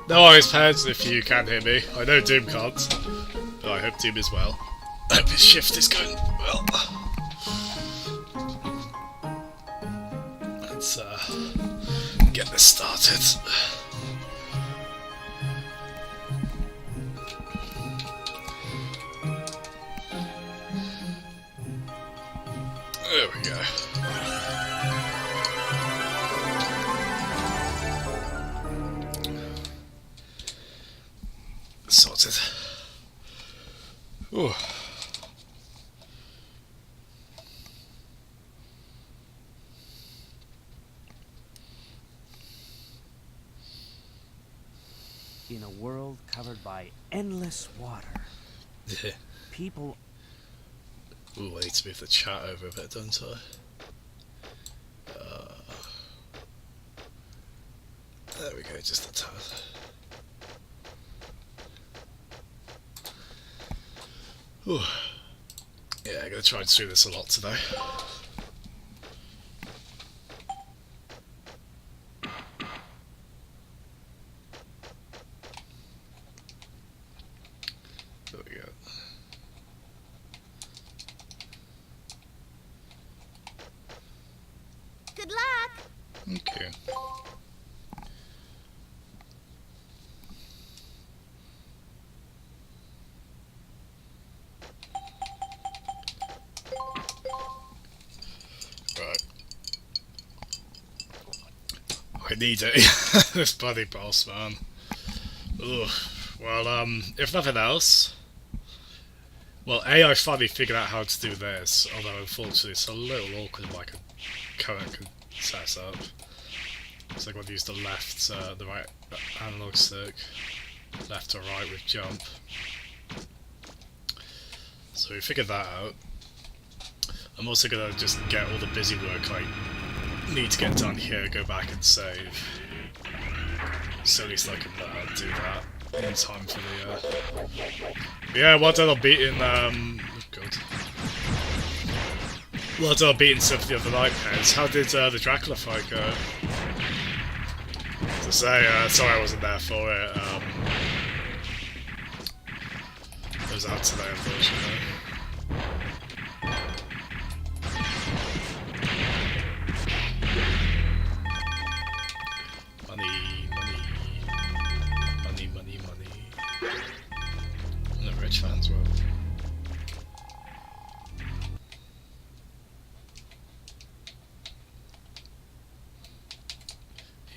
No worries, Peds, if you can hear me. I know Doom can't, but I hope Doom is well. I hope his shift is going well. Let's get this started. There we go. Sorted. Ooh. In a world covered by endless water, Yeah. people... Ooh, I need to move the chat over a bit, don't I? There we go, just a tad. Ooh. Yeah, I'm gonna try and do this a lot today. There we go. Good luck! Okay. Right. I need it. This bloody boss, man. Ugh. Well, if nothing else... Well, A, I finally figured out how to do this, although unfortunately it's a little awkward with my current setup. It's like when I use the the right analog stick, left or right with jump. So we figured that out. I'm also gonna just get all the busy work I need to get done here, go back and save. So at least I can do that in time for the yeah, well done on beating oh god. Well done on beating Symphony of the Night, Pez. How did the Dracula fight go? To say, sorry I wasn't there for it. It was out today, unfortunately. Money. And the rich fans were.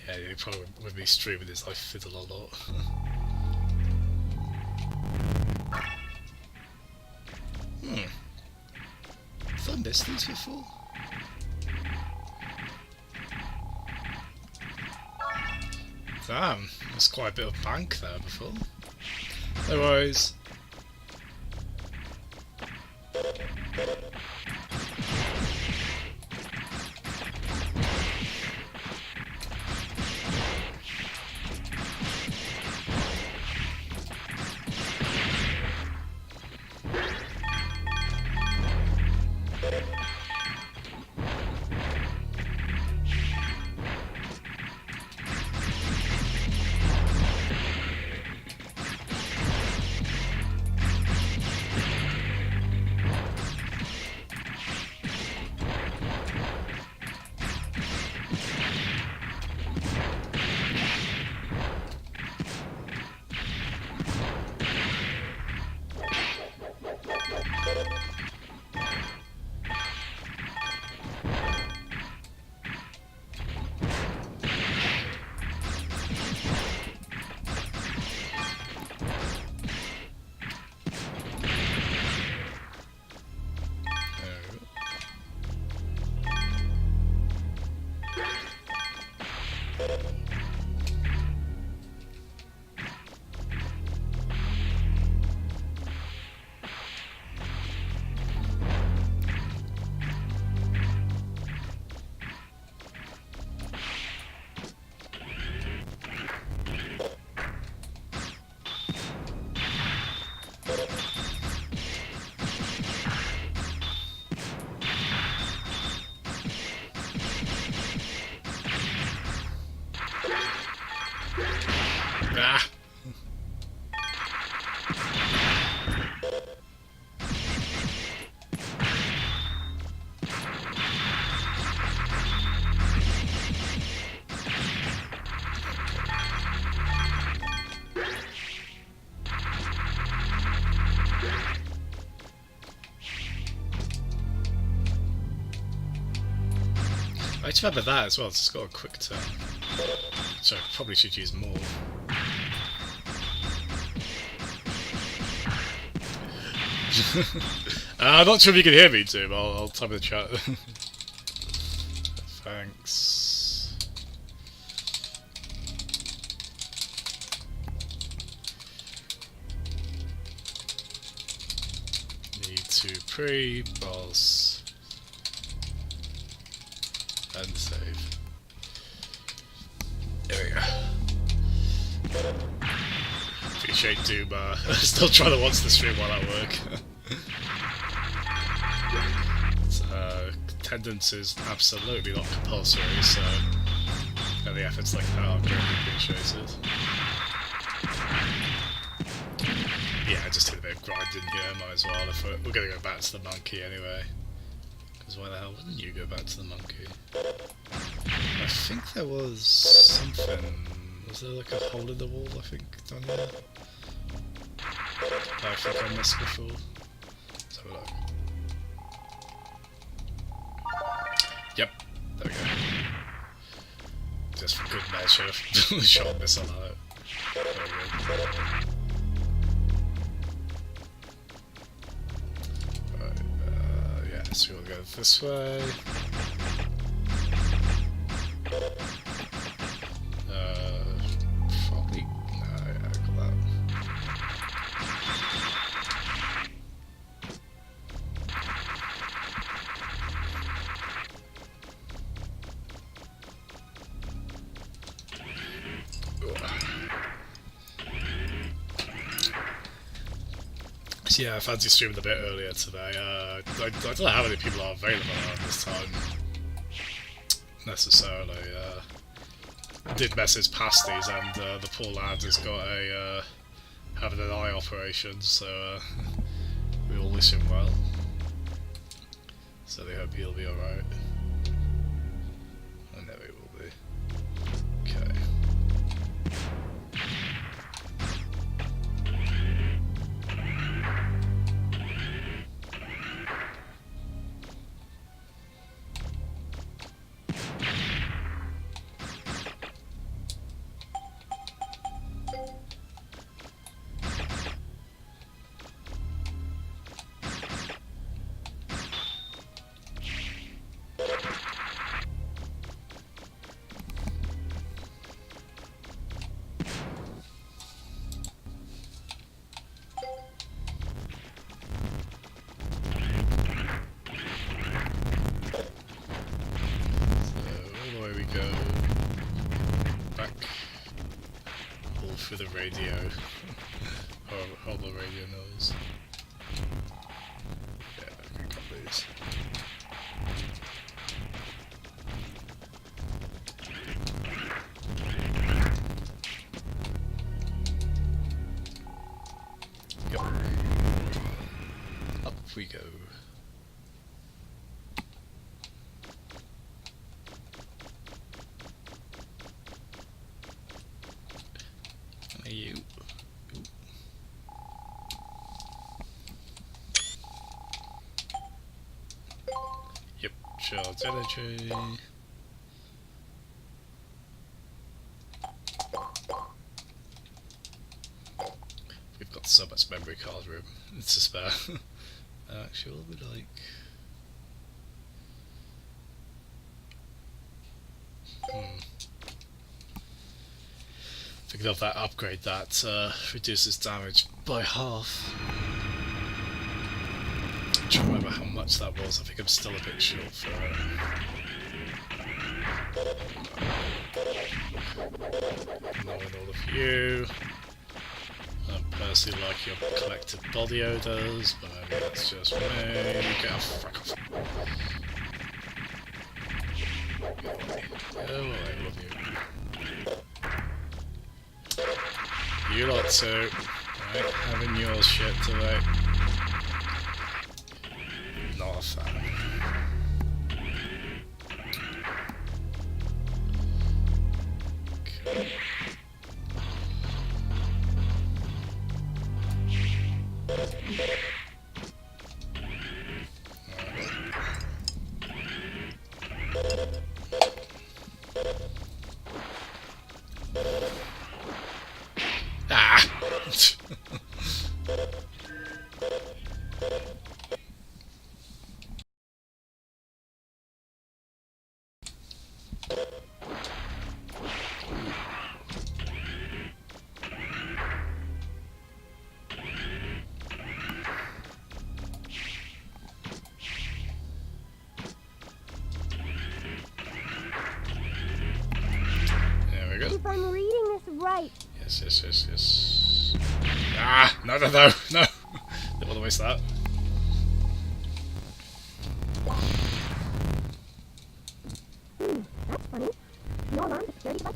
Yeah, he probably would be streaming this. I fiddle a lot. Have I missed these before? Damn, there's quite a bit of bank there before. No worries. Ah! I just remember that as well, it's got a quick turn. So I probably should use more. I'm not sure if you can hear me too, but I'll type in the chat. Thanks. Need to pre-boss and save. There we go. Appreciate Doom. Still trying to watch the stream while at work. Attendance is absolutely not compulsory, so any efforts like that are greatly appreciated. Yeah, I just did a bit of grinding here, might as well. If we're going to go back to the monkey anyway. Because why the hell wouldn't you go back to the monkey? I think there was something. Was there like a hole in the wall, I think, down here? I think I missed before. Let's have a look. Yep, there we go. Just for good measure, shot this on out. Very good. Right, yeah, so we'll go this way. Probably. No, yeah, I got that. So yeah, I fancy streaming a bit earlier today. I don't know how many people are available at this time necessarily. I did message Pasties, and the poor lad has got a having an eye operation, so we all wish him well. So they hope he'll be alright. I know he will be. Okay. For the radio, or the radio knows. Yeah, I can cut these. Go. Up we go. You. Yep, charge energy. We've got so much memory card room. It's a spare. Actually, what would we like? Thinking of that upgrade that reduces damage by half. I'm trying to remember how much that was. I think I'm still a bit short for it. Knowing all of you. I personally like your collective body odours, but maybe that's just me. Get off, fuck off. Go away. Go away, I love you. too. Right, having your shit today. Not a fan. Okay. Ah! There we go. If I'm reading this right, Yes. Ah! No. Don't want to waste that. that's funny. No alarm, security device.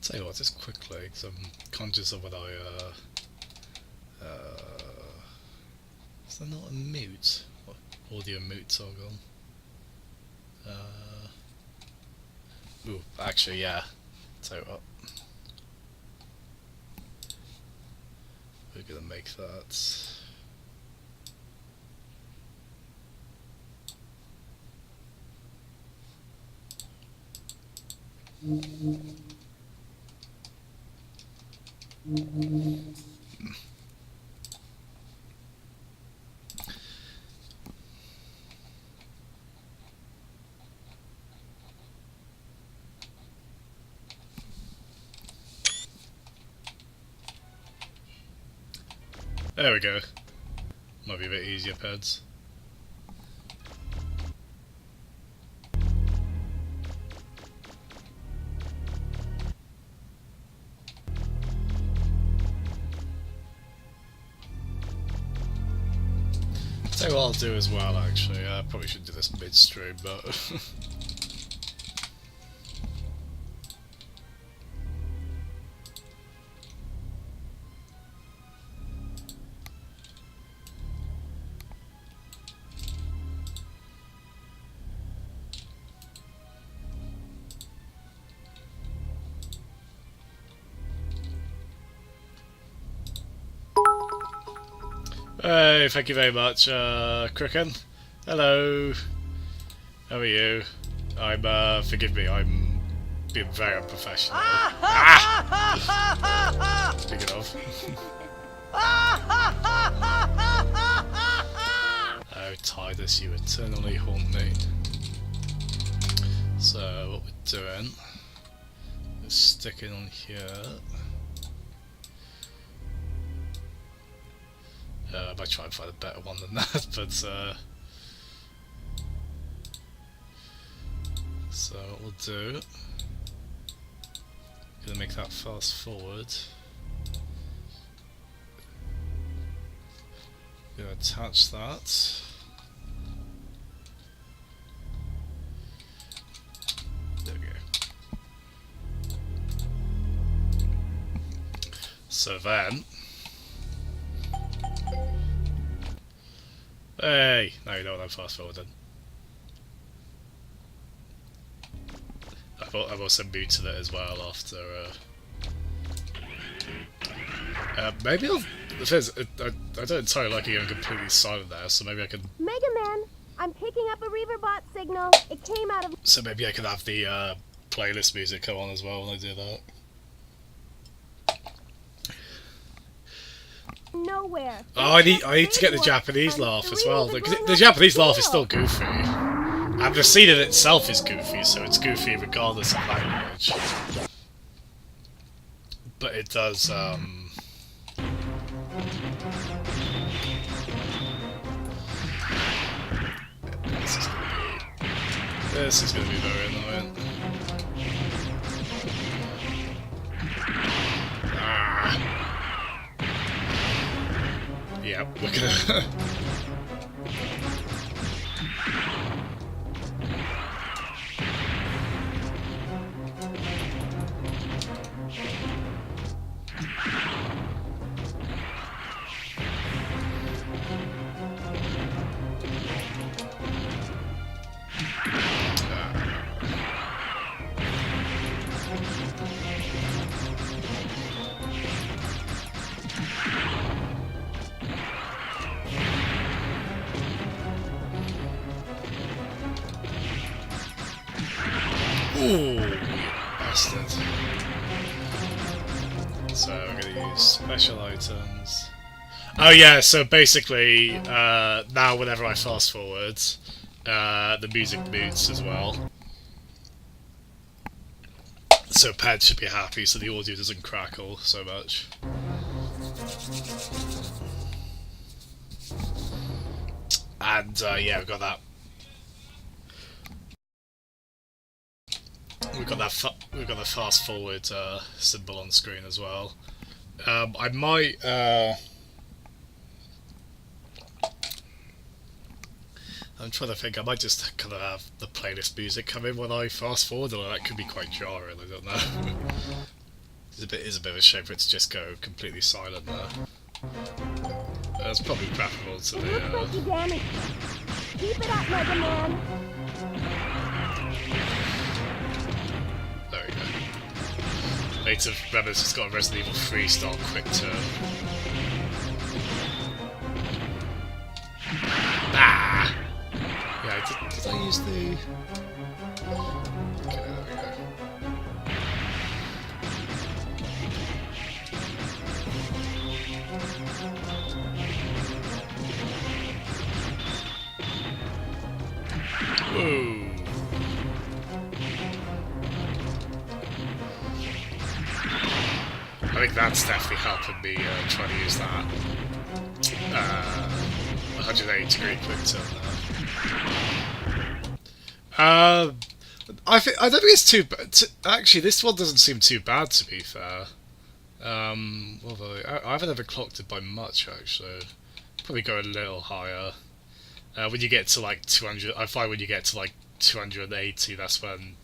Tell you what, just quickly, because I'm conscious of what is there not a mute? What, audio mute toggle? Ooh, actually, yeah. Tell you what. We're gonna make that. There we go. Might be a bit easier, pads. Tell you what I'll do as well, actually. I probably should do this mid-stream, but... Hey, thank you very much, Cricken. Hello. How are you? I'm, forgive me, I'm being very unprofessional. Ah! Speaking of. Oh, Tidus, you eternally haunt me. So, what we're doing is sticking on here. I might try and find a better one than that, but so what we'll do, gonna make that fast forward. Gonna attach that. There we go. So then. Hey! No, you don't want to fast forward then. I've also muted it as well after. Maybe I'll. The thing is, I don't entirely like it going completely silent there, so maybe I can. Mega Man, I'm picking up a Reaverbot signal. It came out of. So maybe I can have the playlist music come on as well when I do that. Nowhere. Oh, I need to get the Japanese laugh as well. The Japanese laugh is still goofy. And the scene in itself is goofy, so it's goofy regardless of language. But it does, This is gonna be very annoying. Ah. Yeah, we're gonna... Ooh, bastard. So we're gonna use special items. Oh yeah, so basically, now whenever I fast forward, the music mutes as well. So Ped should be happy, so the audio doesn't crackle so much. And yeah, we've got that. We've got the fast forward symbol on screen as well. I might. I'm trying to think. I might just kind of have the playlist music come in when I fast forward, or that could be quite jarring. I don't know. It's a bit of a shame for it to just go completely silent there. That's probably preferable to the. Looks like you damaged it. Keep it up, Mega Man. There we go. Native Rebels has got a Resident Evil 3 style quick turn. Ah! Yeah, did I use the... Okay, there we go. Whoa! I think that's definitely helping me try to use that 180 degree quick turn there. I don't think it's too bad. Actually, this one doesn't seem too bad, to be fair. Although I haven't ever clocked it by much, actually. Probably go a little higher. When you get to like 200, I find when you get to like 280, that's when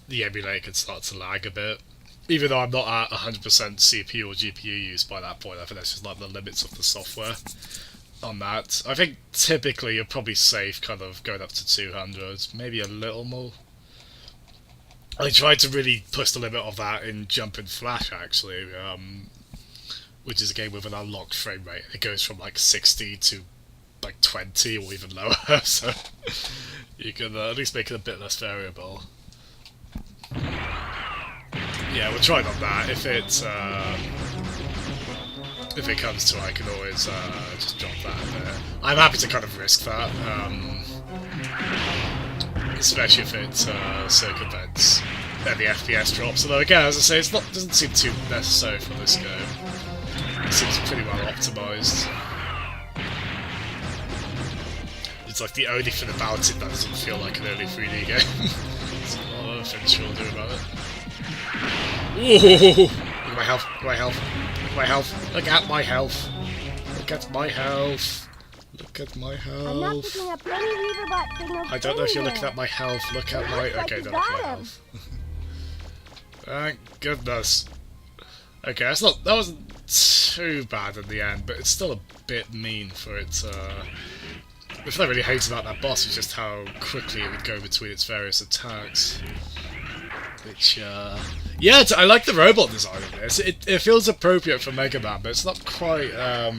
the emulator can start to lag a bit. Even though I'm not at 100% CPU or GPU use by that point, I think that's just like the limits of the software on that. I think typically you're probably safe kind of going up to 200, maybe a little more. I tried to really push the limit of that in Jumpin' Flash, actually, which is a game with an unlocked frame rate. It goes from like 60 to like 20 or even lower, so you can at least make it a bit less variable. Yeah, we'll try on that. If it comes to it, I can always just drop that a bit. I'm happy to kind of risk that, especially if it circumvents any FPS drops. Although again, as I say, doesn't seem too necessary for this game. It seems pretty well optimized. It's like the only thing about it that doesn't feel like an early 3D game. There's a lot of other things you'll do about it. Ooh! Look at my health, look at my health, look at my health, look at my health, look at my health, look at my I'm not health. picking up any Reaverbot signals. I don't know if you're looking anywhere. at my health, look at my... Looks like Okay, you don't look at my got him. health. Thank goodness. Okay, that wasn't too bad in the end, but it's still a bit mean for it. The thing I really hate about that boss is just how quickly it would go between its various attacks. Which, yeah, I like the robot design of this. It feels appropriate for Mega Man, but it's not quite, I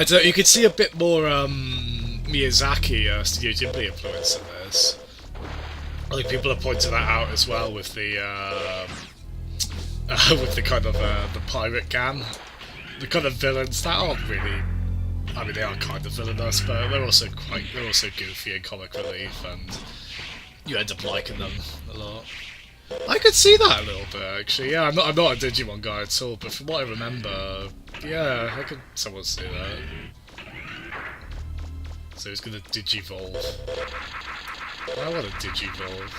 don't. You could see a bit more, Miyazaki, Studio Ghibli influence in this. I think people have pointed that out as well with the, with the kind of, the pirate gang. The kind of villains that aren't really... I mean, they are kind of villainous, but they're also goofy and comic relief, and you end up liking them a lot. I could see that a little bit, actually. Yeah, I'm not a Digimon guy at all, but from what I remember, yeah, I could somewhat see that. So he's gonna Digivolve. I want to Digivolve.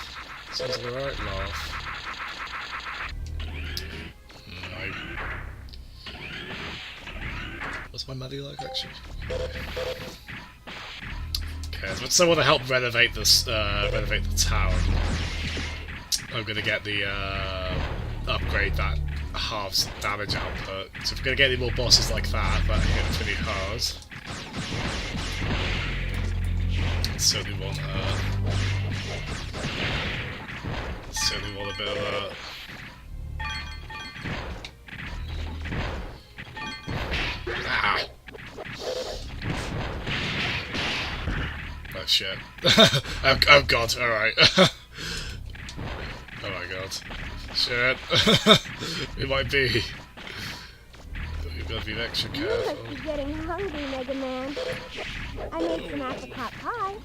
Sounds like a right laugh. What's my money like, actually? Okay, here. But so I want to help renovate this, renovate the town. I'm gonna get the upgrade that halves damage output. So if we're gonna get any more bosses like that hit pretty hard. Certainly want certainly want a bit of that. Ah. Oh shit. Oh god, alright. Oh my god. Shit. It might be. We've got to be extra You careful. must be getting hungry, Mega Man. I made some apricot pie.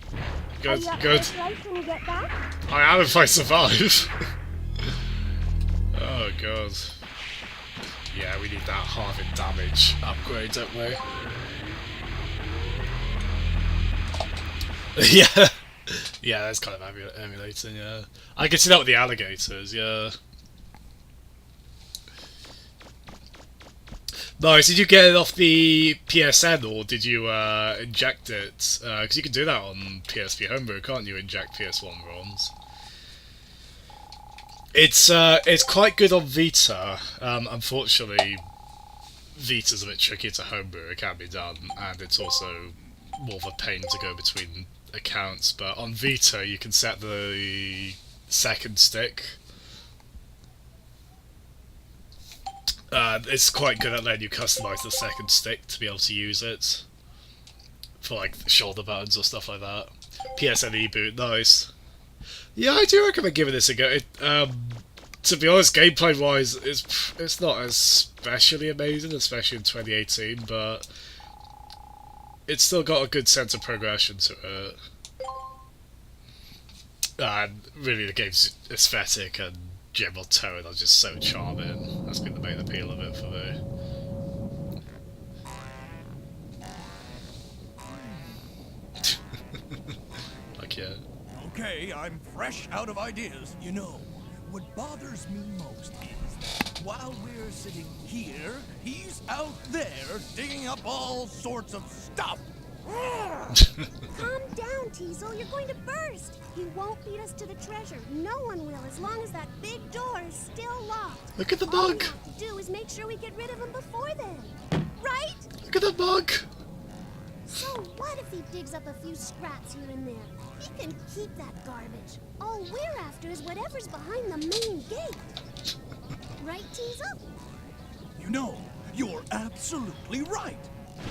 Good, Are you up good. for a slice when you get back? I am if I survive. Oh god. Yeah, we need that halving damage upgrade, don't we? Yeah. Yeah, that's kind of emulating, yeah. I can see that with the alligators, yeah. Nice, did you get it off the PSN or did you inject it? Because you can do that on PSP Homebrew, can't you? Inject PS1 ROMs. It's quite good on Vita. Unfortunately, Vita's a bit tricky to homebrew. It can be done, and it's also more of a pain to go between accounts. But on Vita, you can set the second stick. It's quite good at letting you customize the second stick to be able to use it for like shoulder buttons or stuff like that. PSN eBoot, nice. Yeah, I do recommend giving this a go. To be honest, gameplay-wise, it's not as especially amazing, especially in 2018, but it's still got a good sense of progression to it. And really, the game's aesthetic and general tone are just so charming. That's been the main appeal of it for me. Like, yeah. Okay, I'm fresh out of ideas. You know, what bothers me most is that while we're sitting here, he's out there digging up all sorts of stuff. Calm down, Teasel. You're going to burst. He won't lead us to the treasure. No one will, as long as that big door is still locked. Look at the All we bug! have to do is make sure we get rid of him before then. Right? Look at the bug! So what if he digs up a few scraps here and there? He can keep that garbage. All we're after is whatever's behind the main gate. Right, Teasel? You know, you're absolutely right.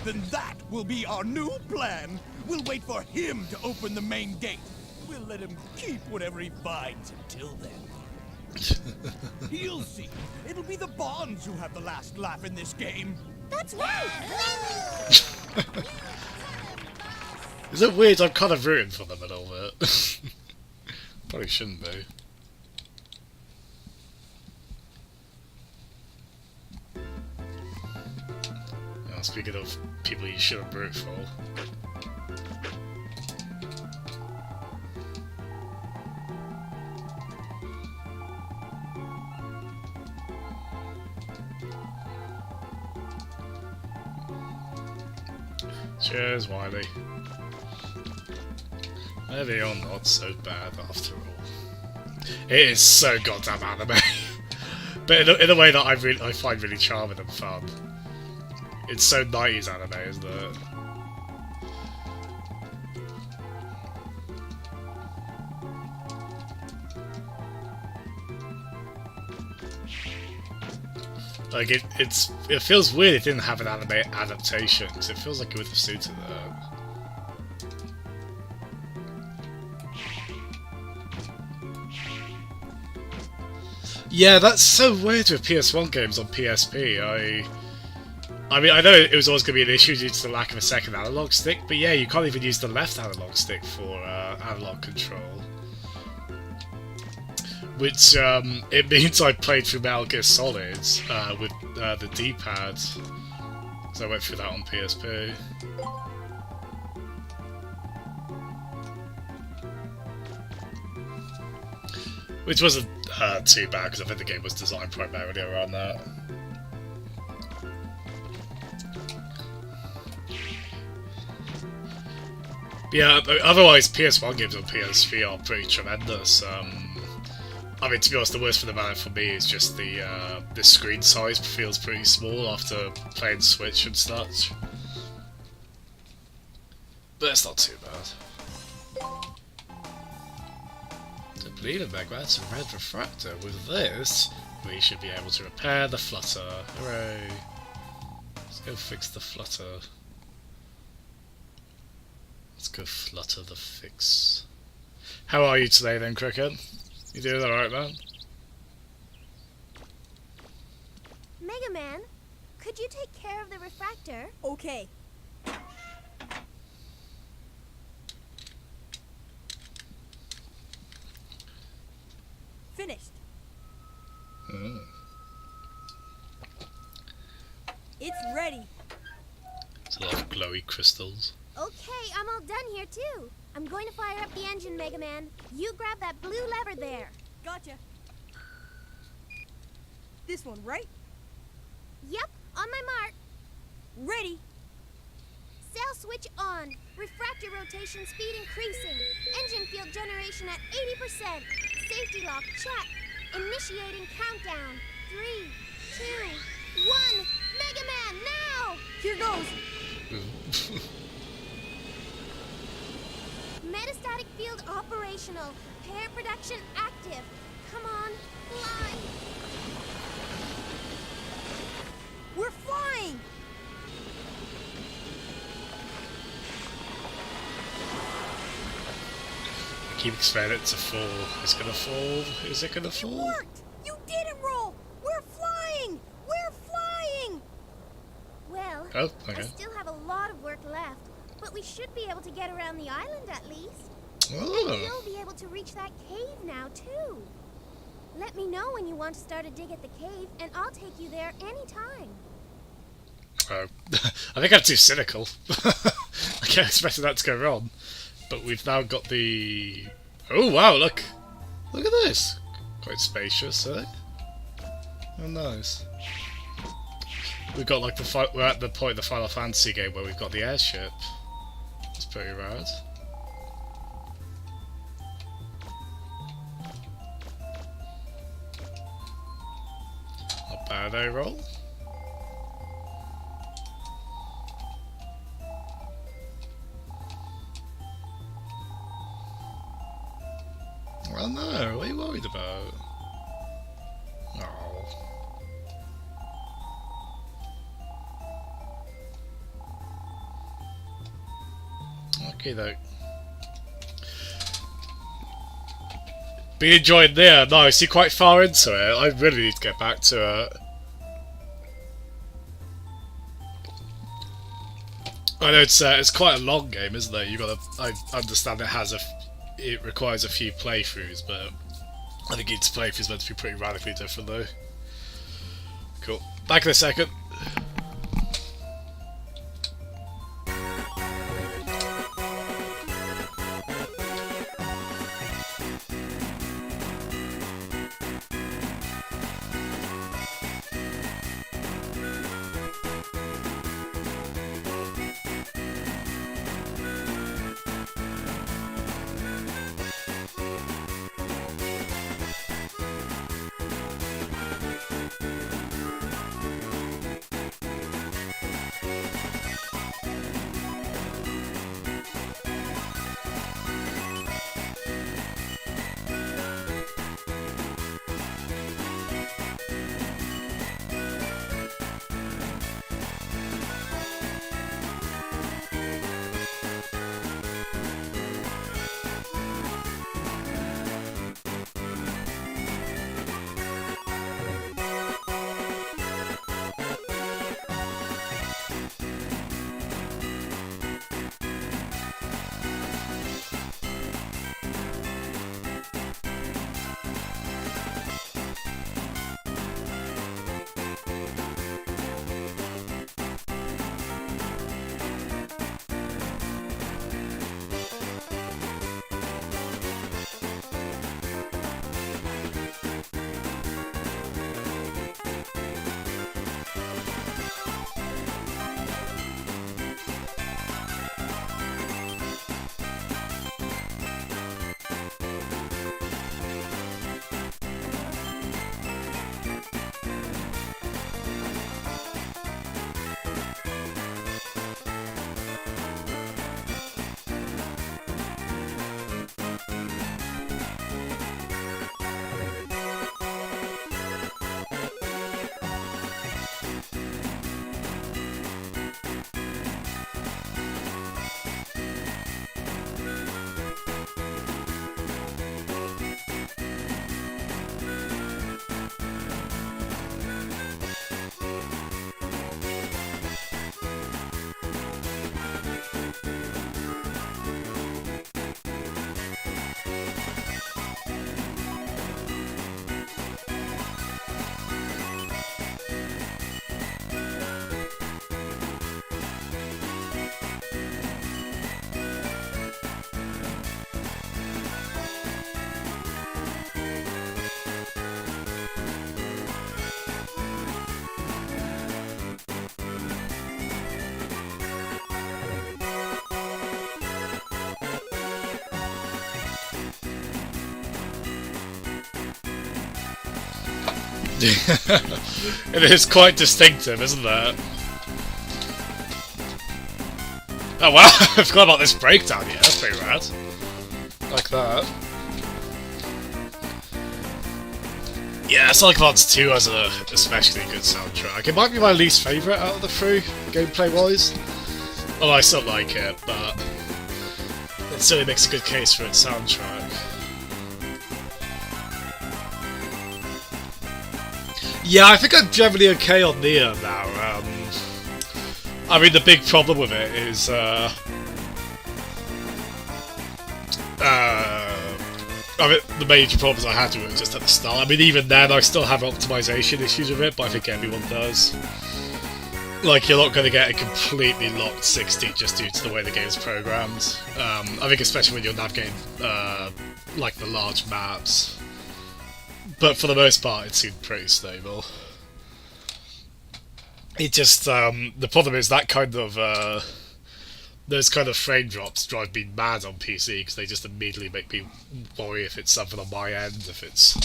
Then that will be our new plan. We'll wait for him to open the main gate. We'll let him keep whatever he finds until then. He'll see. It'll be the Bonds who have the last laugh in this game. That's right! Is it weird? I'm kind of rooting for them a little bit. Probably shouldn't be. Oh, speaking of people you shouldn't root for. Cheers, Wiley. Maybe you're not so bad after all. It is so goddamn anime. But in a way that I find really charming and fun. It's so 90s anime, isn't it? Like, it feels weird it didn't have an anime adaptation, because it feels like it would have suited that. Yeah, that's so weird with PS1 games on PSP. I mean, I know it was always going to be an issue due to the lack of a second analog stick, but yeah, you can't even use the left analog stick for analog control. Which, it means I played through Metal Gear Solid with the D-pad. So I went through that on PSP. Which wasn't too bad, because I think the game was designed primarily around that. But Yeah, but otherwise PS1 games on PS3 are pretty tremendous. I mean, to be honest, the worst thing about it for me is just the screen size feels pretty small after playing Switch and such. But it's not too bad. Depleted Magmats and Red Refractor. With this, we should be able to repair the flutter. Hooray! Let's go fix the flutter. Let's go flutter the fix. How are you today then, Cricket? You doing alright, man? Mega Man, could you take care of the refractor? Okay. Finished. Mm. It's ready. It's a lot of glowy crystals. Okay, I'm all done here too. I'm going to fire up the engine, Mega Man. You grab that blue lever there. Gotcha. This one, right? Yep, on my mark. Ready. Sail switch on. Refractor rotation speed increasing. Engine field generation at 80%. Safety lock check. Initiating countdown. 3, 2, 1. Mega Man, now! Here goes. Metastatic field operational. Pair production active. Come on, fly. We're flying. I keep expecting it to fall. It's gonna fall. Is it gonna It fall? worked. You didn't roll. We're flying. We're flying. Well, Oh, I okay. still have a lot of work left, but we should be able to get around the island at least. Oh. You'll be able to reach that cave now, too. Let me know when you want to start a dig at the cave, and I'll take you there anytime. Oh. I think I'm too cynical. I can't expect that to go wrong. But we've now got the... Oh wow, look! Look at this! Quite spacious, eh? Oh nice. We've got like we're at the point of the Final Fantasy game where we've got the airship. It's pretty rad. Not bad, eh, roll? Well, no, what are you worried about? Oh. Okay, though. Been enjoying there. Nice, you're quite far into it. I really need to get back to it. I know it's quite a long game, isn't it? You gotta. I understand it requires a few playthroughs, but I think each playthrough is meant to be pretty radically different, though. Cool. Back in a second. It is quite distinctive, isn't it? Oh wow, I forgot about this breakdown here, that's pretty rad. Like that. Yeah, Sonic Advance 2 has a especially good soundtrack. It might be my least favourite out of the three, gameplay-wise. Well, I still like it, but it certainly makes a good case for its soundtrack. Yeah, I think I'm generally okay on Neo now. I mean, the big problem with it is, I mean, the major problems I had with it was just at the start. I mean, even then, I still have optimization issues with it, but I think everyone does. Like, you're not going to get a completely locked 60 just due to the way the game's programmed. I think especially when you're navigating, like, the large maps. But for the most part, it seemed pretty stable. It just, the problem is that kind of, those kind of frame drops drive me mad on PC, because they just immediately make me worry if it's something on my end, if it's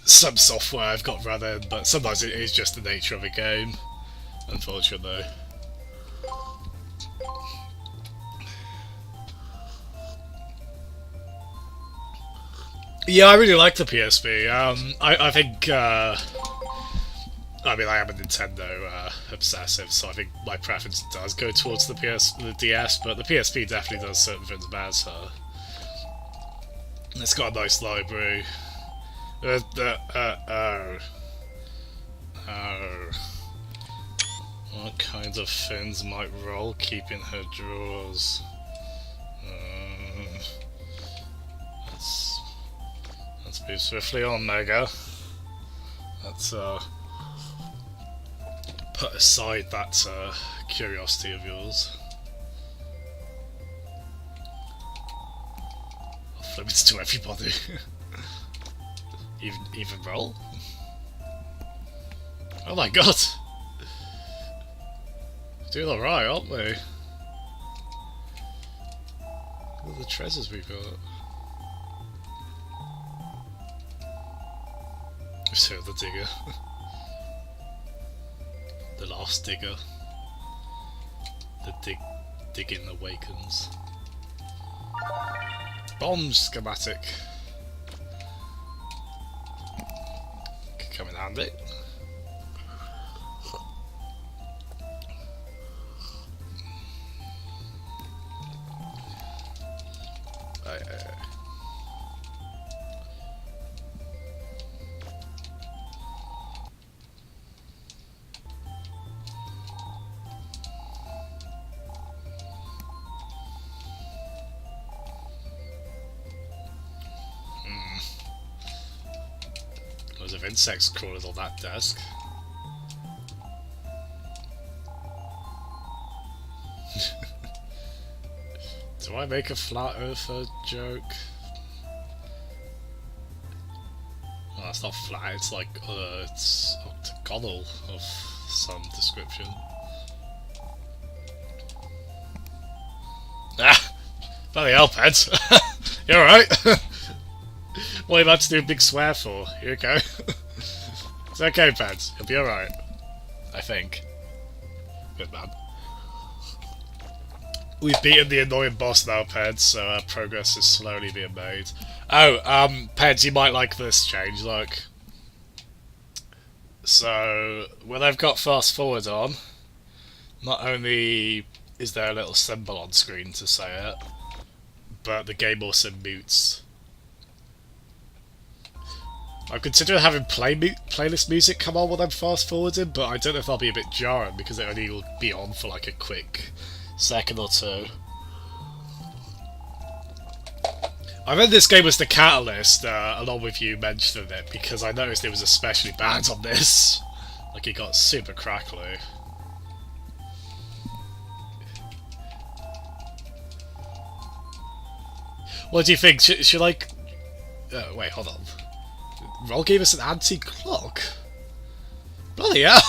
some software I've got running, but sometimes it is just the nature of the game, unfortunately. Yeah, I really like the PSP. I think, I mean, I am a Nintendo obsessive, so I think my preference does go towards the DS, but the PSP definitely does certain things better. It's got a nice library. What kinds of fins might Roll keep in her drawers? Let's move swiftly on, Mega. Let's put aside that curiosity of yours. I'll flip it to everybody. even Roll? Oh my god! Doing alright, aren't we? Look at the treasures we've got. So the digger. The last digger. The digging awakens. Bomb schematic. Could come in handy. Loads of insects crawling on that desk. Do I make a flat earther joke? Well, that's not flat, it's like, it's octagonal of some description. Ah! Bloody hell, Peds! You alright? What are you about to do a big swear for? You okay? It's okay, Peds. You'll be alright. I think. Good man. We've beaten the annoying boss now, Peds, so progress is slowly being made. Oh, Peds, you might like this change, look. So, when I've got fast forward on, not only is there a little symbol on screen to say it, but the game also mutes. I'm considering having playlist music come on when I'm fast forwarding, but I don't know if that'll be a bit jarring because it only will be on for like a quick second or two. I read this game was the catalyst, along with you mentioning it, because I noticed it was especially bad on this. Like, it got super crackly. What do you think? Should I... wait, hold on. Roll gave us an anti-clock? Bloody hell!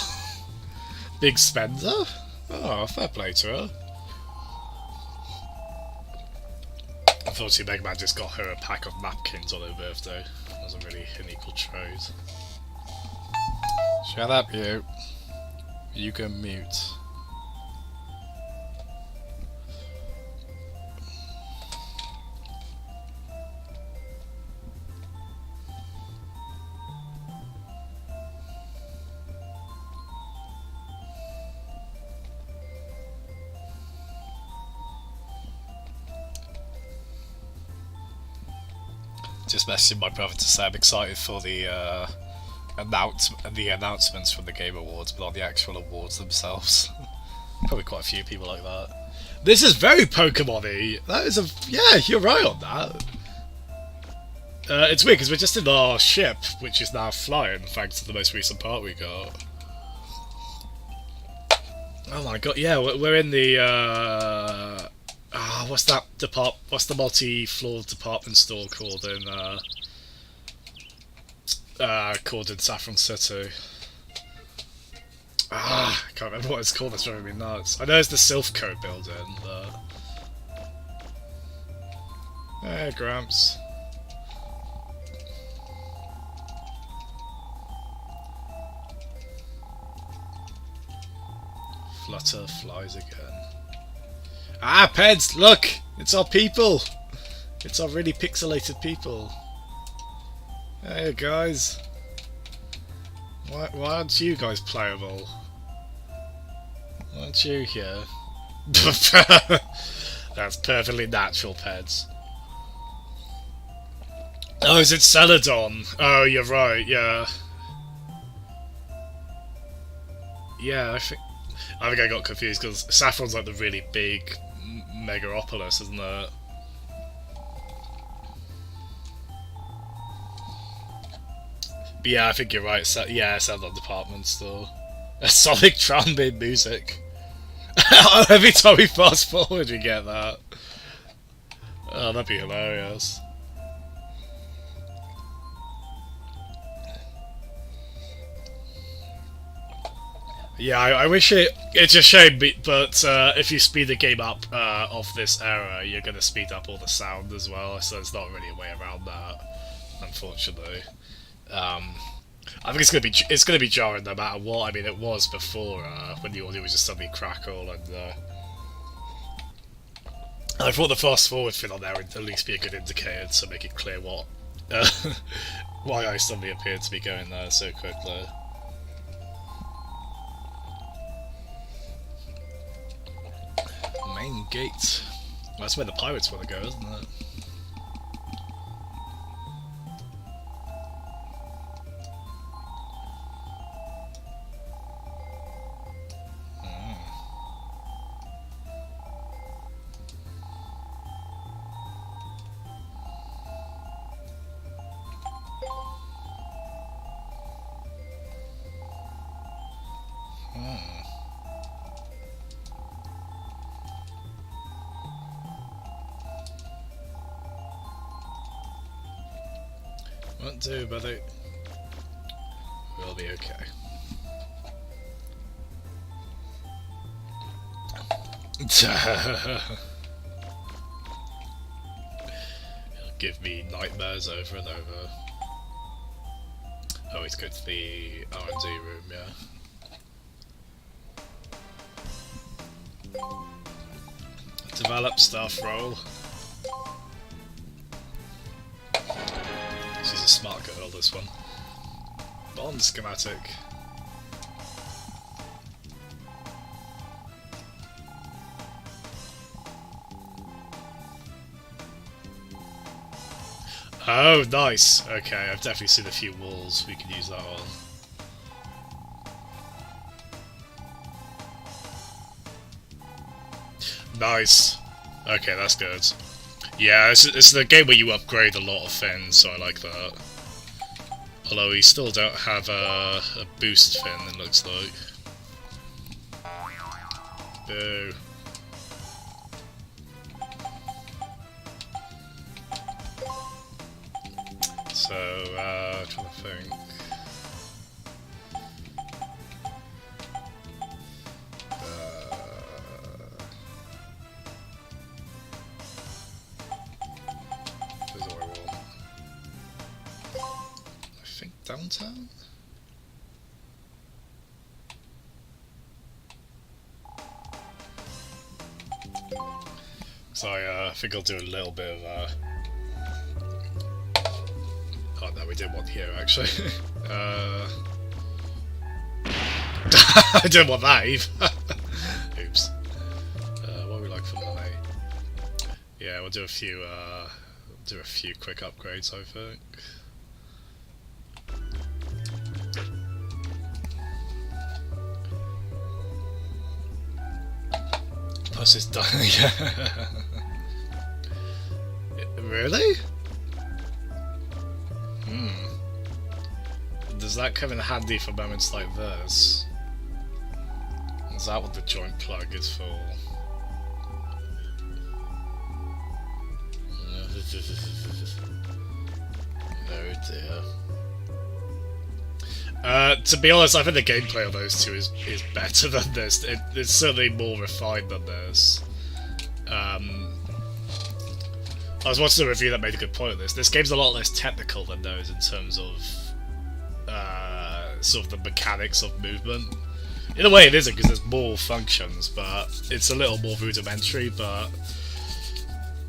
Big spender? Oh, fair play to her. Unfortunately, Mega Man just got her a pack of napkins on her birthday. That was a really unequal trade. Shut up, you. You can mute. Just messaging my brother to say I'm excited for the announcements from the Game Awards, but not the actual awards themselves. Probably quite a few people like that. This is very Pokemon-y. That is yeah, you're right on that. It's weird because we're just in our ship, which is now flying thanks to the most recent part we got. Oh my god, yeah, we're in the what's that what's the multi-floor department store called in Saffron City? I can't remember what it's called. That's driving me nuts. I know it's the Silphco building, but hey, Gramps. Flutter flies again. Ah, Peds, look! It's our people! It's our really pixelated people. Hey, guys. Why aren't you guys playable? Why aren't you here? That's perfectly natural, Peds. Oh, is it Celadon? Oh, you're right, yeah. Yeah, I think I got confused because Saffron's like the really big megaropolis, isn't it? But yeah, I think you're right. Yeah, Celadon department store. A Sonic Tram made music. Every time we fast forward, we get that. Oh, that'd be hilarious. Yeah, I wish it's a shame, but if you speed the game up of this era, you're going to speed up all the sound as well, so there's not really a way around that, unfortunately. I think it's gonna be jarring no matter what. I mean, it was before when the audio was just suddenly crackle, and I thought the fast forward thing on there would at least be a good indicator to make it clear what why I suddenly appeared to be going there so quickly. Main gate. Well, that's where the pirates want to go, isn't it? Won't do, buddy. We'll be okay. He'll give me nightmares over and over. Oh, he's going to the R&D room, yeah. Develop stuff, roll. She's a smart girl, this one. Bond schematic. Oh, nice. Okay, I've definitely seen a few walls we could use that on. Nice. Okay, that's good. Yeah, it's the game where you upgrade a lot of things, so I like that. Although we still don't have a boost fin, it looks like. Boo. So, trying to think. Downtown? So I think I'll do a little bit of oh no, we did one here actually. I didn't want that either. Oops. What do we like for money? Yeah, we'll do a few quick upgrades, I think. Plus it's done. Yeah. Really? Does that come in handy for moments like this? Is that what the joint plug is for? Oh dear. To be honest, I think the gameplay of those two is better than this. It's certainly more refined than this. I was watching a review that made a good point of this. This game's a lot less technical than those in terms of sort of the mechanics of movement. In a way it isn't, because there's more functions, but it's a little more rudimentary, but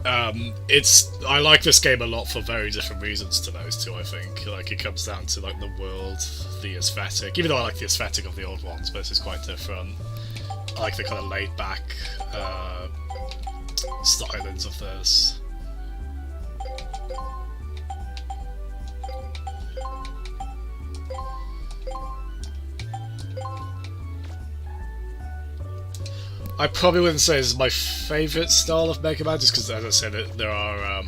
I like this game a lot for very different reasons to those two, I think. Like, it comes down to like the world, the aesthetic, even though I like the aesthetic of the old ones, but this is quite different. I like the kind of laid back stylings of this. I probably wouldn't say this is my favourite style of Mega Man, just because, as I said, there are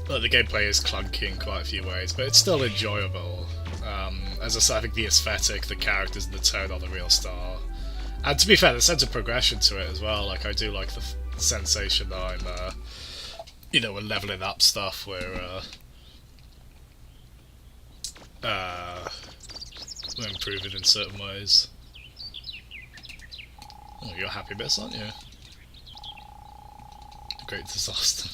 the gameplay is clunky in quite a few ways, but it's still enjoyable. As I said, I think the aesthetic, the characters, and the tone are the real star. And to be fair, the sense of progression to it as well. Like, I do like the sensation that I'm, you know, we're leveling up stuff. We're improving in certain ways. Oh, you're happy bits, aren't you? The Great Disaster.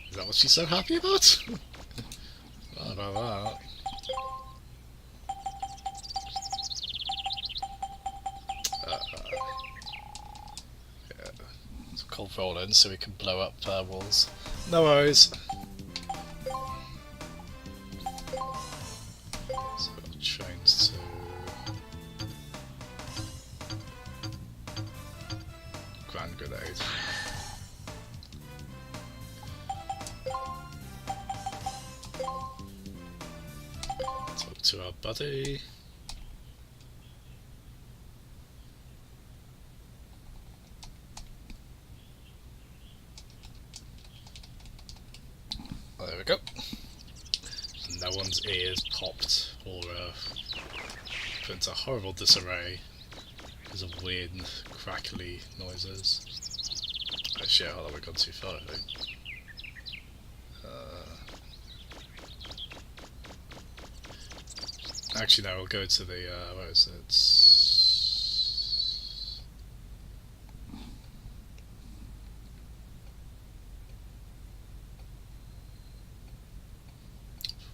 Is that what she's so happy about? What about that? Yeah. Let's cold roll in so we can blow up walls. No worries. So we've got trains to... Grand Grenade. Talk to our buddy. There we go. No one's ears popped or put into horrible disarray because of weird crackly noises. Oh shit, hold on, we've gone too far, I think. Actually no, we'll go to the, where is it?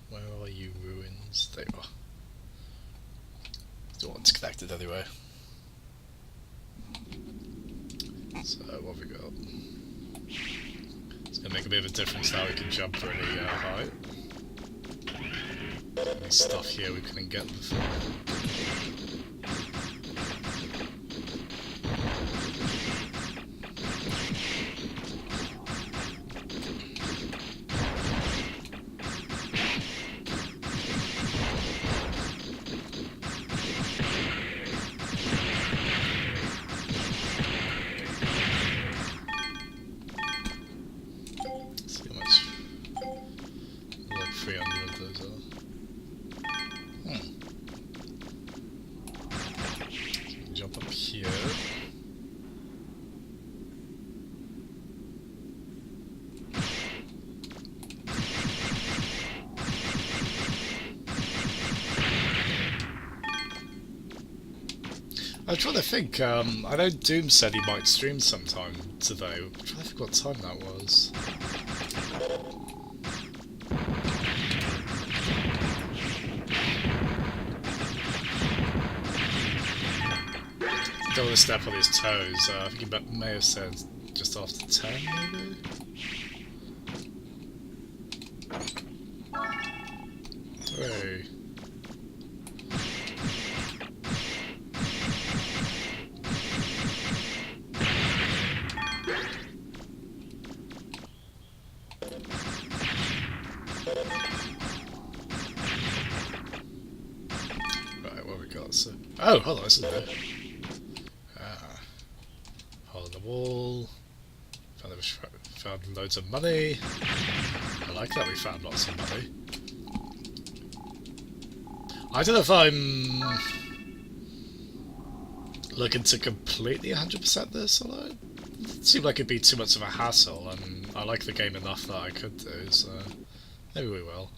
Where are you, ruins? There you are. The one's connected anyway. So, what have we got? It's going to make a bit of a difference now we can jump really high. Any stuff here we couldn't get before. See how much, like 300 of those are. Jump up here. I'm trying to think, I know Doom said he might stream sometime today. I'm trying to think what time that was. don't want to step on his toes. I think he may have said just after 10, maybe? Hey. Right, what have we got? So, oh, hold on, this is new. Hole in the wall. Found loads of money. I like that we found lots of money. I don't know if I'm looking to completely 100% this or not. It seemed like it'd be too much of a hassle, and I like the game enough that I could do, so maybe we will.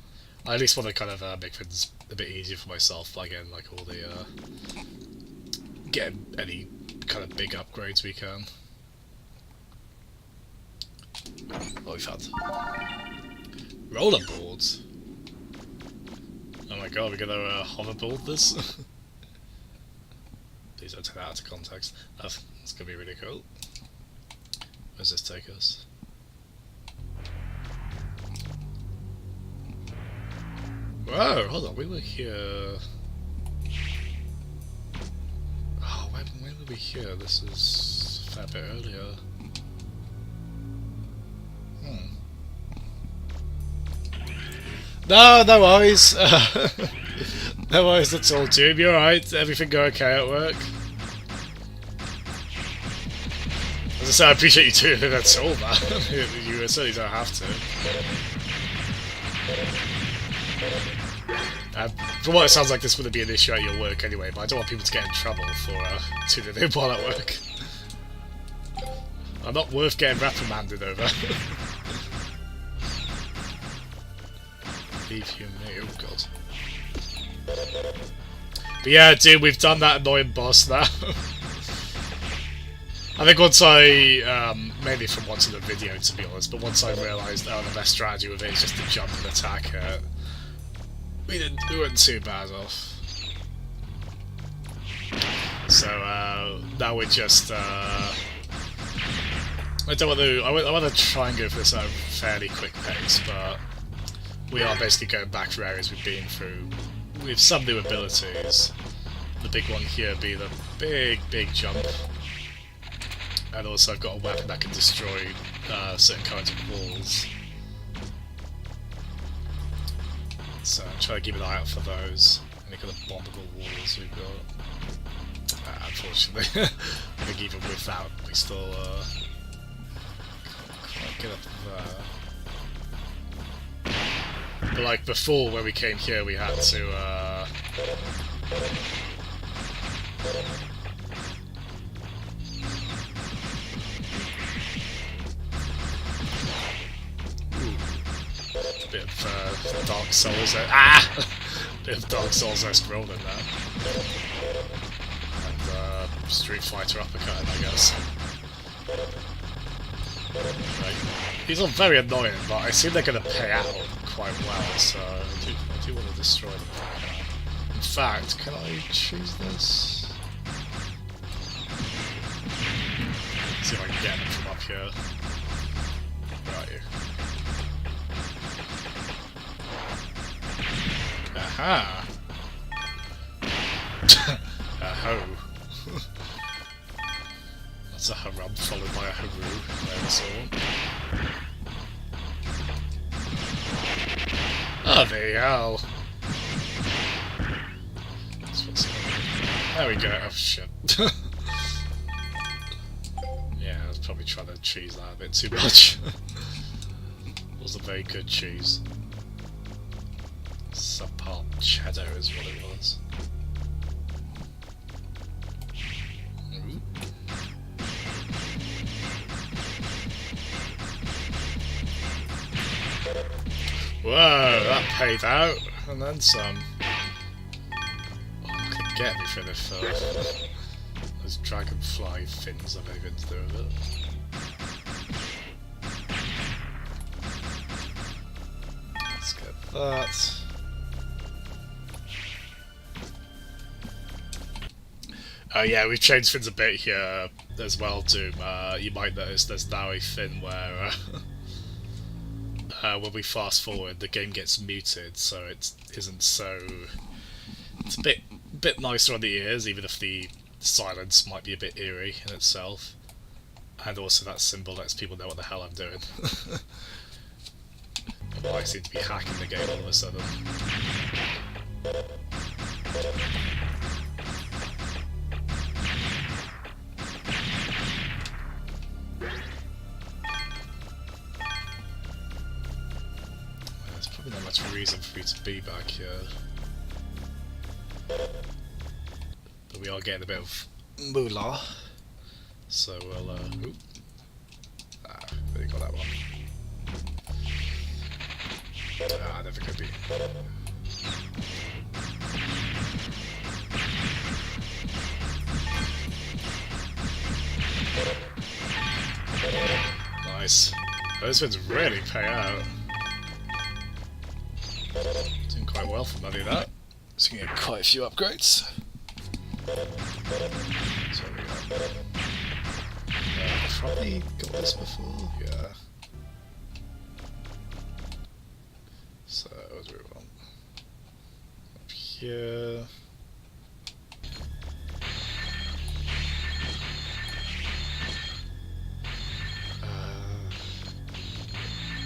I at least want to kind of make things a bit easier for myself by getting like all the getting any kind of big upgrades we can. What we found? Rollerboards. Oh my god, we're gonna hoverboard this? Please don't take that out of context. That's gonna be really cool. Where's this take us? Whoa, hold on, we were here... Oh, when were we here? This is a fair bit earlier. No, no worries. No worries at all, Doom. You're alright. Everything go okay at work? As I say, I appreciate you doing that all, man. You certainly don't have to. From what it sounds like, this wouldn't be an issue at your work anyway, but I don't want people to get in trouble for tuning in while at work. I'm not worth getting reprimanded over. Leave you me, oh god. But yeah, dude, we've done that annoying boss now. I think once I, mainly from watching the video to be honest, but once I realised, oh, the best strategy with it is just to jump and attack it, we weren't too bad off. So, now we're just, I want to try and go for this at a fairly quick pace, but we are basically going back through areas we've been through with some new abilities. The big one here being the big jump. And also I've got a weapon that can destroy certain kinds of walls. So I'm trying to keep an eye out for those. Any kind of bombable walls we've got. Unfortunately, I think even with that we still can't get up there. But like before, when we came here, we had to bit of Dark Souls. Bit of Dark Souls-esque rolling there, and Street Fighter uppercut, I guess. Right. These are very annoying, but I assume they're going to pay out quite well, so I do want to destroy them right now. In fact, can I choose this? See if I can get them from up here. Where are you? Aha! Aho! That's a harub followed by a haru. There's all. Oh, there you go. There we go. Oh shit. Yeah, I was probably trying to cheese that a bit too much. It was a very good cheese. Subpart cheddar is what it was. Whoa, that paid out, and then some. Oh, could get me for the first. Those dragonfly fins have anything to do with it. Let's get that. Oh yeah, we've changed things a bit here as well, Doom. You might notice there's now a thing where when we fast forward, the game gets muted, so it isn't so... It's a bit nicer on the ears, even if the silence might be a bit eerie in itself. And also that symbol lets people know what the hell I'm doing. I seem to be hacking the game all of a sudden. There's probably not much reason for me to be back here. But we are getting a bit of moolah. So we'll, oop. There you go, that one. Never could be. Nice. Those ones really pay out. Doing quite well for money, that. So you can get quite a few upgrades. So we go. Probably got this before. Yeah. So what do we want? Up here.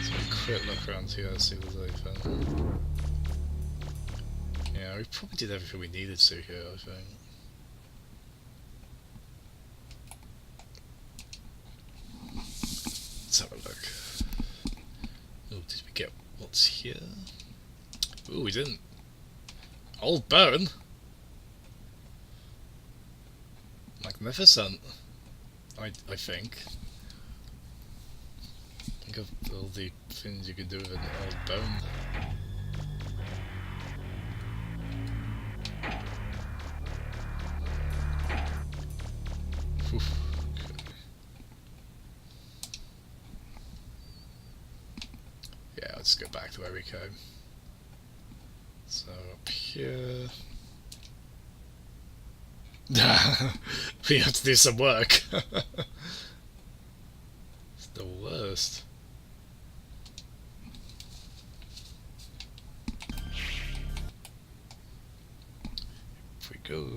So a quick look around here, see what's open. Yeah, we probably did everything we needed to here, I think. Let's have a look. Oh, did we get what's here? Oh, we didn't. Old bone. Magnificent. I think. Think of all the things you can do with an old bone. Oof. Yeah, let's go back to where we came. So up here... we have to do some work. It's the worst. If we go...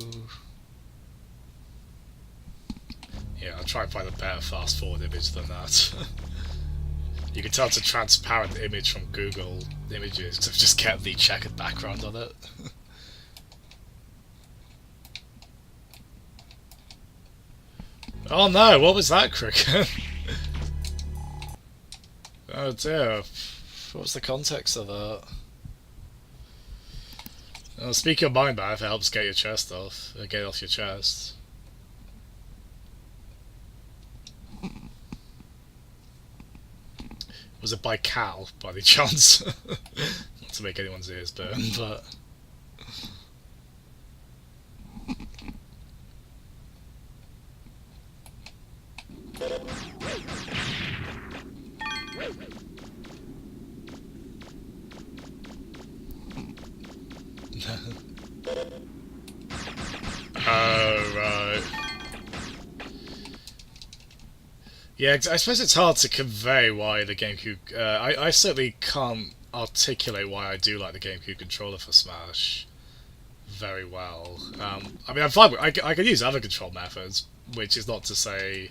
Yeah, I'll try and find a better fast forward image than that. You can tell it's a transparent image from Google Images because I've just kept the checkered background on it. Oh no, what was that, Cricket? Oh dear, what was the context of that? Well, speak your mind back if it helps get your chest off, get it off your chest. Was it by Cal, by any chance? Not to make anyone's ears burn, but... Oh, right. Yeah, I suppose it's hard to convey why the GameCube... I certainly can't articulate why I do like the GameCube controller for Smash very well. I mean, I'm fine with... I can use other control methods, which is not to say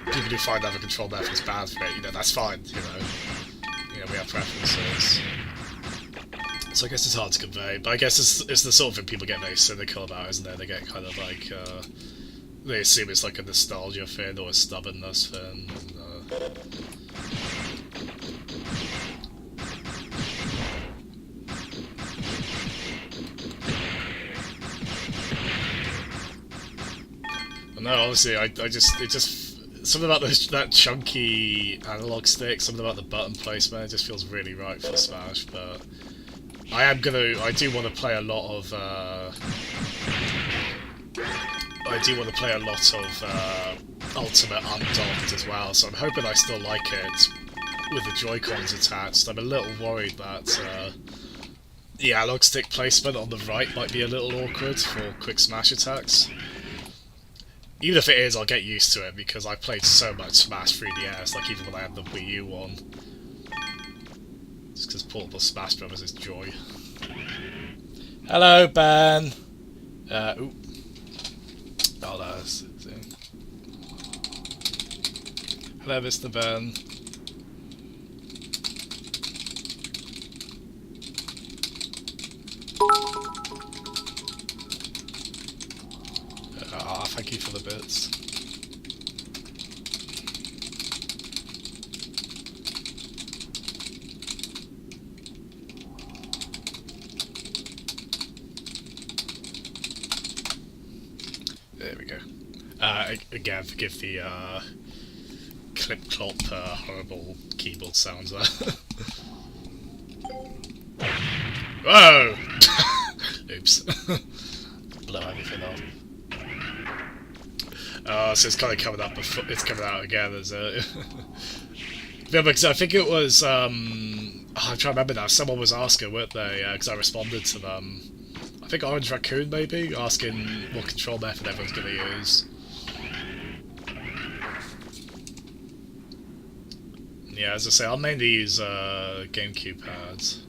people who find other control methods bad for it, you know, that's fine, you know, we have preferences. So I guess it's hard to convey, but I guess it's the sort of thing people get very cynical about, isn't it? They get kind of like, they assume it's like a nostalgia thing or a stubbornness thing. No, honestly, it just something about that chunky analog stick, something about the button placement, it just feels really right for Smash. But I do want to play a lot of. I do want to play a lot of Ultimate Undocked as well, so I'm hoping I still like it with the Joy-Cons attached. I'm a little worried that the analog stick placement on the right might be a little awkward for quick smash attacks. even if it is, I'll get used to it because I played so much Smash 3DS, like even when I had the Wii U one. Just because portable Smash Brothers is joy. Hello, Ben! Ooh. Oh, that's... Hello, Mr. Ben. Thank you for the bits. There we go. Again, forgive the clip-clop horrible keyboard sounds there. Whoa! Oops. Blow everything off. Oh, so it's kind of coming up before it's coming out again, is it? Yeah, because I think it was, I'm trying to remember now, someone was asking, weren't they? Because I responded to them. I think Orange Raccoon, maybe? Asking what control method everyone's going to use. Yeah, as I say, I'll mainly use GameCube pads.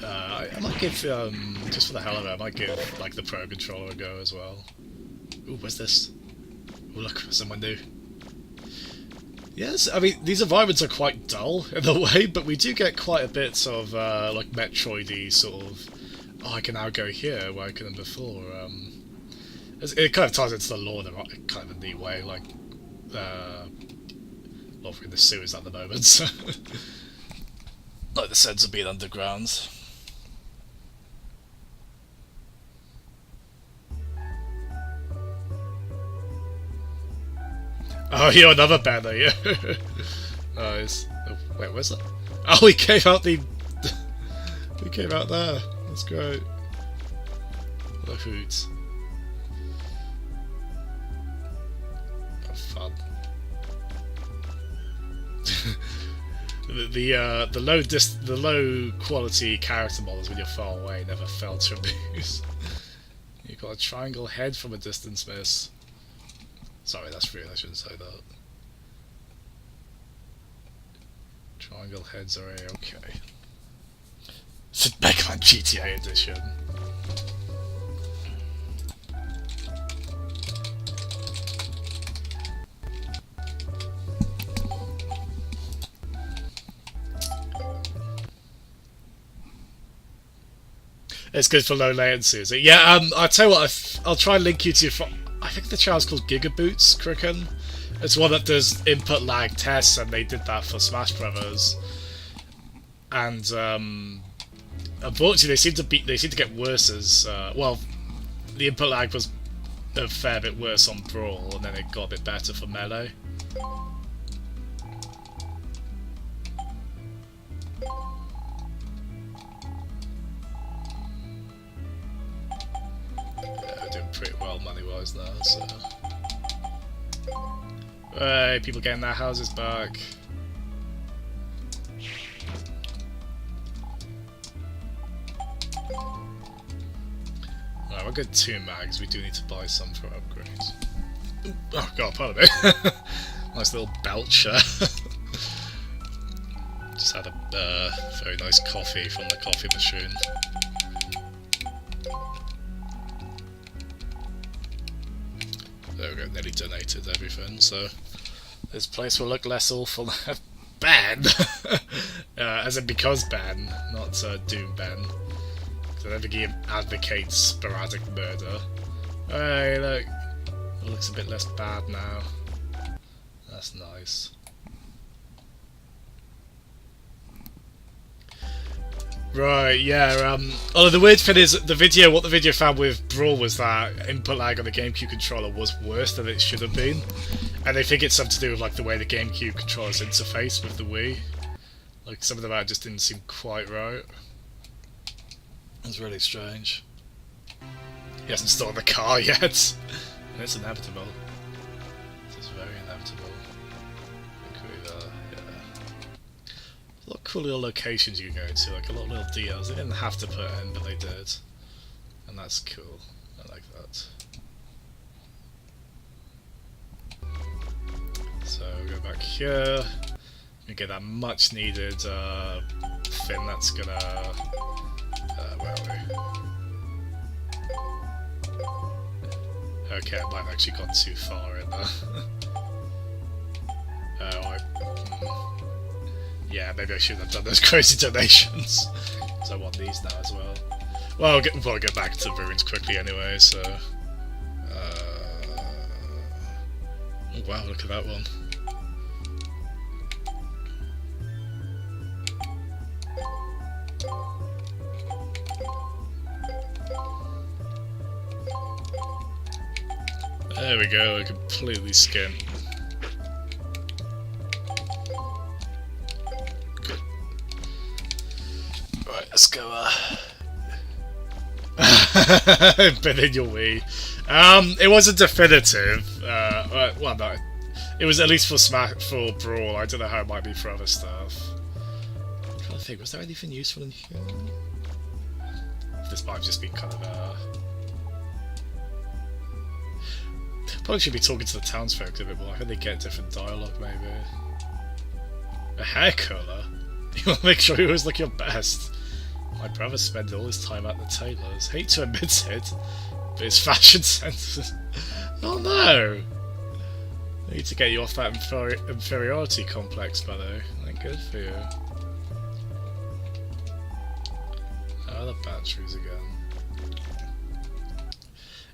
I might give, just for the hell of it, I might give like the Pro Controller a go as well. Ooh, what's this? Oh look, someone new. Yes, I mean, these environments are quite dull in a way, but we do get quite a bit of, like, Metroid-y sort of, oh, I can now go here where I couldn't before. It kind of ties into the lore in a kind of a neat way, like, not in the sewers at the moment, so. Like the sense of being underground. Oh, you're another banner, yeah. Nice. Oh, wait, where's that? Oh, we came out the... we came out there. That's great. What a hoot. Oh, fun. the low quality character models when you're far away never fail to amuse. You got a triangle head from a distance, miss. Sorry, that's rude, I shouldn't say that. Triangle heads are A-okay. It's Mega GTA edition. It's good for low latency, is it? Yeah, I'll tell you what, I'll try and link you to... I think the channel's called Gigaboots, Cricken. It's one that does input lag tests, and they did that for Smash Brothers. And unfortunately, they seem to get worse as well. The input lag was a fair bit worse on Brawl, and then it got a bit better for Melee. Pretty well money-wise now, so... Hey, people getting their houses back. Alright, we'll get 2 mags, we do need to buy some for upgrades. Ooh, oh god, pardon me. Nice little belcher. Just had a very nice coffee from the coffee machine. There we go, nearly donated everything, so this place will look less awful. Ben! As in because Ben, not Doom Ben. Because I don't think he advocates sporadic murder. Hey, look! It looks a bit less bad now. That's nice. Right, yeah, although the weird thing is, what the video found with Brawl was that input lag on the GameCube controller was worse than it should have been. And they think it's something to do with, like, the way the GameCube controllers interface with the Wii. Like, some of that just didn't seem quite right. It was really strange. He hasn't started the car yet. And it's inevitable. It's very inevitable. A lot of cool little locations you can go to, like a lot of little deals. They didn't have to put in, but they did. And that's cool. I like that. So we'll go back here. We get that much needed thing that's gonna. Where are we? Okay, I might have actually gone too far in there. Yeah, maybe I shouldn't have done those crazy donations. So I want these now as well. Well, we'll go back to the ruins quickly anyway, so... Oh wow, look at that one. There we go, we're completely skinned. Good. Right, let's go, been in your Wii. It wasn't definitive. Well, no, it was at least for for Brawl. I don't know how it might be for other stuff. I'm trying to think, was there anything useful in here? This might have just been kind of probably should be talking to the townsfolk a bit more. I think they get different dialogue, maybe. A hair curler? You want to make sure you always look your best. My brother spent all his time at the tailor's. Hate to admit it, but his fashion sense is... Oh no! I need to get you off that inferiority complex, buddy. Like, good for you. Oh, the batteries again.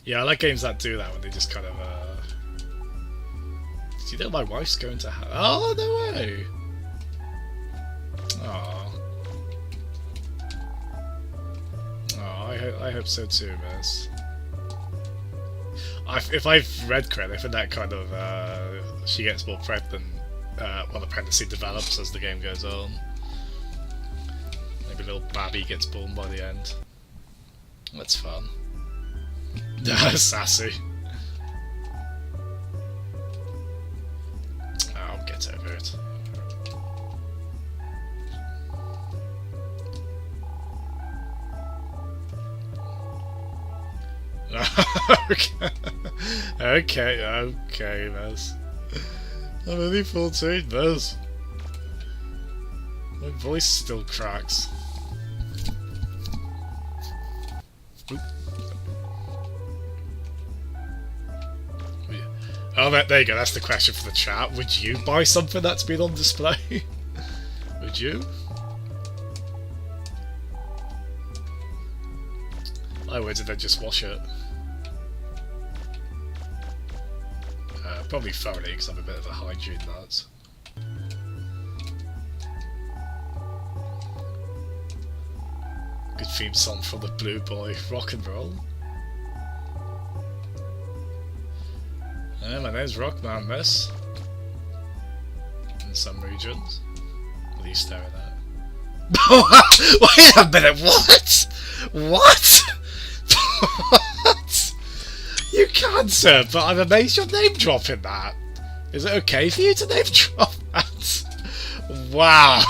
Yeah, I like games that do that when they just kind of, Do you know my wife's going to have... Oh, no way! Aww. Oh, I hope so too, Miss. If I've read correctly, I think that kind of, she gets more pregnant, well, the pregnancy develops as the game goes on. Maybe a little babby gets born by the end. That's fun. Sassy. I'll get over it. Okay, Miss. I'm only 14, Miss. My voice still cracks. Oop. Oh, there you go, that's the question for the chat. Would you buy something that's been on display? Would you? I would, and then just wash it. Probably thoroughly, because I'm a bit of a hygiene nut. Good theme song from the Blue Boy. Rock and roll. My name's Rockman, miss. In some regions. What are you staring at? Wait a minute, what? What? What? You can, sir, but I'm amazed you're name dropping that. Is it okay for you to name drop that? Wow.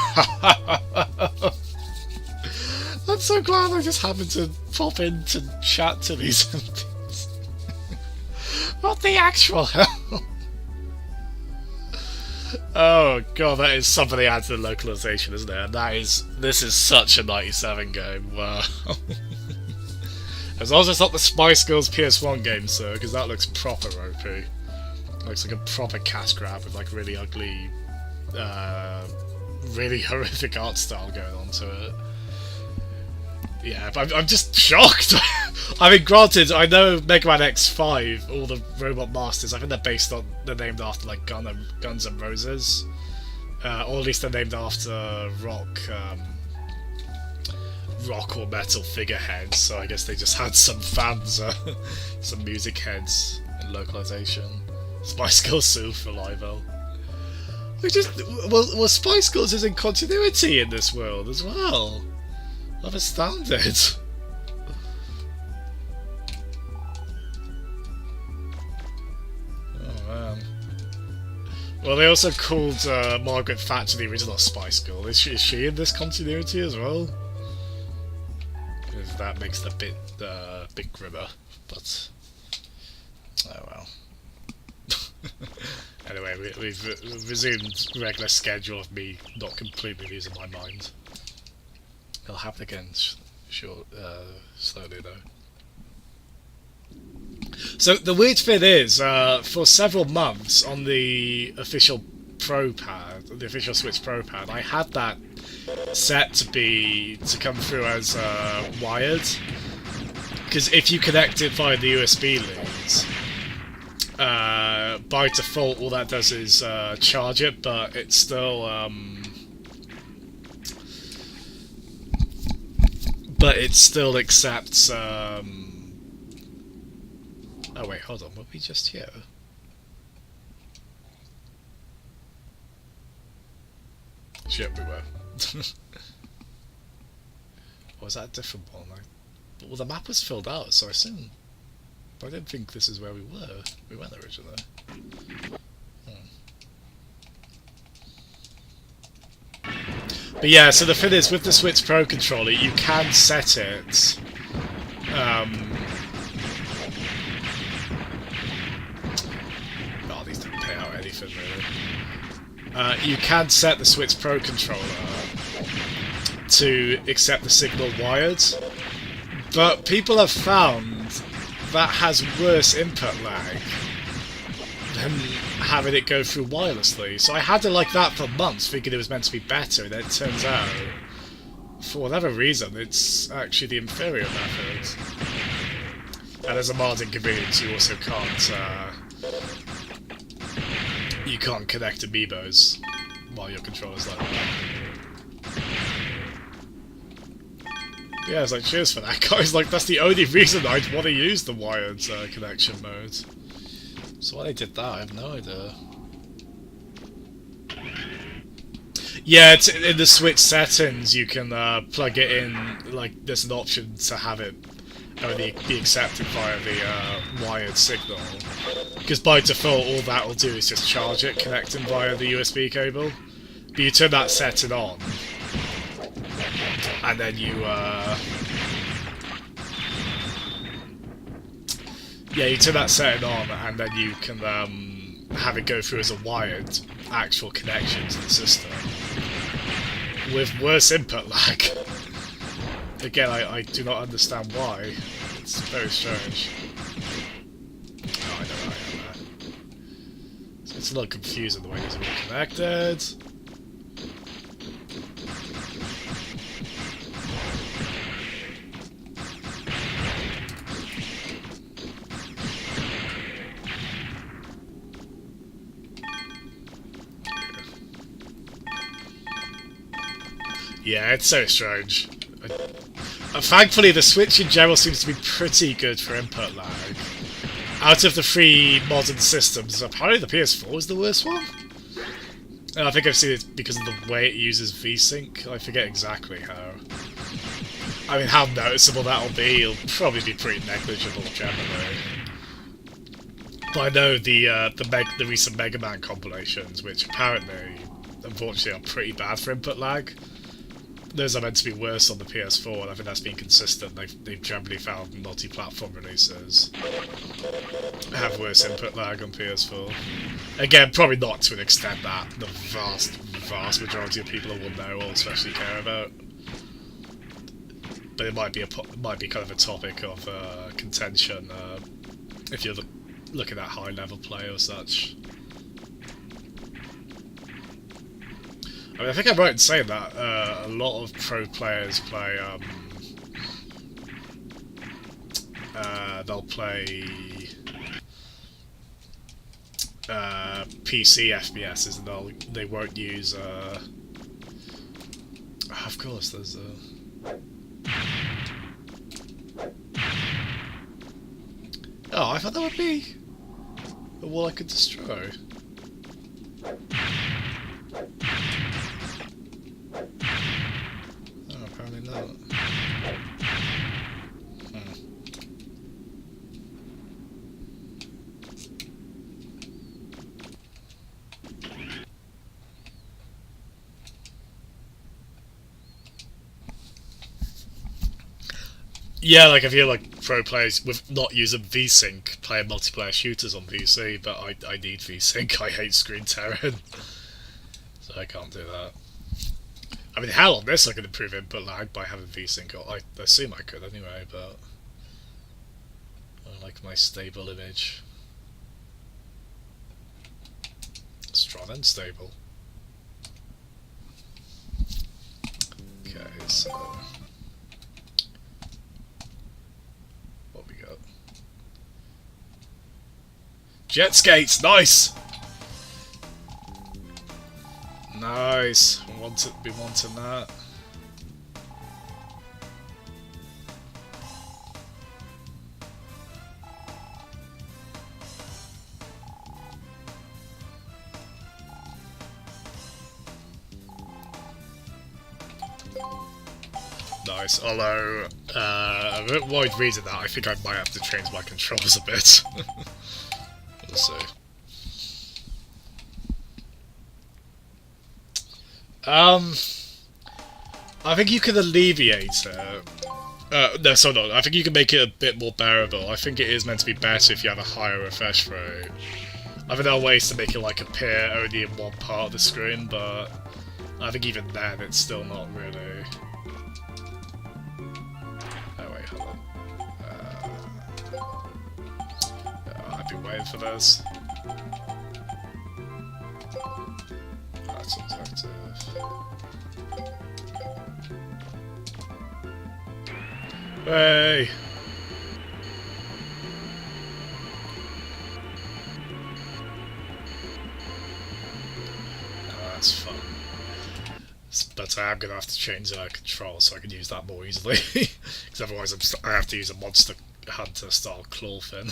I'm so glad I just happened to pop in to chat to these things. What the actual hell? Oh god, that is somebody adds to the localization, isn't it? And this is such a 97 game. Wow. As long as it's not the Spice Girls PS1 game, sir, because that looks proper ropey. Looks like a proper cash grab with like really ugly, really horrific art style going on to it. Yeah, but I'm just shocked. I mean, granted, I know Mega Man X5, all the Robot Masters, I think they're named after like Guns N' Roses, or at least they're named after rock or metal figureheads. So I guess they just had some fans, some music heads in localization. Spice Girls Sue for Livel. Well, Spice Girls is in continuity in this world as well. I'm astounded. Oh man. Well, they also called Margaret Thatcher the original Spice Girl. Is she in this continuity as well? If that makes the bit grimmer, but oh well. Anyway, we've resumed regular schedule of me not completely losing my mind. It'll happen again, slowly though. So the weird thing is, for several months on the official Pro Pad, the official Switch Pro Pad, I had that set to come through as wired, because if you connect it via the USB leads, by default all that does is charge it, but it still accepts oh wait, hold on, were we just here? Shit, we were. Or was that a different one? Well, the map was filled out, so I assume. But I didn't think this is where we were. We went originally. But yeah, so the thing is, with the Switch Pro controller, you can set it. Oh, these don't pay out anything really. You can set the Switch Pro controller to accept the signal wired, but people have found that has worse input lag than having it go through wirelessly. So I had it like that for months, thinking it was meant to be better, and then it turns out, for whatever reason, it's actually the inferior method. And as a mod inconvenience, you also can't you can't connect amiibos while your controller's like that. Yeah, it's like, cheers for that, guys. Like, that's the only reason I'd want to use the wired connection mode. So why they did that, I have no idea. Yeah, it's in the Switch settings, you can plug it in, like, there's an option to have it only be accepted via the wired signal. Because by default, all that will do is just charge it, connecting via the USB cable. But you turn that setting on, and then you, yeah, you turn that setting on, and then you can have it go through as a wired actual connection to the system with worse input lag. Again, I do not understand why. It's very strange. Oh, I know I am there. So it's a little confusing the way these are all connected. Yeah, it's so strange. Thankfully, the Switch in general seems to be pretty good for input lag. Out of the three modern systems, apparently the PS4 is the worst one. And I think I've seen it because of the way it uses VSync. I forget exactly how. I mean, how noticeable that'll be, it'll probably be pretty negligible generally. But I know the recent Mega Man compilations, which apparently, unfortunately, are pretty bad for input lag. Those are meant to be worse on the PS4, and I think that's been consistent. They've generally found multi-platform releases have worse input lag on PS4. Again, probably not to an extent that the vast majority of people will know or especially care about. But it might be kind of a topic of contention if you're looking at high-level play or such. I mean, I think I'm right in saying that a lot of pro players play, they'll play PC FPSs, and they won't use, of course, there's oh, I thought that would be a wall I could destroy. Not. Yeah, like if you're like pro players with not using VSync playing multiplayer shooters on VC, but I need VSync. I hate screen tearing, so I can't do that. I mean, hell, on this I could improve input lag by having VSync. I assume I could anyway, but I like my stable image. Strong and stable. Okay, so what we got? Jet skates, nice! Nice. Be wanting that. Nice, although I'm a bit worried reading that. I think I might have to change my controls a bit. We'll see. I think you can alleviate it. No, so no, I think you can make it a bit more bearable. I think it is meant to be better if you have a higher refresh rate. I think there are ways to make it like appear only in one part of the screen, but I think even then it's still not really. Oh wait, hold on. I've been waiting for this. That's interactive. Hey! Oh, that's fun. But I am going to have to change control so I can use that more easily. Because otherwise I have to use a Monster Hunter style claw fin.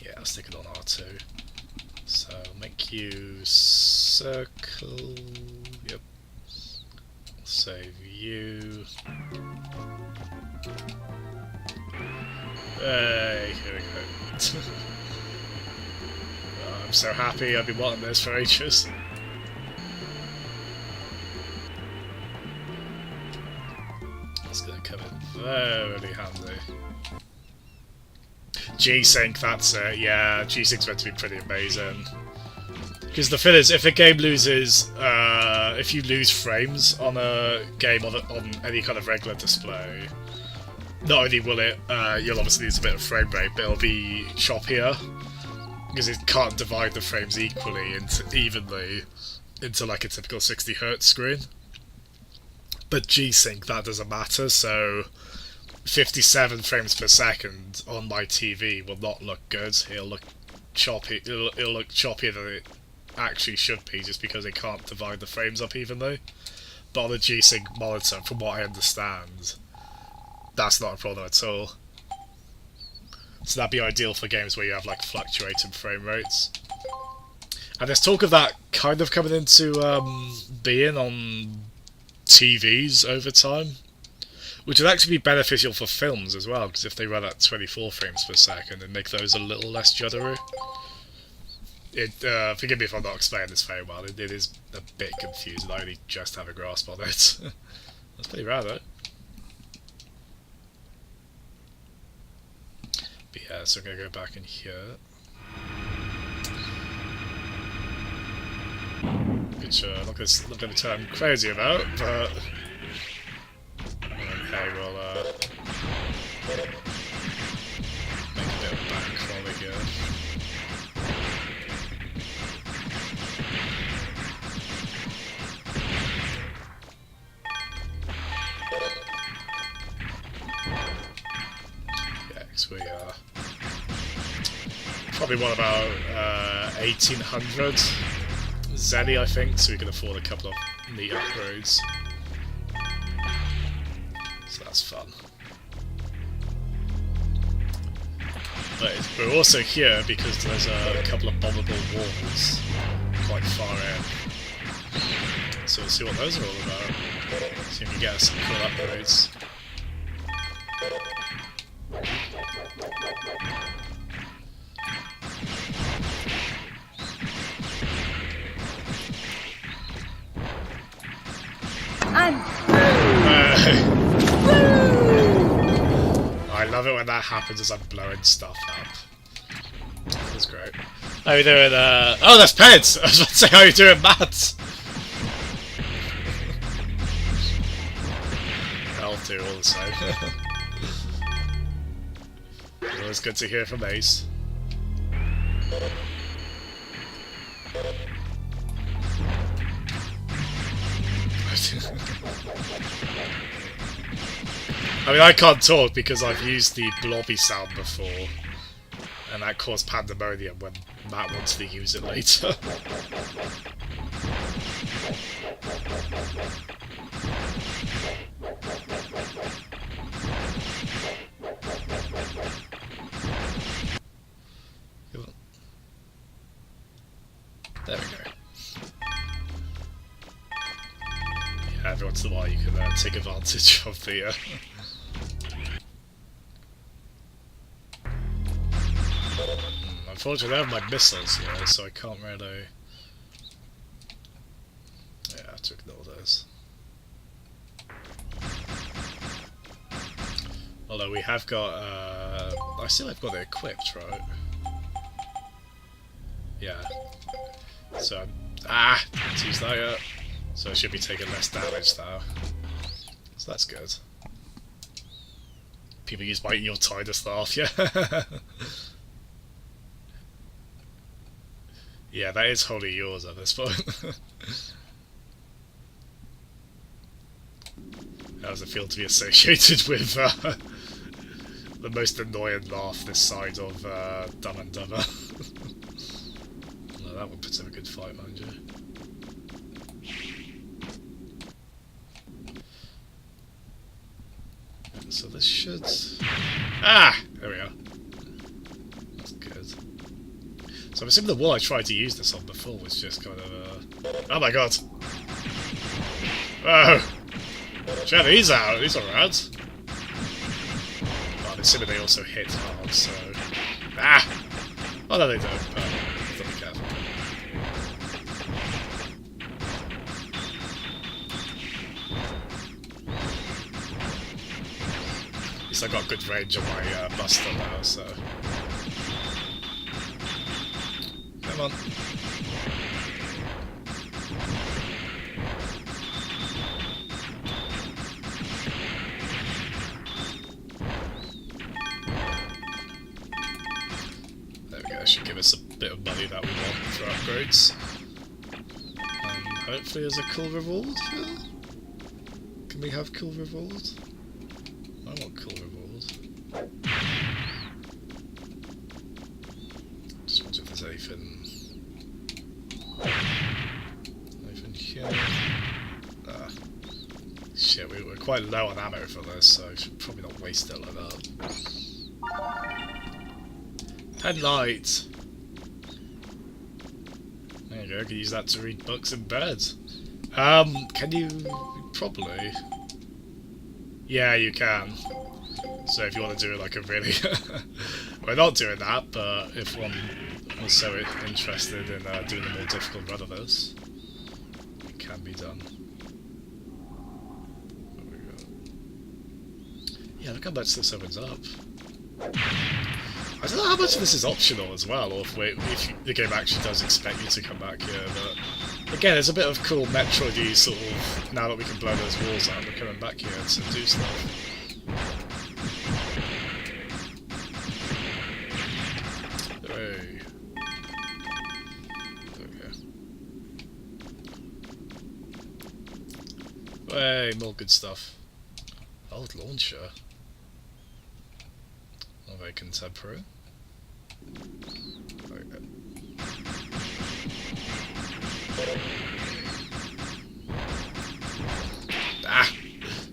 Yeah, I'll stick it on R2. So make you circle. Yep. Save you. Hey, here we go. Oh, I'm so happy. I've been wanting this for ages. It's gonna come in very handy. G-Sync, that's it. Yeah, G-Sync's meant to be pretty amazing. Because the thing is, if a game loses, if you lose frames on a game on any kind of regular display, not only will it, you'll obviously lose a bit of frame rate, but it'll be choppier. Because it can't divide the frames evenly into like a typical 60Hz screen. But G-Sync, that doesn't matter, so 57 frames per second on my TV will not look good. It'll look choppy. It'll look choppier than it actually should be, just because it can't divide the frames up evenly. But on the G-Sync monitor, from what I understand, that's not a problem at all. So that'd be ideal for games where you have like fluctuating frame rates. And there's talk of that kind of coming into being on TVs over time, which would actually be beneficial for films as well, because if they run at 24 frames per second, and make those a little less juddery. Forgive me if I'm not explaining this very well, it is a bit confusing, I only just have a grasp on it. That's pretty rad though. But yeah, so I'm going to go back in here. Which, not going to turn crazy about, but okay, we'll make a bit of bank while we go. Yeah, because we are probably what, about 1800 Zenny, I think, so we can afford a couple of neat upgrades. So that's fun. But we're also here because there's a couple of bombable walls quite far in. So we'll see what those are all about. See if we get some cool upgrades. I'm love it when that happens as I'm blowing stuff up. That's great. How you doing, oh, that's Peds! I was about to say, how you doing, Matt? I'll do all the same. Always good to hear from Ace. I mean, I can't talk because I've used the blobby sound before, and that caused pandemonium when Matt wants to use it later. There we go. Yeah, every once in a while you can take advantage of the... Unfortunately, I have my missiles here, so I can't really... Yeah, I have to ignore those. Although we have got... I still have got it equipped, right? Yeah. So, let's use that yet. So I should be taking less damage now. So that's good. People use my Eel Tiger Staff, yeah. Yeah, that is wholly yours at this point. How does it feel to be associated with the most annoying laugh this side of Dumb and Dumber? No, that one puts up a good fight, mind you. So this should... There we are. That's good. So I'm assuming the wall I tried to use this on before was just kind of oh my god! Oh! Check these out, these are rad. But I'm assuming they also hit hard, so... Oh no they don't, but have to be careful. At least I got good range on my Buster now, so... Come on. There we go, that should give us a bit of money that we want for upgrades. Hopefully there's a cool reward here? Can we have cool reward? I want cool reward. Just wonder if there's anything... Anything here? Shit, we're quite low on ammo for this, so I should probably not waste it like that. Pen light! There you go, I can use that to read books in bed. Can you... probably... Yeah, you can. So if you want to do like a really... We're not doing that, but if one was so interested in doing a more difficult run of this, it can be done. There we go. Yeah, look how much this opens up. I don't know how much of this is optional as well, or if the game actually does expect you to come back here, but again, there's a bit of cool Metroid-y sort of, now that we can blow those walls out, we're coming back here to do stuff. Hey. Okay. Hey, more good stuff. Old launcher. Not very contemporary. Okay.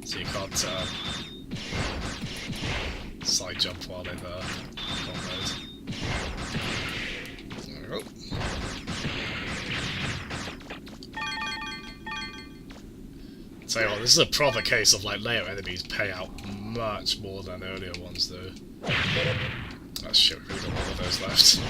So you can't side jump while in combat. There we go. Tell you what, this is a proper case of like layer enemies pay out much more than earlier ones do. Oh shit, we really got more of those left.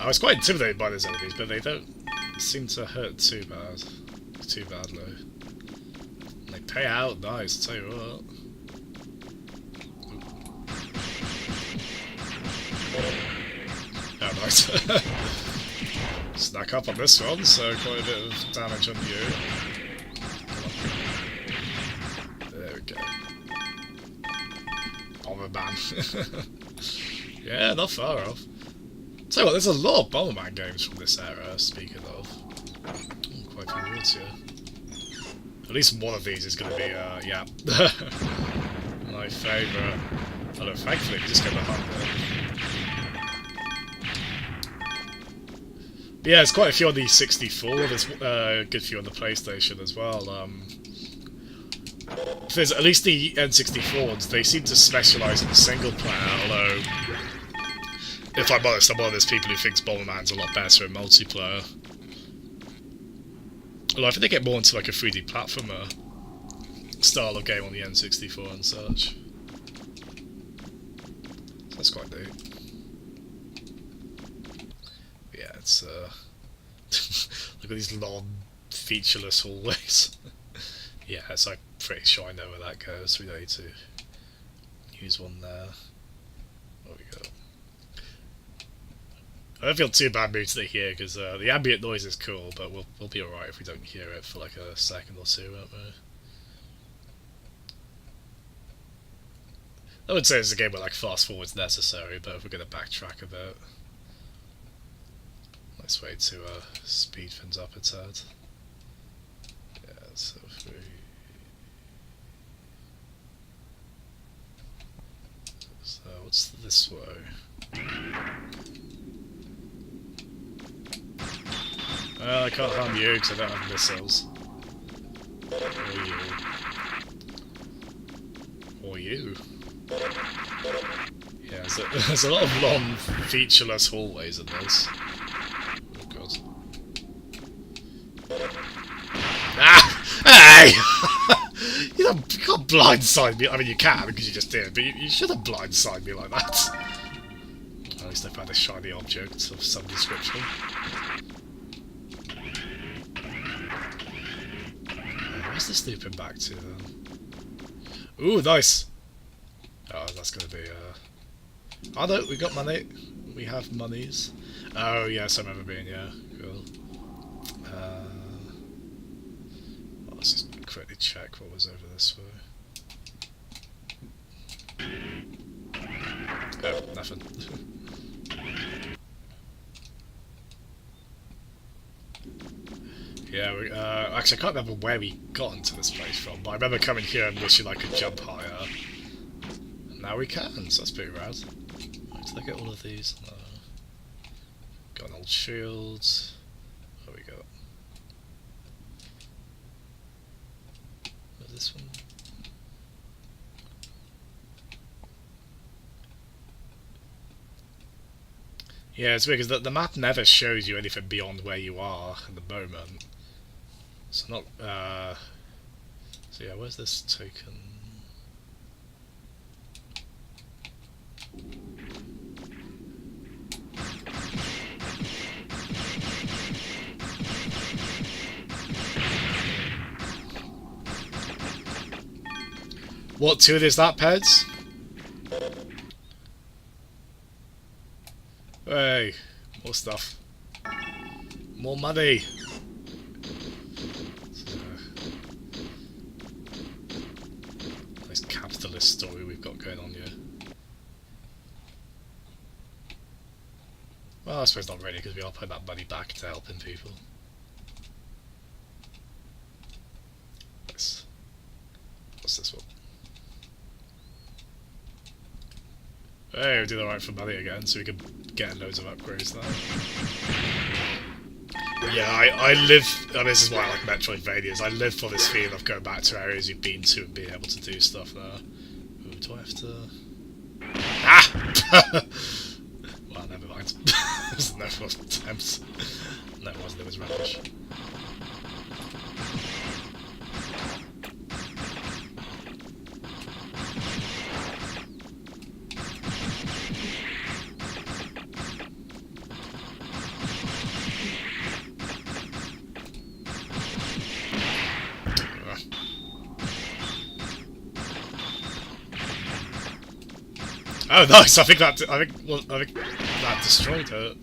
I was quite intimidated by those enemies, but they don't seem to hurt too badly. They pay out nice, I'll tell you what. Oh, nice. Snack up on this one, so quite a bit of damage on you. There we go. Bomberman. Yeah, not far off. Tell you what, there's a lot of Bomberman games from this era, speaking of. Quite a few words here. At least one of these is going to be, yeah. My favourite. Although, thankfully, we just get the 100. But yeah, there's quite a few on the 64, there's a good few on the PlayStation as well. There's at least the N64 ones, they seem to specialise in single player, although, if I'm honest, I'm one of those people who thinks Bomberman's a lot better in multiplayer. Although I think they get more into like a 3D platformer style of game on the N64 and such. So that's quite neat. Yeah, it's look at these long, featureless hallways. Yeah, so I'm pretty sure I know where that goes. We don't need to use one there. There we go. I don't feel too bad moving it here because the ambient noise is cool, but we'll be alright if we don't hear it for like a second or two, won't we? I would say it's a game where like fast forward's necessary, but if we're going to backtrack a bit, nice way to speed things up a tad. Yeah, so if we... So what's this way? I can't harm you because I don't have missiles. Or you. Yeah, there's a lot of long, featureless hallways in this. Oh god. Ah! Hey! You can't blindside me. I mean, you can because you just did, but you shouldn't blindside me like that. At least I found a shiny object of some description. Where's this looping back to then? Ooh, nice! Oh, that's gonna be, oh no, we got money. We have monies. Oh, yes, I remember being, yeah, cool. Well, let's just quickly check what was over this way. Oh, nothing. Yeah, we, actually I can't remember where we got into this place from, but I remember coming here and wishing I could jump higher. And now we can, so that's pretty rad. Right, did I get all of these? No. Got an old shield. There we go. Where's this one? Yeah, it's weird because the map never shows you anything beyond where you are at the moment. So not, so yeah, where's this token? What tune is that, Peds? Hey, more stuff. More money. Nice capitalist story we've got going on here. Well, I suppose not really, because we are putting that money back to helping people. Nice. What's this one? Hey, we did alright for money again, so we can get loads of upgrades now. Yeah, I live, and this is why I like Metroidvanias, I live for this feeling of going back to areas you've been to and being able to do stuff there. Ooh, do I have to... Ah! Well, never mind. There's no more attempts. No, it wasn't, it was rubbish. Oh, nice! I think that destroyed it.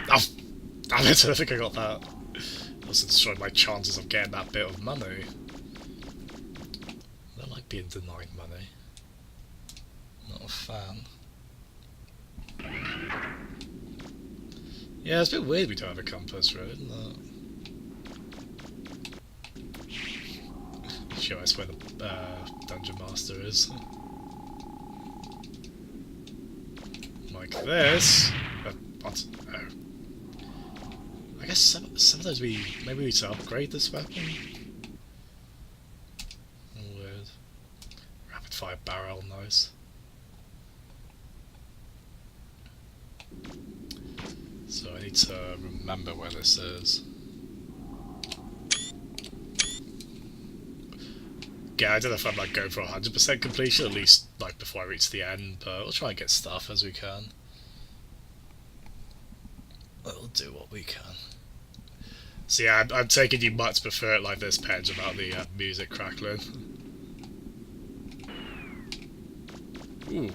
Oh, damn it! I think I got that. Also destroyed my chances of getting that bit of money. I don't like being denied money. Not a fan. Yeah, it's a bit weird we don't have a compass, right? Isn't it? Show us where the Dungeon Master is. Like this. What? Oh. I guess some of those maybe we need to upgrade this weapon. Weird. Rapid fire barrel, nice. So I need to remember where this is. Yeah, I don't know if I'm like going for 100% completion, at least like before I reach the end, but we'll try and get stuff as we can. We'll do what we can. So yeah, I'm taking you much prefer it like this, Penge, about the music crackling. Ooh.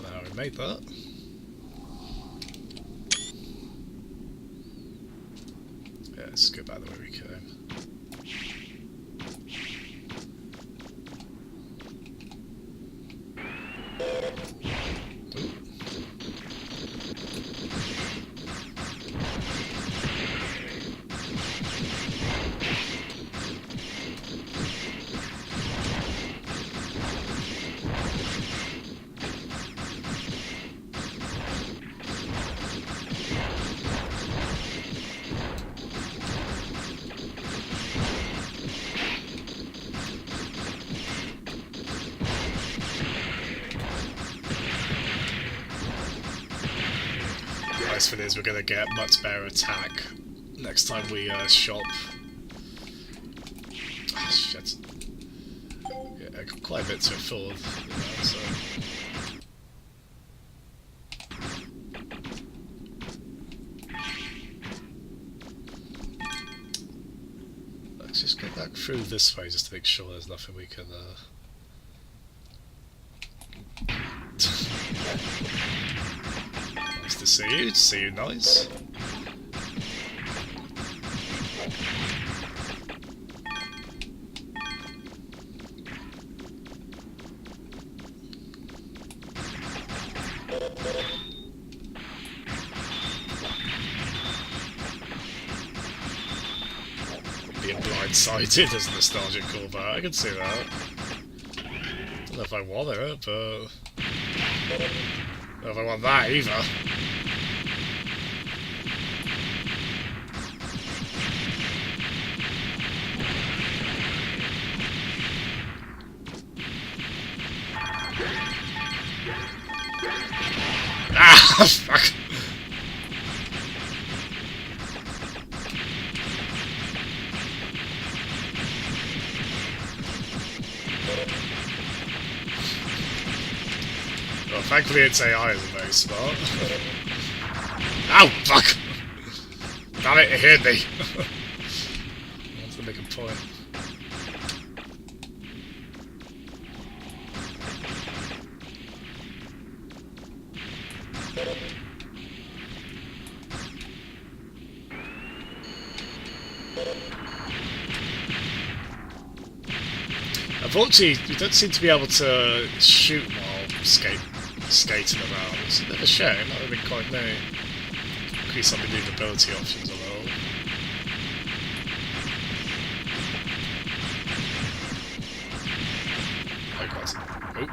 Now we made that. Yeah, let's go back the way we came. Nice for this, we're gonna get much better attack next time we shop. Ah, shit. Yeah, I got quite a bit to afford, so. Let's just go back through this way just to make sure there's nothing we can Nice to see you, nice. Being blindsided is a nostalgic callback, I can see that. Don't know if I want it, but I don't know if I want that either. Ah, fuck. Well, thankfully its AI isn't very smart. Ow, fuck! Damn it, it hit me. I wanted to make a point. Unfortunately, you don't seem to be able to shoot while skating around. It's a bit of a shame, that would have been quite neat. Increase some maneuverability options a little. Oh god. Oh.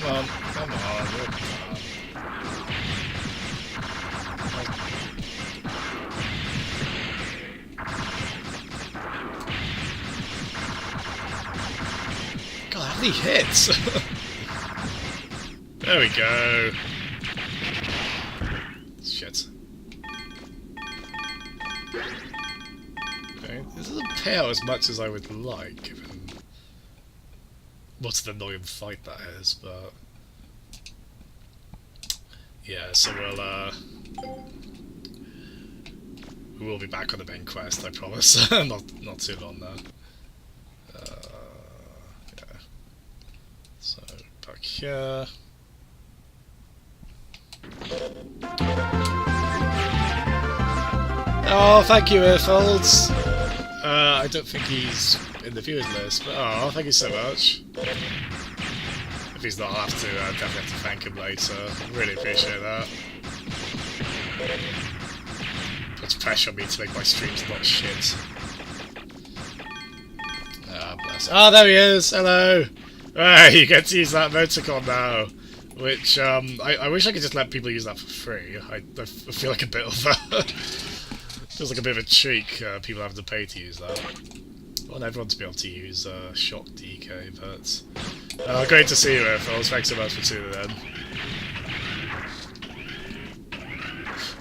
Come on, come on, come on. bloody hits! There we go. Shit. Okay, this doesn't pay out as much as I would like, given what an annoying fight that is, but... Yeah, so we will be back on the main quest, I promise. not too long now. Yeah. So, back here. Oh, thank you, Earfolds. I don't think he's in the viewers list, but oh, thank you so much. If he's not, I'll have to definitely have to thank him later. Really appreciate that. Puts pressure on me to make my streams not shit. Ah, bless. Oh, there he is. Hello. Hey, you get to use that emoticon now. Which, I wish I could just let people use that for free. I feel like a bit of a... feels like a bit of a cheek, people having to pay to use that. I want everyone to be able to use Shock DK, but... great to see you, Airfalls. Thanks so much for tuning in.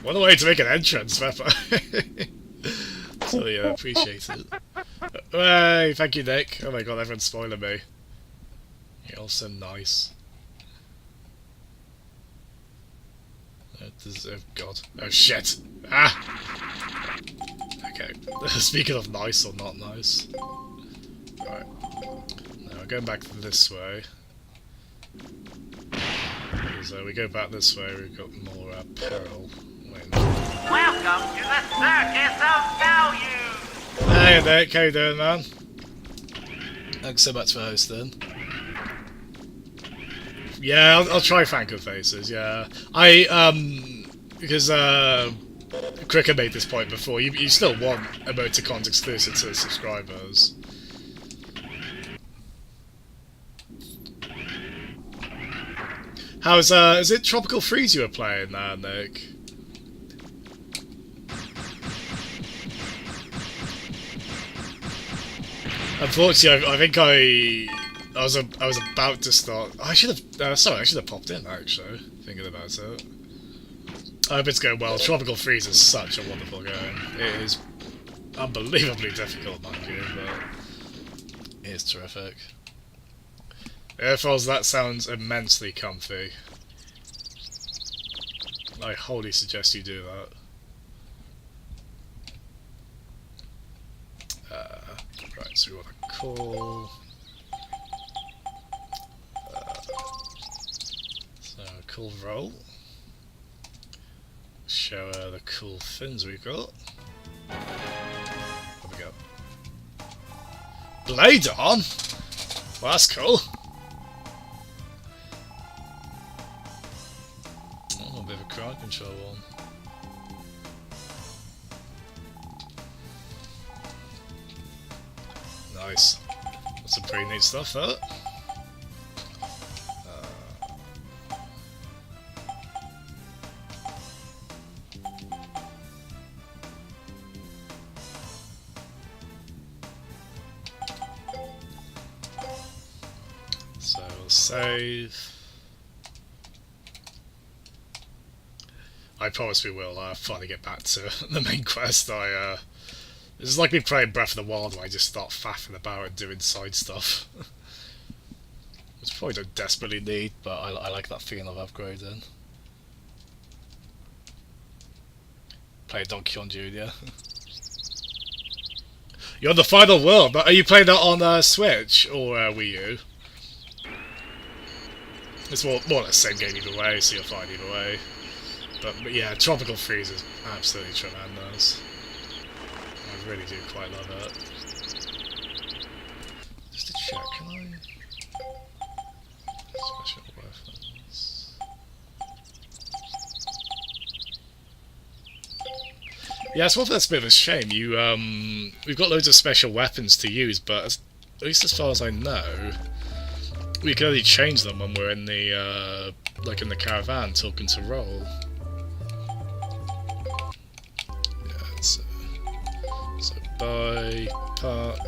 What a way to make an entrance, Pepper. So yeah, appreciate it. Hey, thank you, Nick. Oh my god, everyone's spoiling me. You're all so nice. Oh god. Oh shit! Ah! Okay. Speaking of nice or not nice. Right. Now going back this way. So we go back this way, we've got more peril. Wait, no. Welcome to the Circus of Value! Hey Nick, how you doing, man? Thanks so much for hosting. Yeah, I'll try Franco Faces, yeah. Because, Cricket made this point before, you still want emoticons exclusive to the subscribers. How's, is it Tropical Freeze you were playing there, Nick? Unfortunately, I think I was about to start. I should have. Sorry, I should have popped in. Actually, thinking about it. I hope it's going well. Tropical Freeze is such a wonderful game. It is unbelievably difficult, mind you, but it is terrific. Airfalls, that sounds immensely comfy. I wholly suggest you do that. Right, so we want to call. So cool roll. Show her the cool fins we've got. What have we got? Blade on. Well, that's cool. Oh, a bit of a crowd control one. Nice. That's some pretty neat stuff, that. So we'll save. I promise we will finally get back to the main quest. This is like me playing Breath of the Wild where I just start faffing about and doing side stuff. Which probably don't desperately need, but I like that feeling of upgrading. Play Donkey Kong Jr. You're on the final world, but are you playing that on Switch or Wii U? It's more or less the same game either way, so you're fine either way. But yeah, Tropical Freeze is absolutely tremendous. I really do quite love it. Just to check, can I... Special weapons... Yeah, it's one that's a bit of a shame. We've got loads of special weapons to use, but at least as far as I know, we can only change them when we're in the, like in the caravan talking to Roll. Yeah, so buy part,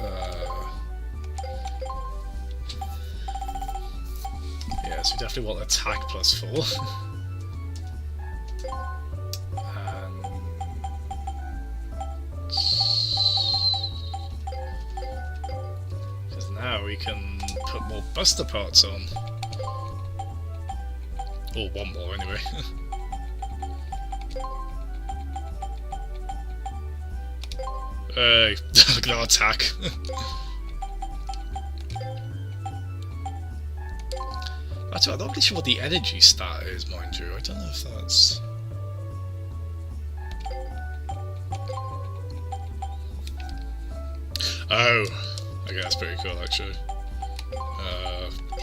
so we definitely want attack +4. Because now we can put more buster parts on. Or one more anyway. Hey, look at our attack. Actually, I'm not really sure what the energy stat is, mind you. I don't know if that's... Oh! Okay, that's pretty cool, actually.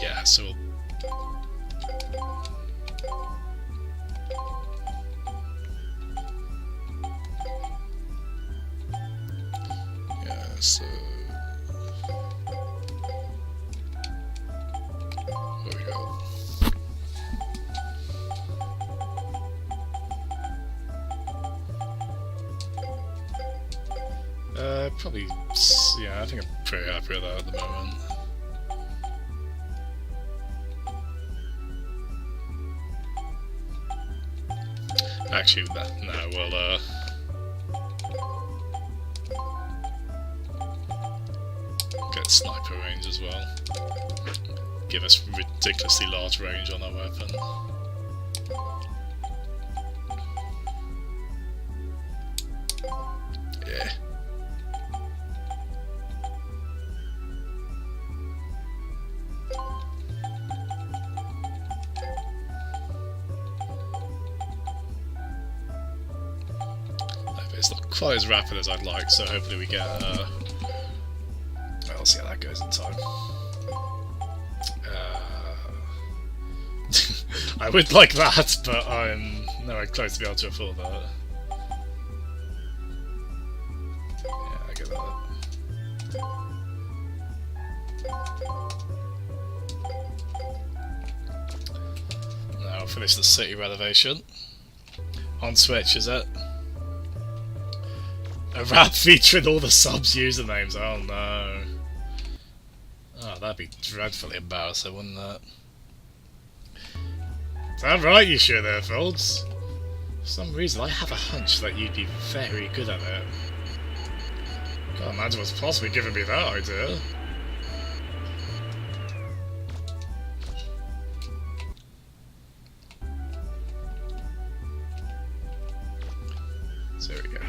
Yeah, so... Yeah, so... There we go. Probably, yeah, I think I'm pretty happy with that at the moment. Actually, no, we'll, get sniper range as well. Give us ridiculously large range on our weapon. Yeah. It's not quite as rapid as I'd like, so hopefully we get, we'll see how that goes in time. I would like that, but I'm nowhere close to be able to afford that. Yeah, I get that. Now I'll finish the city renovation. On Switch, is it? A rap featuring all the subs usernames, oh no. Oh, that'd be dreadfully embarrassing, wouldn't it? Damn right you should there, Folds. For some reason, I have a hunch that you'd be very good at it. Can't imagine what's possibly giving me that idea. So there we go.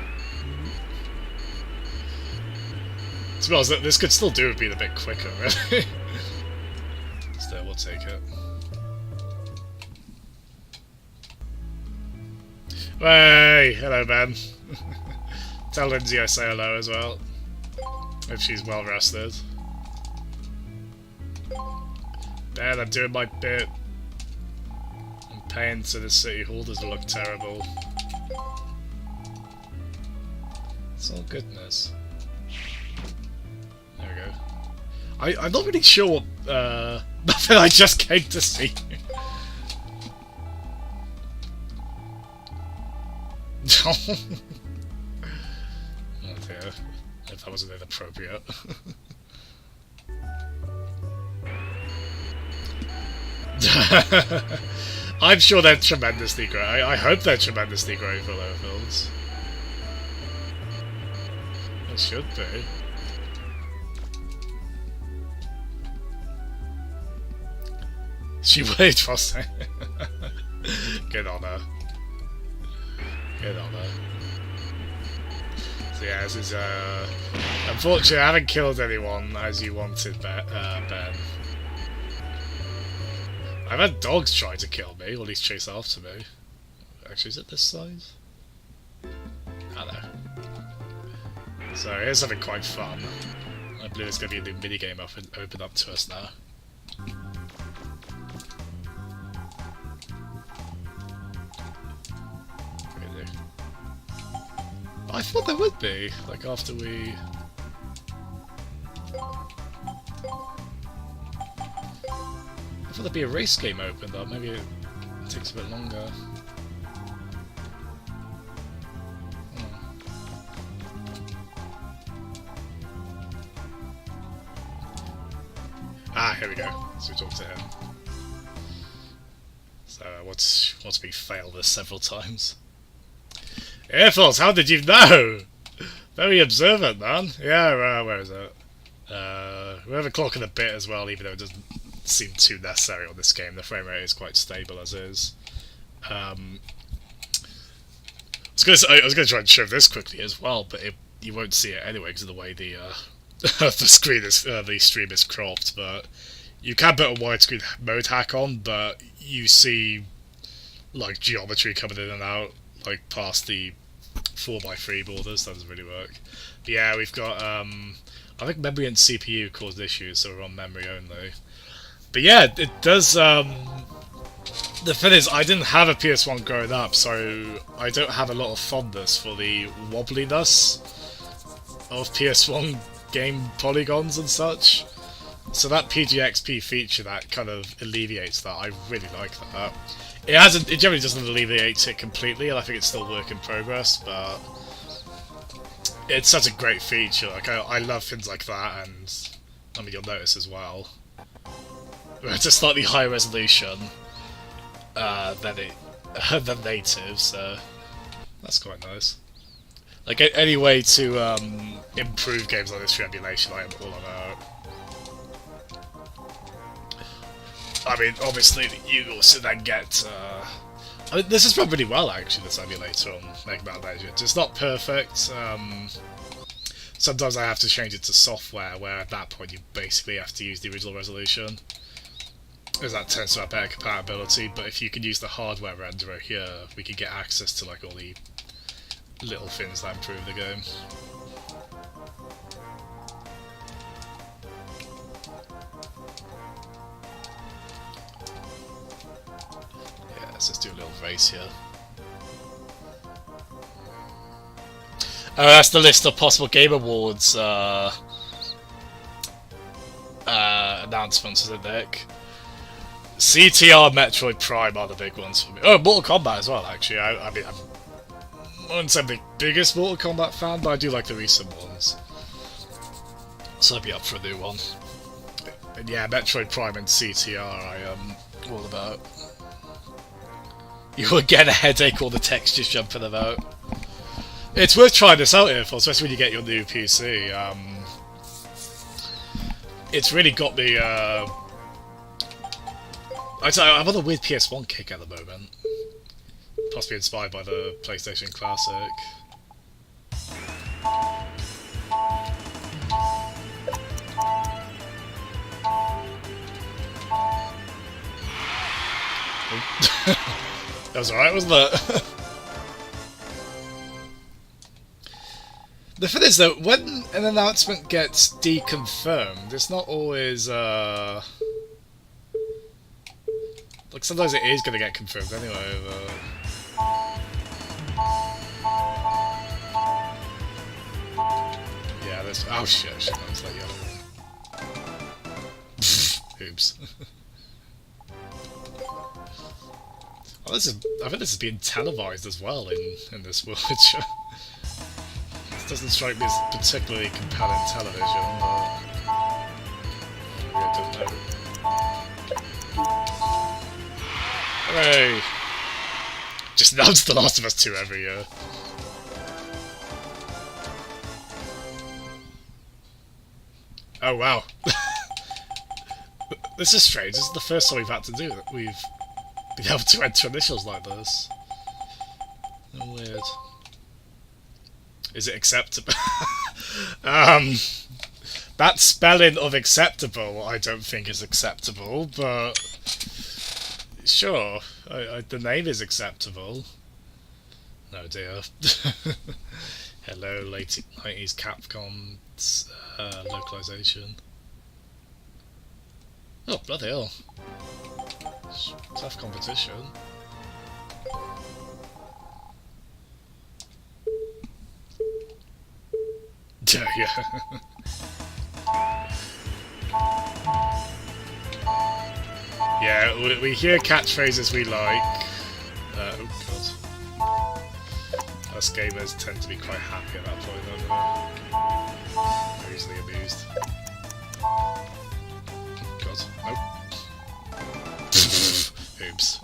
To be honest, this could still do with being a bit quicker, really. Still, we'll take it. Hey, hello, Ben. Tell Lindsay I say hello as well. If she's well rested. Ben, I'm doing my bit. I'm paying so the city hall doesn't look terrible. It's all goodness. There we go. I'm not really sure what nothing I just came to see. Oh dear, if that wasn't inappropriate. I'm sure they're tremendously great. I hope they're tremendously great for their films. It should be. She would, trust me. Good on her. Good on her. So yeah, this is unfortunately I haven't killed anyone as you wanted, Ben. I've had dogs try to kill me, or at least chase after me. Actually, is it this size? Ah, there. So here's something quite fun. I believe there's going to be a new minigame open up to us now. I thought there would be, like after we... I thought there'd be a race game opened up, maybe it takes a bit longer. Ah, here we go. So we talk to him. So what's me fail this several times. Air Force, how did you know? Very observant, man. Yeah, where is it? We have a clock and a bit as well, even though it doesn't seem too necessary on this game. The frame rate is quite stable as is. I was gonna try and show this quickly as well, but you won't see it anyway because of the way the the stream is cropped. But you can put a widescreen mode hack on, but you see like geometry coming in and out, like past the 4x3 borders. That doesn't really work. But yeah, we've got I think memory and CPU caused issues, so we're on memory only. But yeah, it does. The thing is, I didn't have a PS1 growing up, so I don't have a lot of fondness for the wobbliness of PS1 game polygons and such. So that PGXP feature that kind of alleviates that, I really like that. It generally doesn't alleviate it completely, and I think it's still work in progress, but it's such a great feature. Like I love things like that, and I mean you'll notice as well, it's a slightly higher resolution than native, so that's quite nice. Like any way to improve games like this through emulation, I am all about. I mean, obviously you also then get. I mean, this is run really well actually. This emulator on Mega Man Legends. It's not perfect. Sometimes I have to change it to software, where at that point you basically have to use the original resolution, because that tends to have better compatibility. But if you can use the hardware renderer here, we can get access to like all the little things that improve the game. Yeah, let's just do a little race here. Oh, that's the list of possible Game Awards announcements, isn't it, Nick? CTR, Metroid Prime are the big ones for me. Oh, Mortal Kombat as well, actually. I mean, I wouldn't say I'm the biggest Mortal Kombat fan, but I do like the recent ones. So I'd be up for a new one. And yeah, Metroid Prime and CTR I am all about. You will get a headache all the textures jumping about. It's worth trying this out here, especially when you get your new PC. It's really got me. I'm on a weird PS1 kick at the moment. Possibly inspired by the PlayStation Classic. That was alright, wasn't it? The thing is though, when an announcement gets deconfirmed, it's not always like sometimes it is going to get confirmed anyway, but yeah, there's oh shit, that was that yellow one. Oops. Oh, I think this is being televised as well in this world. This doesn't strike me as particularly compelling television, but maybe I don't know. Hooray! Just announced The Last of Us 2 every year. Oh wow. This is strange. This is the first time we've had to do it. We've been able to enter initials like this. Oh, weird. Is it acceptable? That spelling of acceptable I don't think is acceptable, but sure, the name is acceptable. Oh dear. Hello, late 90s Capcom's localization. Oh, bloody hell. Tough competition. Yeah. Yeah, we hear catchphrases we like. Oh god. Us gamers tend to be quite happy at that point, don't they? They're easily abused. God, nope. Oops.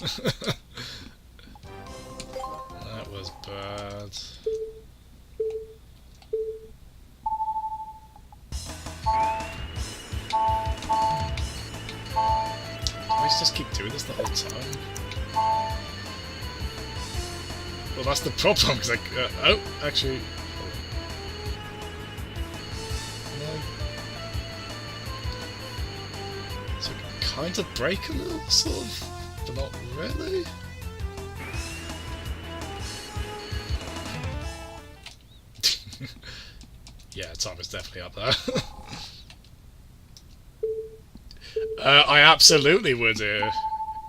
That was bad. I just keep doing this the whole time. Well, that's the problem, because oh, actually... No. So I kind of break a little, sort of, but not really. Yeah, Tom is definitely up there. I absolutely would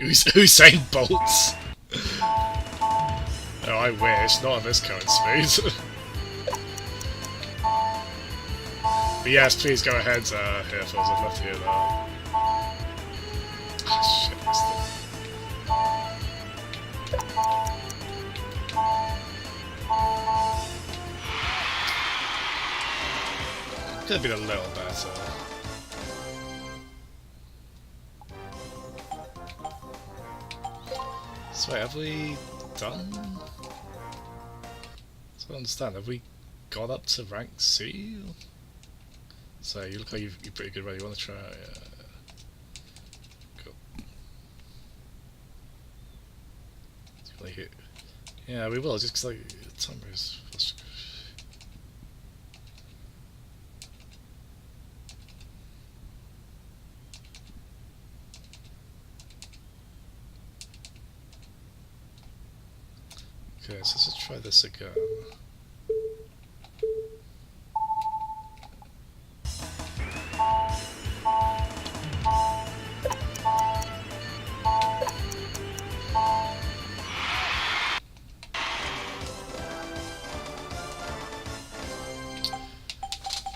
Usain Bolts. Oh, I wish. Not on this current speed. But yes, please go ahead, here, Phils. I'd love to hear that. Oh, shit. Could have been a little better. So wait, have we done? So I don't understand, have we got up to rank C? So you look like you're pretty good, right? You want to try? Cool. Like it. Yeah, we will, just because like timer is frustrating. Okay, so let's try this again.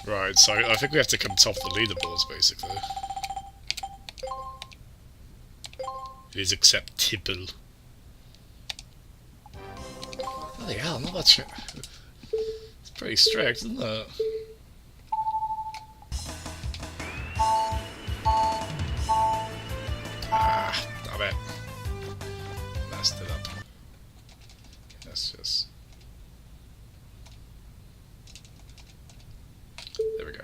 Right, so I think we have to come top of the leaderboards, basically. It is acceptable. Bloody hell, not that shit. It's pretty strict, isn't it? Ah, damn it. Messed it up. Let's just... There we go.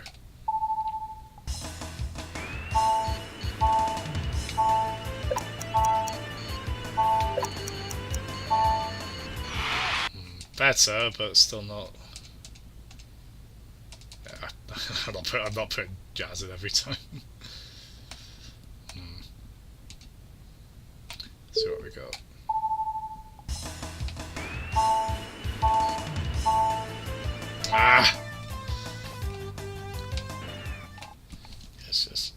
Better, but still not. Yeah, I'm not putting jazz in every time. See what we got. Ah. It's just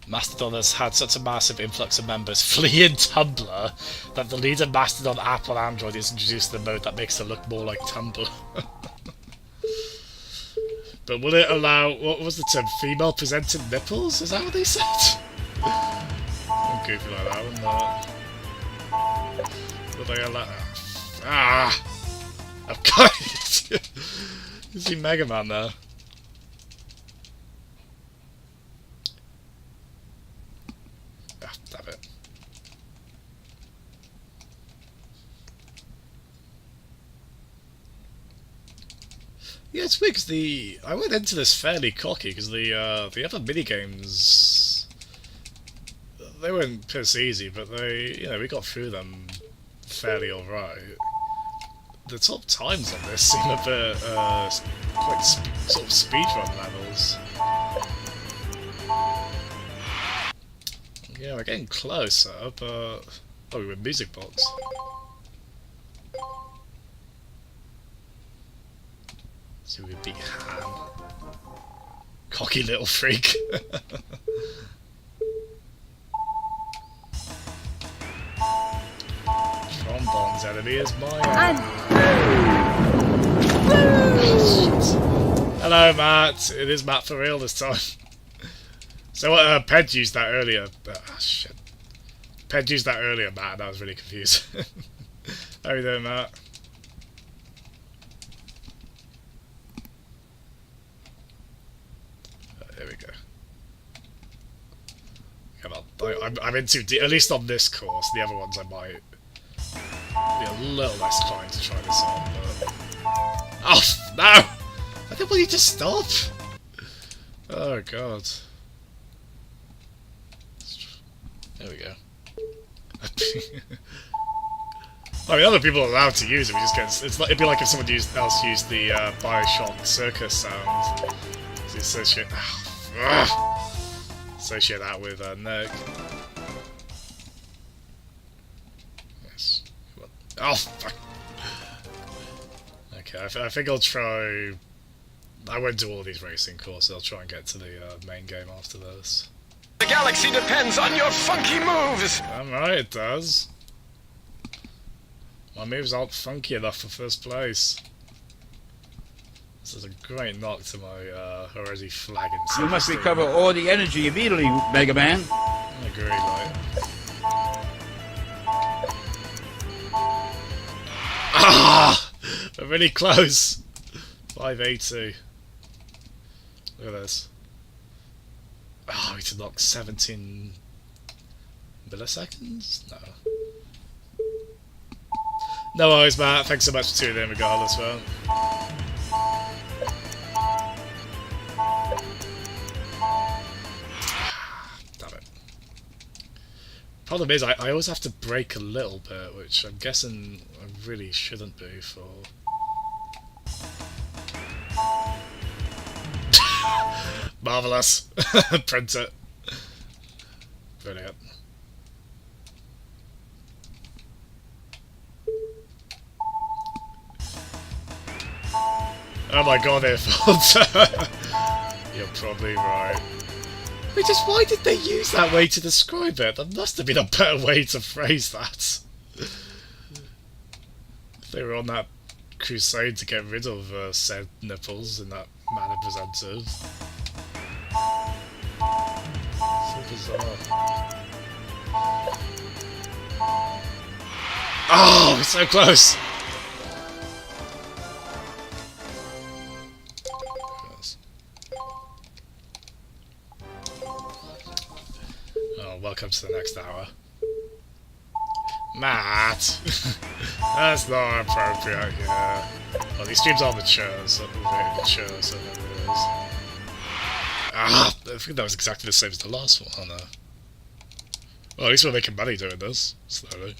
Mastodon has had such a massive influx of members fleeing Tumblr that the leader Mastodon app on Android has introduced the mode that makes it look more like Tumblr. But will it allow, what was the term, female presented nipples? Is that what they said? I'm goofy like that, wouldn't it? Will they allow... Ah! I've got it! You see Mega Man there? Ah, damn it. Yeah, it's weird because I went into this fairly cocky because the other minigames, they weren't piss easy, but we got through them fairly alright. The top times on this seem a bit quite sort of speedrun levels. Yeah, we're getting closer, but oh, we were music box. So we beat Han. Cocky little freak. Trombone's enemy is mine. Hello, Matt. It is Matt for real this time. So Ped used that earlier. Ah, shit. Ped used that earlier, Matt, and I was really confused. How are you doing, Matt? There we go. Come on, I'm in too deep, at least on this course. The other ones I might be a little less inclined to try this on, but... Oh, no! I didn't want you to stop! Oh, God. There we go. I mean, other people are allowed to use it, we just get... it'd be like if someone else used the Bioshock Circus sound. So associate... associate that with Nick. Yes. Oh, fuck! Okay, I think I'll try... I won't do all these racing courses, I'll try and get to the main game after this. The galaxy depends on your funky moves! Damn right it does. My moves aren't funky enough for first place. This is a great knock to my already flagging You must self-esteem. recover all the energy immediately, Mega Man. I agree, like... Ah! We're really close! 580. Look at this. Oh, we need to knock 17 milliseconds? No. No worries, Matt. Thanks so much for tuning in regardless, man. Damn it. Problem is, I always have to brake a little bit, which I'm guessing I really shouldn't be for... Marvellous. Print it. Brilliant. Oh my god, earphones. You're probably right. Wait, just why did they use that way to describe it? There must have been a better way to phrase that. If they were on that crusade to get rid of said nipples in that manner presented. So bizarre. Oh, we're so close! Oh, welcome to the next hour. Matt! That's not appropriate, yeah. Well, these streams are mature, so very mature, so whatever it is. Ah! I think that was exactly the same as the last one, oh no. Well, at least we're making money doing this, slowly.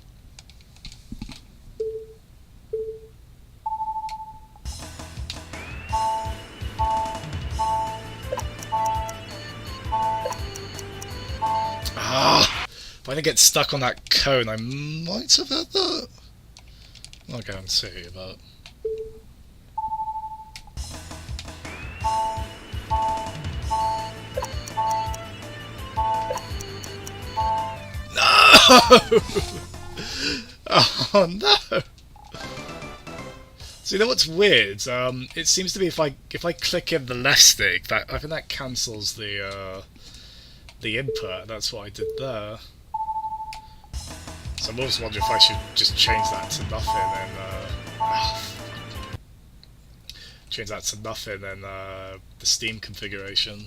Ah! If I didn't get stuck on that cone, I might have had that. I'm not guarantee, but... No! Oh no! So you know what's weird? It seems to be if I click in the left stick, I think that cancels the input. That's what I did there. So I'm always wondering if I should just change that to nothing and change that to nothing and the Steam configuration.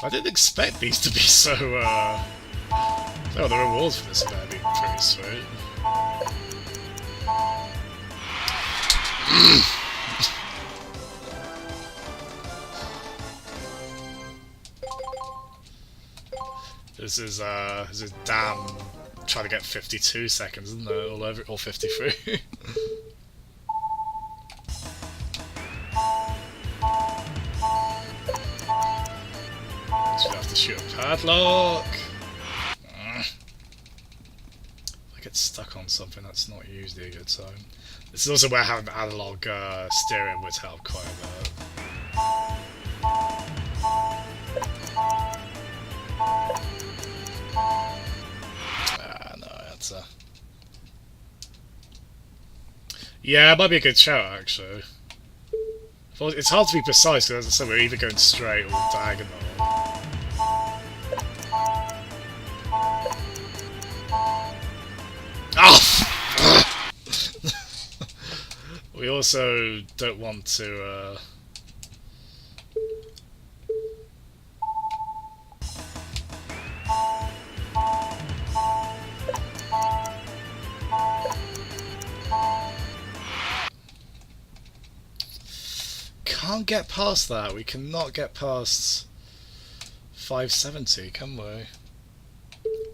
I didn't expect these to be so, oh, the rewards for this better be pretty sweet. This is damn trying to get 52 seconds, isn't it? All over, or 53. So you have to shoot a padlock. If I get stuck on something, that's not usually a good sign. This is also where having analog steering would help quite a bit. No, that's a... Yeah, it might be a good shout, actually. If Well, it's hard to be precise because, as I said, we're either going straight or diagonal. Oh! We also don't want to. Can't get past that. We cannot get past 570, can we?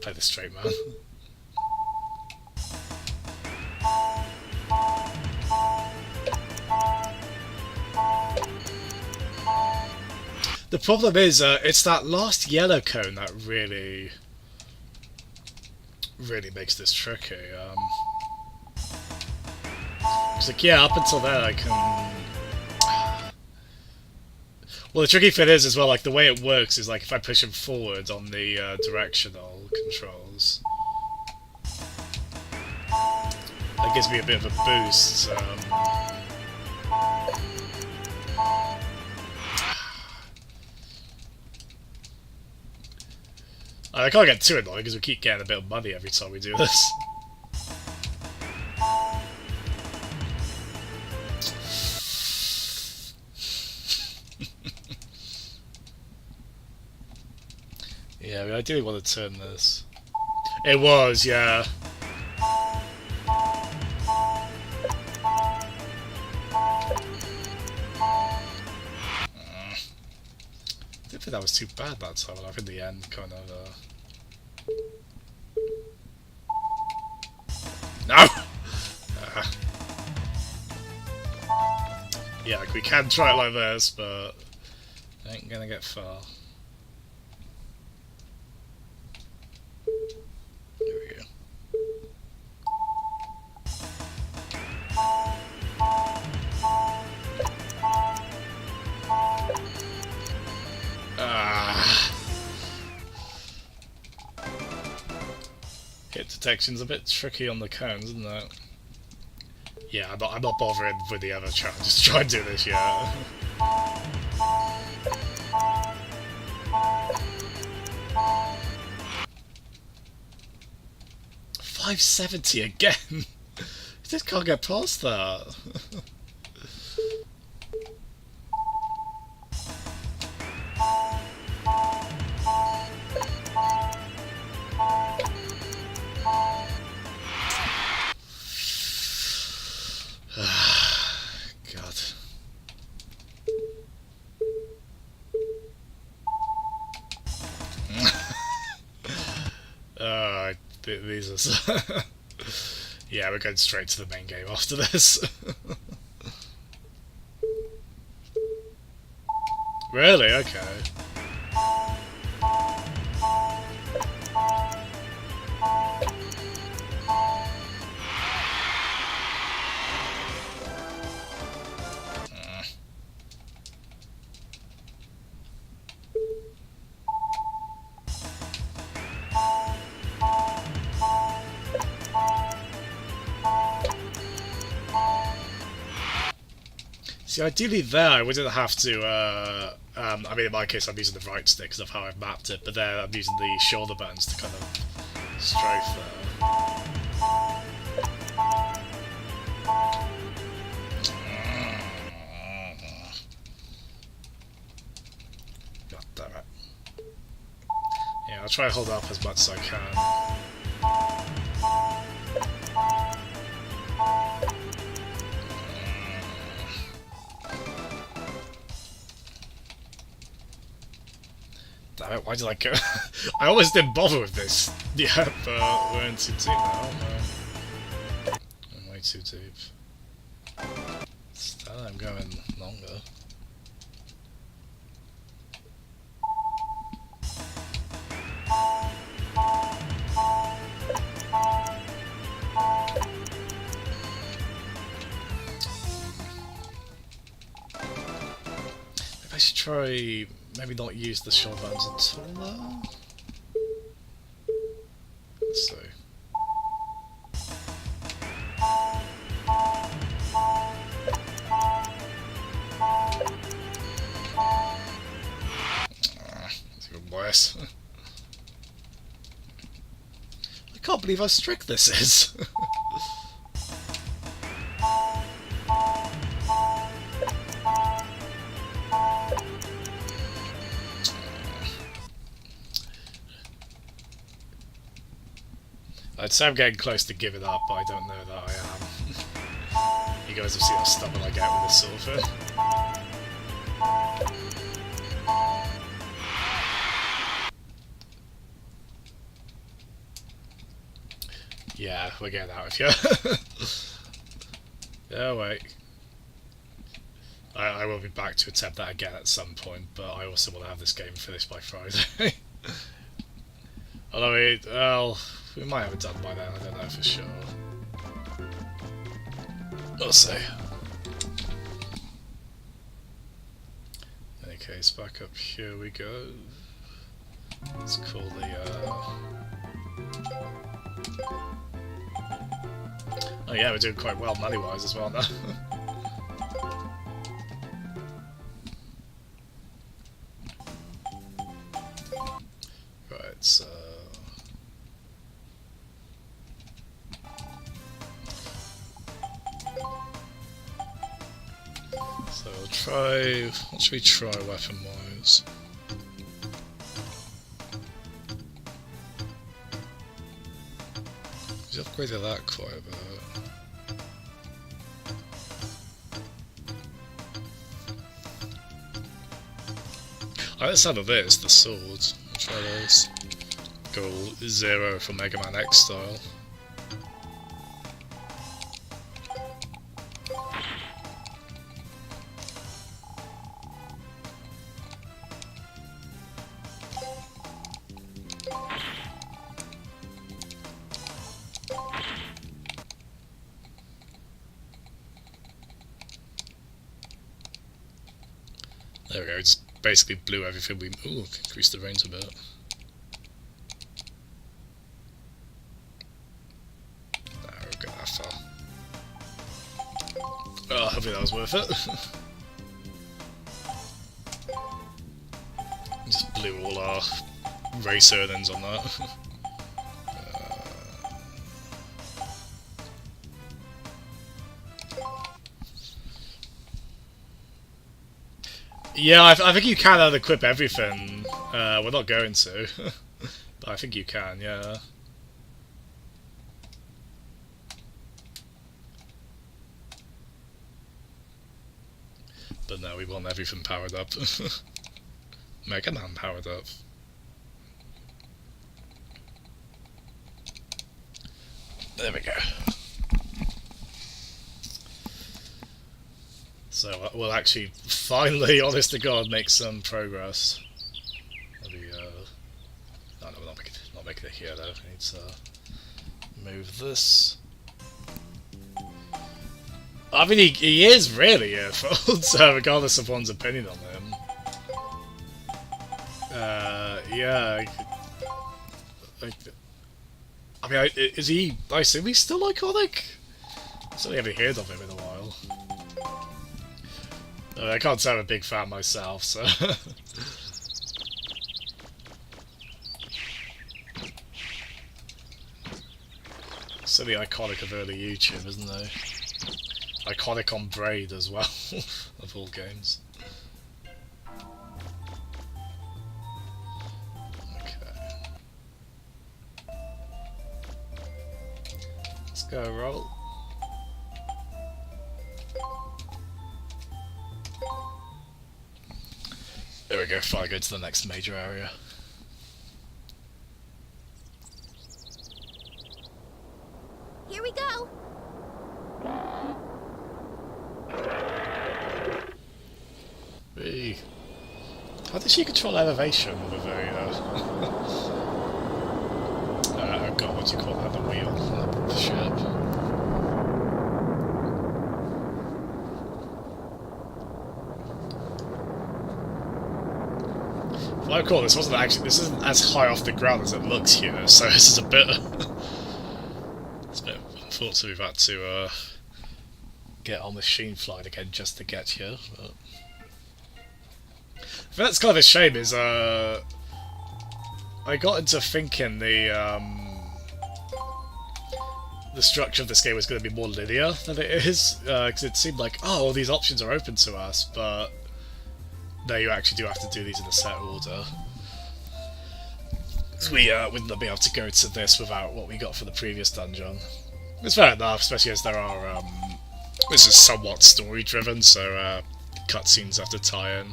Play the straight, man. The problem is, it's that last yellow cone that really makes this tricky. It's like, yeah, up until then I can... Well, the tricky thing is, as well, like, the way it works is, like, if I push him forward on the directional controls, that gives me a bit of a boost. I can't get too annoyed because we keep getting a bit of money every time we do this. Yeah, we ideally want to turn this. It was, yeah. I didn't think that was too bad that time. I think the end kind of. No! Yeah, like we can try it like this, but ain't gonna get far. There we go. Hit detection's a bit tricky on the cones, isn't it? Yeah, I'm not bothering with the other challenge. Just try and do this, yeah. $570 again. I just can't get past that. These are... Yeah, we're going straight to the main game after this. Really? Okay. See, ideally there I wouldn't have to, I mean in my case I'm using the right stick because of how I've mapped it, but there I'm using the shoulder buttons to kind of strafe there. God damn it. Yeah, I'll try to hold up as much as I can. Damn it, why did I go? I almost didn't bother with this. Yeah, but we're in too deep now, aren't we? I'm way too deep. Still, I'm going longer. Maybe I should try... Maybe not use the shoulder buttons at all, though? Let's see. can't believe how strict this is. I'd say I'm getting close to giving up, but I don't know that I am. You guys have seen how stubborn I get with this sort of thing. Yeah, we're getting out of here. Yeah, wait. I will be back to attempt that again at some point, but I also want to have this game finished by Friday. Although, we might have it done by then, I don't know for sure. We'll see. In any case, back up here we go. Let's call the, Oh yeah, we're doing quite well money-wise as well now. Right, so... So we'll try... What should we try weapon-wise? He's upgraded that quite a bit. I like the sound of this, the sword. I'll try those. Go 0 for Mega Man X style. There we go, just basically blew everything we... Ooh, increased the range a bit. Nah, we'll go that far. Oh, hopefully that was worth it. Just blew all our race earnings on that. Yeah, I think you can unequip everything. We're not going to. But I think you can, yeah. But no, we want everything powered up. Mega Man powered up. There we go. So we'll actually finally, honest to God, make some progress. Maybe, no, we're not making it here though. We need to move this. I mean, he is really your fault, so regardless of one's opinion on him. Yeah. I mean, is he? I assume he's still iconic. I certainly haven't heard of him in a while. I can't say I'm a big fan myself, so... Certainly iconic of early YouTube, isn't he? Iconic on Braid as well, of all games. Okay. Let's go roll. There we go, finally go to the next major area. Here we go. Hey. How does she control elevation with a very, oh god, what do you call that? The wheel of the ship. Well, cool, this isn't as high off the ground as it looks here, so this is a bit... it's a bit unfortunate we've had to get on machine flight again just to get here, but... I think that's kind of a shame, is I got into thinking the the structure of this game was going to be more linear than it is, because it seemed like, oh, all these options are open to us, but no, you actually do have to do these in a set order. Because we wouldn't have been able to go to this without what we got for the previous dungeon. It's fair enough, especially as there are, this is somewhat story-driven, so cutscenes have to tie in.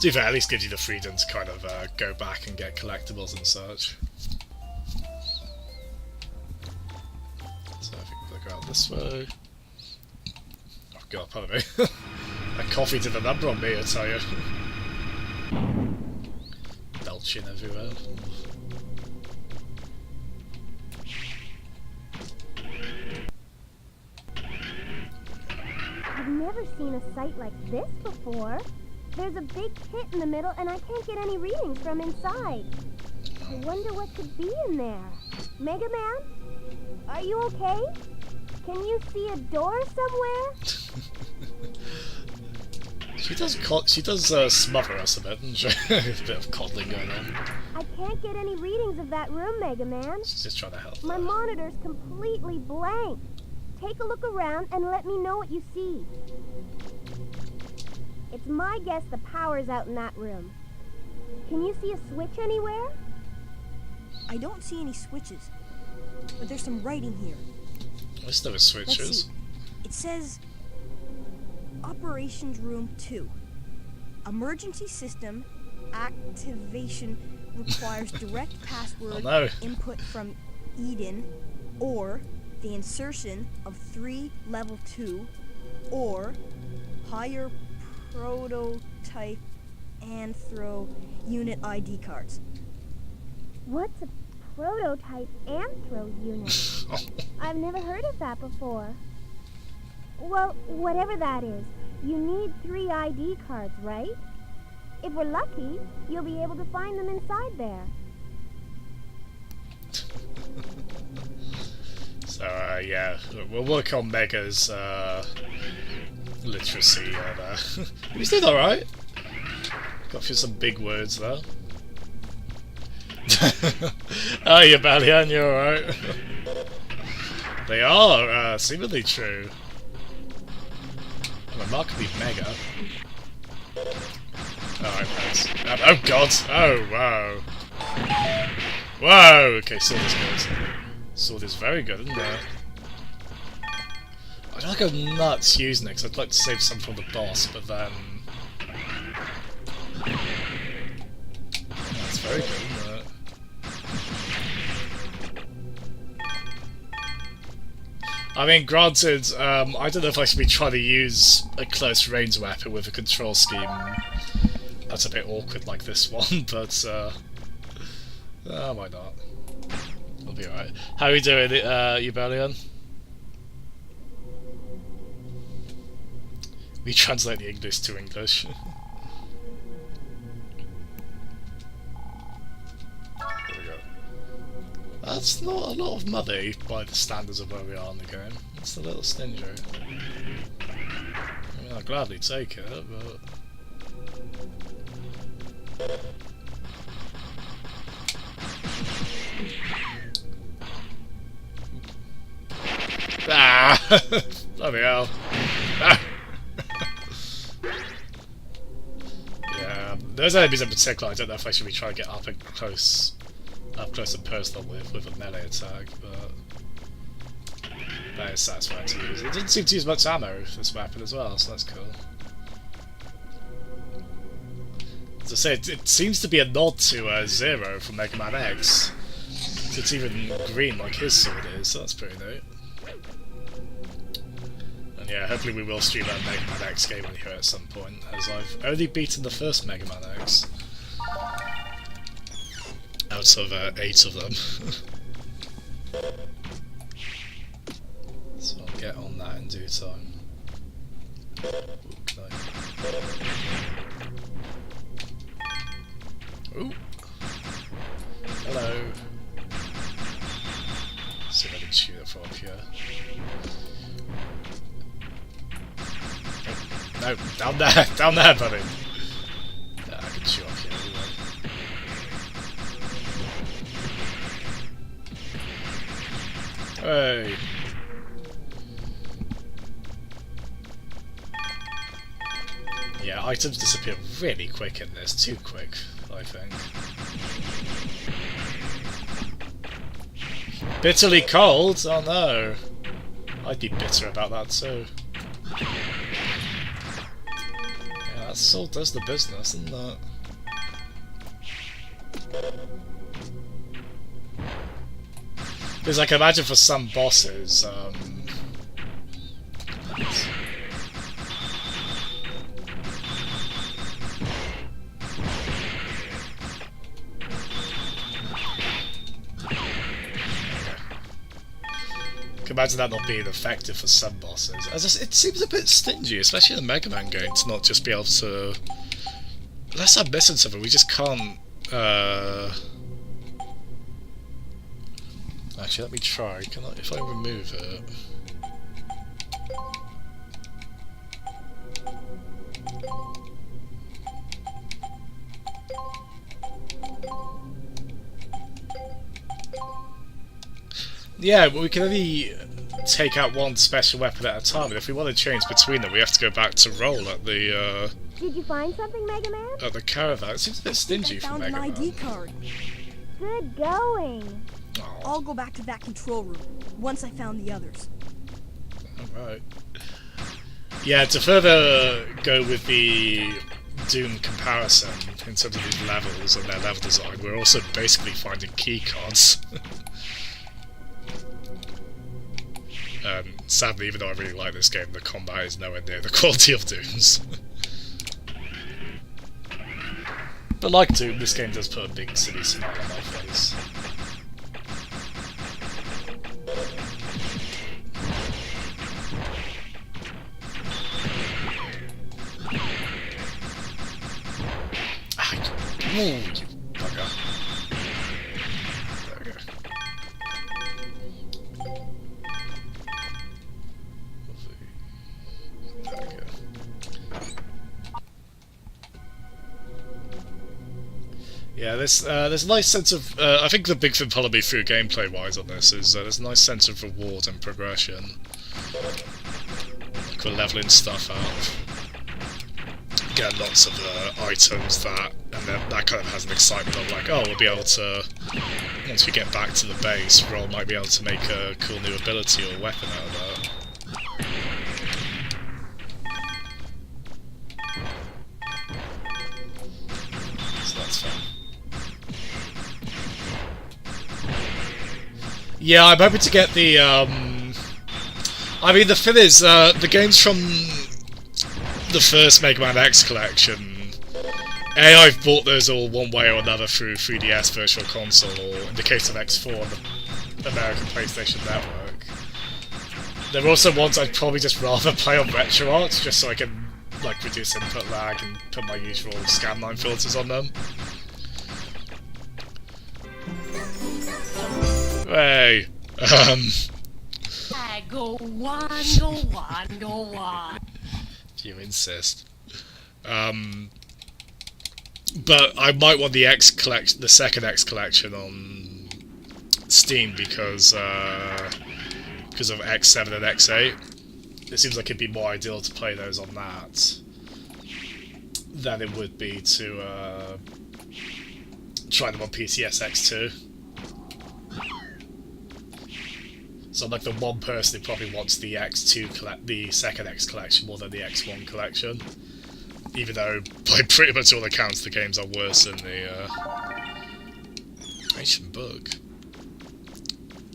To be fair, at least gives you the freedom to kind of go back and get collectibles and such. So I think we'll go out this way. Oh god, pardon me. That coffee did a number on me, I tell you. Belching everywhere. I've never seen a site like this before. There's a big pit in the middle and I can't get any readings from inside. I wonder what could be in there. Mega Man? Are you okay? Can you see a door somewhere? She does smother us a bit, doesn't she? There's a bit of coddling going on. I can't get any readings of that room, Mega Man. She's just trying to help. My monitor's completely blank. Take a look around and let me know what you see. It's my guess the power's out in that room. Can you see a switch anywhere? I don't see any switches, but there's some writing here. At least there were Let's switches. see. It says Operations Room 2. Emergency system activation requires direct password input from Eden, or the insertion of 3 level 2 or higher prototype Anthro unit ID cards. What's a prototype Anthro unit? I've never heard of that before. Well, whatever that is, you need 3 ID cards, right? If we're lucky, you'll be able to find them inside there. So, yeah, we'll work on Mega's literacy there. He's doing alright. Got through some big words there. Oh, you Balian, you're alright. They are seemingly true. And remarkably Mega. Alright, thanks. Oh god! Oh, wow. Whoa! Okay, sword is good. Sword is very good, isn't it? I don't go nuts using it, because I'd like to save some from the boss, but then... That's very good, isn't it? I mean, granted, I don't know if I should be trying to use a close range weapon with a control scheme that's a bit awkward like this one, but why not? We'll be alright. How are you doing, Ubelion? We translate the English to English. There we go. That's not a lot of money by the standards of where we are in the game. It's a little stingy. I mean, I'll gladly take it, but... Ah! Bloody hell. Ah. Yeah, those enemies in particular, I don't know if I should be trying to get up close and personal with a melee attack, but that is satisfying to use. It doesn't seem to use much ammo, this weapon as well, so that's cool. As I say, it seems to be a nod to Zero from Mega Man X. So it's even green like his sword is, so that's pretty neat. And yeah, hopefully we will stream that Mega Man X game on here at some point, as I've only beaten the first Mega Man X. Out of 8 of them. So I'll get on that in due time. Ooh. Hello. Let's see if I can shoot it from up here. No, down there, buddy. Yeah, I can shoot up here anyway. Hey. Yeah, items disappear really quick in this. Too quick, I think. Bitterly cold? Oh no. I'd be bitter about that too. Yeah, that salt does the business, doesn't it? Because I can imagine for some bosses, I can imagine that not being effective for some bosses. It seems a bit stingy, especially in the Mega Man game, to not just be able to... Unless I'm missing something, we just can't... Actually, let me try. Can I, if I remove it... Yeah, but we can only take out one special weapon at a time, and if we want to change between them, we have to go back to roll at the, Did you find something, Mega Man? at the caravan. It seems a bit stingy for Found Mega an Man. ID card. Good going. Oh, I'll go back to that control room once I found the others. alright. Yeah, to further go with the Doom comparison in terms of these levels and their level design, we're also basically finding key cards. Sadly, even though I really like this game, the combat is nowhere near the quality of Doom's. But like Doom, this game does put a big silly smile on my face. Ooh, you bugger. There we go. There we go. Yeah, there's a nice sense of... I think the big thing following me through gameplay-wise on this is there's a nice sense of reward and progression. Like we're leveling stuff up. Get lots of items and then that kind of has an excitement of like, oh, we'll be able to, once we get back to the base, Roll might be able to make a cool new ability or weapon out of that. So that's fun. Yeah, I'm hoping to get the, I mean, the thing is, the games from the first Mega Man X collection, I've bought those all one way or another through 3DS Virtual Console, or in the case of X4, the American PlayStation Network. There are also ones I'd probably just rather play on RetroArch, just so I can like reduce input lag and put my usual scanline filters on them. Hey, Go on, go on, go on. You insist. But I might want the X collection, the second X collection on Steam because of X7 and X8. It seems like it'd be more ideal to play those on that than it would be to try them on PCS X2. So I'm like the one person who probably wants the X2 the second X collection more than the X1 collection. Even though, by pretty much all accounts, the games are worse than the ancient book.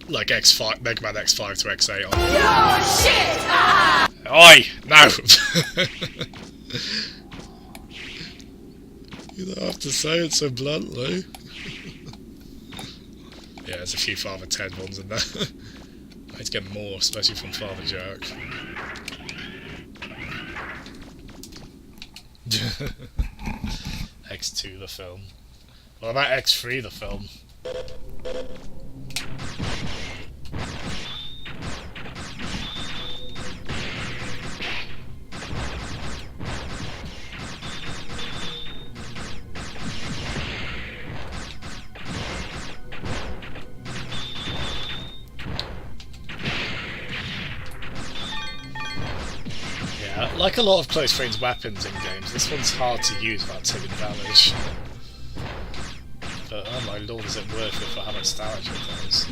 Like X5, Mega Man X5 to X8. Oh shit! Ah! Oi! No! You don't have to say it so bluntly. Yeah, there's a few Father Ted ones in there. I need to get more, especially from Father Jack. X2 the film. What about X3 the film? like a lot of close range weapons in games, this one's hard to use without taking damage. But oh my lord, is it worth it for how much damage it does?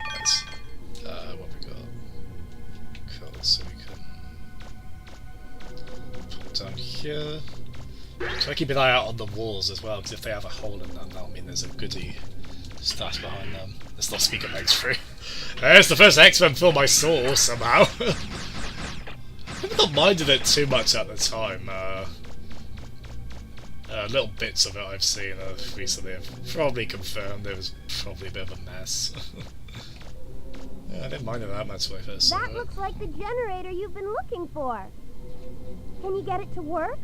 Nice. What have we got? Cool, so we can put down here. Try to keep an eye out on the walls as well, because if they have a hole in them, that'll mean there's a goodie stashed behind them. Let's not speak of X3. It's the first X-Men film I saw, somehow. I've not minded it too much at the time. Little bits of it I've seen recently have probably confirmed it was probably a bit of a mess. Yeah, I didn't mind it that much when I first saw it. That looks like the generator you've been looking for. Can you get it to work?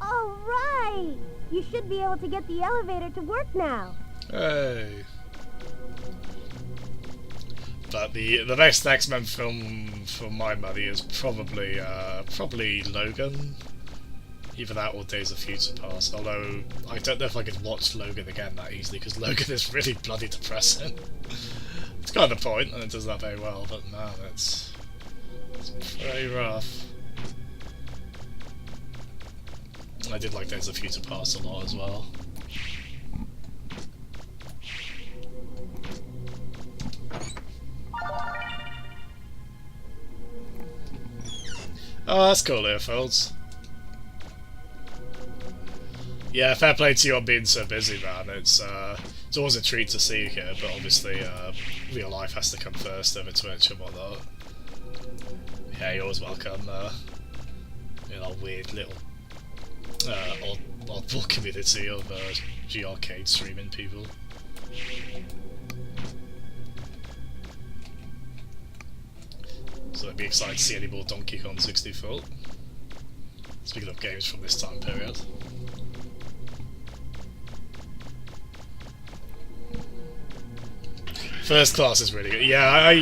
All right! You should be able to get the elevator to work now. Hey. But the best X-Men film for my money is probably Logan. Either that or Days of Future Past. Although I don't know if I could watch Logan again that easily, because Logan is really bloody depressing. It's kind of the point, and it does that very well. But man, it's very rough. I did like Days of Future Past a lot as well. Oh, that's cool, Airfields. Yeah, fair play to you on being so busy, man. It's always a treat to see you here, but obviously real life has to come first over Twitch and whatnot. Yeah, you're always welcome. In our weird little oddball community of G-Arcade streaming people. So I'd be excited to see any more Donkey Kong 64. Speaking of games from this time period. First Class is really good. Yeah,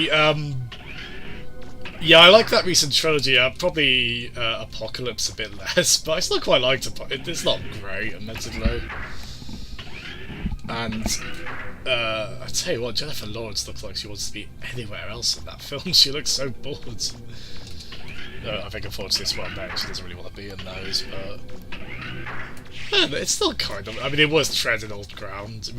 I like that recent trilogy. Probably Apocalypse a bit less, but I still quite liked it. It's not great, admittedly. And I tell you what, Jennifer Lawrence looks like she wants to be anywhere else in that film. She looks so bored. I think unfortunately it's well known she doesn't really want to be in those, but it's still kind of. I mean, it was retreading old ground. A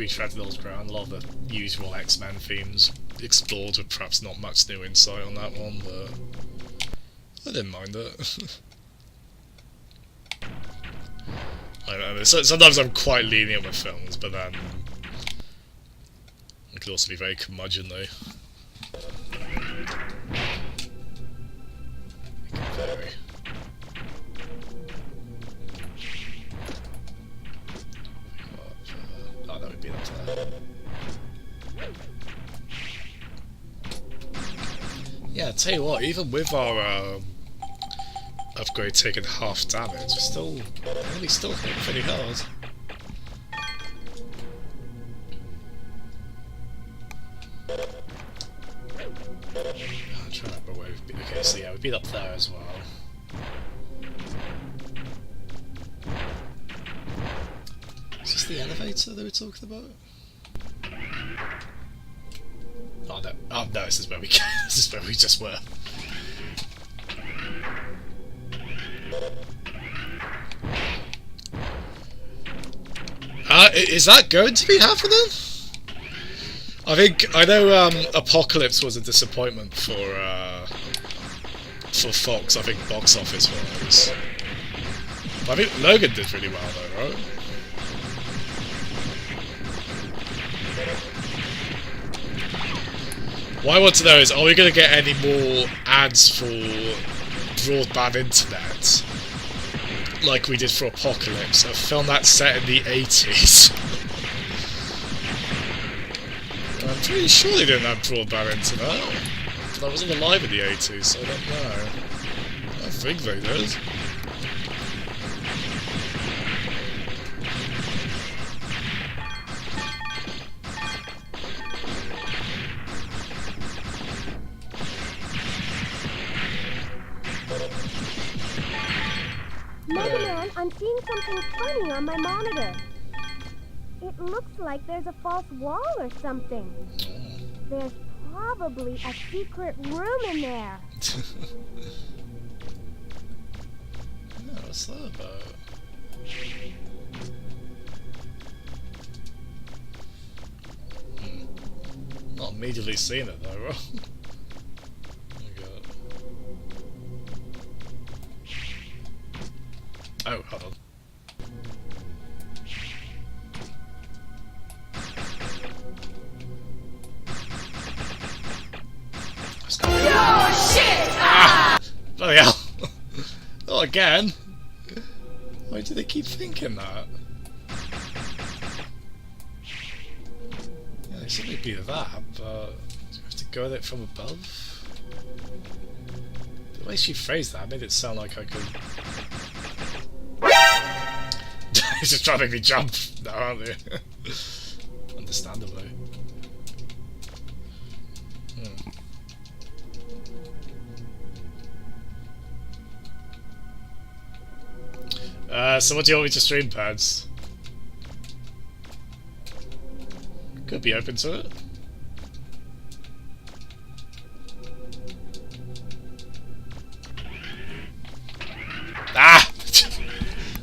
lot of the usual X-Men themes explored with perhaps not much new insight on that one, but I didn't mind it. I don't know, sometimes I'm quite lenient with films, but then it could also be very curmudgeonly. It can vary. Oh, that would be up there. Yeah, tell you what, even with our upgrade taking half damage, we still hit pretty hard. I'm trying to remember where we've been. Okay, so yeah, we've been up there as well. Is this the elevator they were talking about? Oh no, this is where we this is where we just were. Is that going to be happening? I know Apocalypse was a disappointment for Fox, I think box office wise. But I think Logan did really well though, right? What I want to know is, are we going to get any more ads for broadband internet? Like we did for Apocalypse, a film that's set in the 80s. I'm pretty sure they didn't have broadband internet. But I wasn't alive in the 80s, so I don't know. I think they did. I'm seeing something funny on my monitor. It looks like there's a false wall or something. There's probably a secret room in there. Yeah, what's that about? Not immediately seen it though, right? Oh, hold on. Oh shit! Ah! Bloody hell! Not again! Why do they keep thinking that? Yeah, it shouldn't be that, but do you have to go at it from above? The way she phrased that made it sound like I could. He's just trying to make me jump now, aren't they? Understandably. So what do you want me to stream, Pads? Could be open to it. Ah!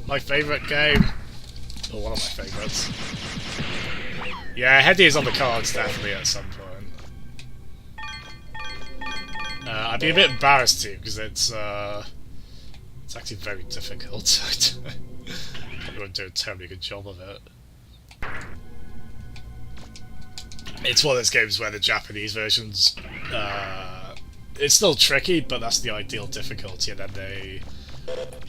My favourite game. Or one of my favourites. Yeah, Heady is on the cards definitely at some point. I'd be a bit embarrassed to because it's actually very difficult. Probably won't do a terribly good job of it. It's one of those games where the Japanese versions, it's still tricky, but that's the ideal difficulty, and then they,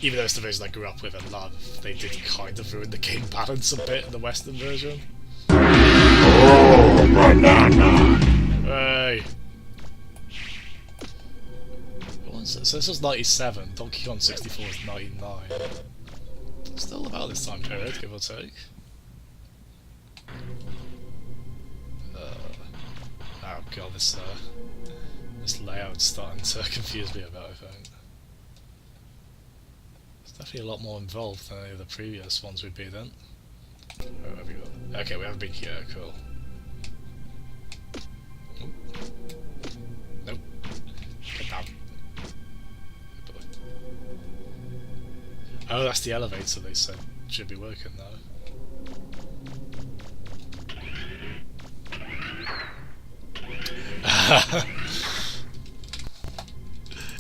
even though it's the version I grew up with and love, they did kind of ruin the game balance a bit in the Western version. Oh, banana! Hey! So this was 97, Donkey Kong 64 was 99. Still about this time period, give or take. Oh god, this layout's starting to confuse me a bit, I think. It's definitely a lot more involved than any of the previous ones we've been in. Where have we gone? Okay, we haven't been here, cool. Nope. Get down. Oh, that's the elevator they said should be working though.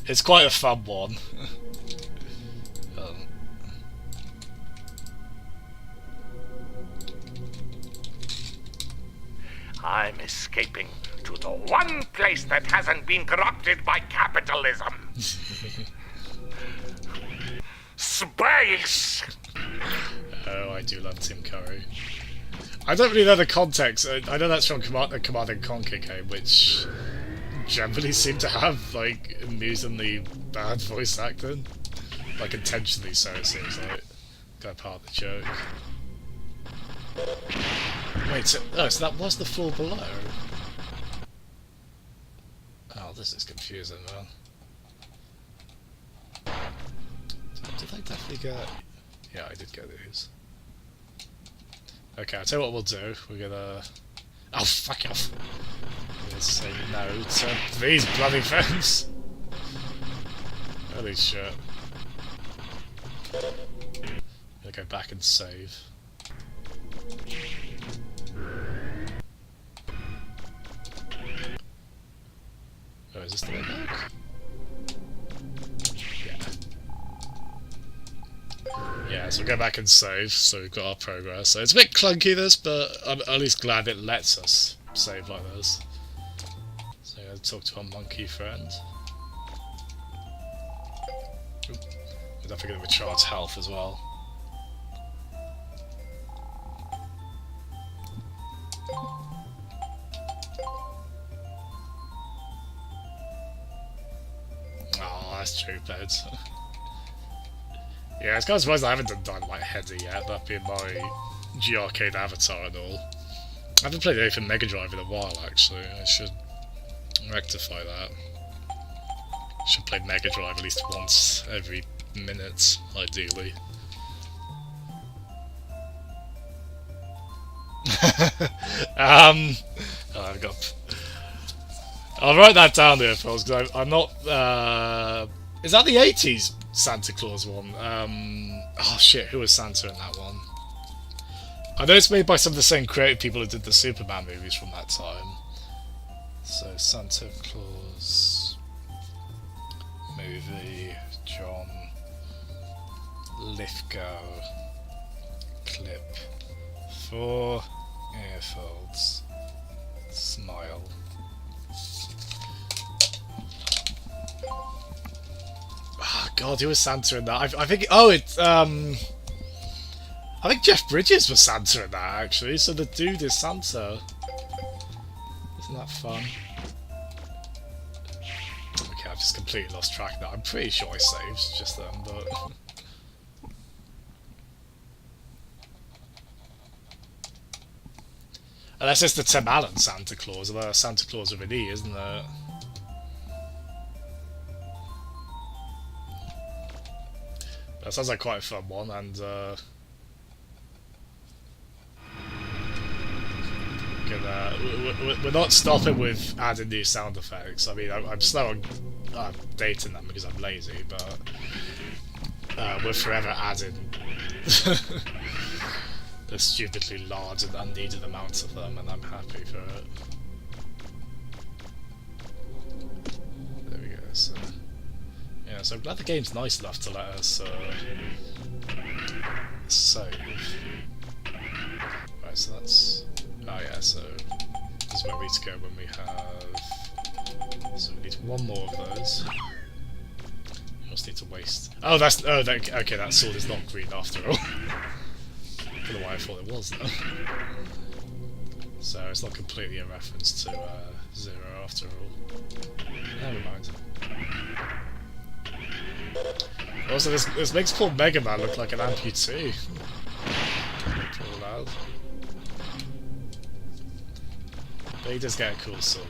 It's quite a fun one. I'm escaping to the one place that hasn't been corrupted by capitalism. Space! Oh, I do love Tim Curry. I don't really know the context. I know that's from the Command and Conquer game, which generally seem to have, like, amusingly bad voice acting. Like, intentionally so, it seems like. Kind of part of the joke. Wait, so that was the floor below? Oh, this is confusing, man. Did I definitely get... Yeah, I did get these. Okay, I'll tell you what we'll do. We're gonna... Oh, fuck off! I'm gonna say no to these bloody things! Holy shit. I'm gonna go back and save. Oh, is this the way back? Yeah, so we'll go back and save, so we've got our progress. So it's a bit clunky this, but I'm at least glad it lets us save like this. So I'm going to talk to our monkey friend. Oop. I'm definitely going to recharge health as well. Oh, that's true, beds. Yeah, it's kind of surprised I haven't done Dynamite Header yet, that being my G-Arcade avatar and all. I haven't played anything Mega Drive in a while, actually. I should rectify that. I should play Mega Drive at least once every minute, ideally. Oh, I've got. I'll write that down there, folks, because I'm not. Is that the 80s Santa Claus one? Oh shit, who was Santa in that one? I know it's made by some of the same creative people who did the Superman movies from that time. So, Santa Claus movie, John Lithgow, clip, 4 earfolds, smile. Oh god, who was Santa in that? I think, oh, it's, I think Jeff Bridges was Santa in that, actually, so the dude is Santa. Isn't that fun? Okay, I've just completely lost track of that. I'm pretty sure I saved just then, but... Unless it's the Tim Allen Santa Claus, although Santa Claus with an E, isn't it? That sounds like quite a fun one, and we're not stopping with adding new sound effects. I mean, I'm slow on updating them because I'm lazy, but we're forever adding the stupidly large and unneeded amounts of them, and I'm happy for it. There we go. So, yeah, so I'm glad the game's nice enough to let us save. Right, so that's... Oh yeah, so this is where we need to go when we have... So we need one more of those. We also need to waste... Oh, that's... Oh, okay, that sword is not green after all. I don't know why I thought it was, though. So it's not completely a reference to Zero after all. Never mind. Also, this makes poor Mega Man look like an amputee. Poor lad. But he does get a cool sword.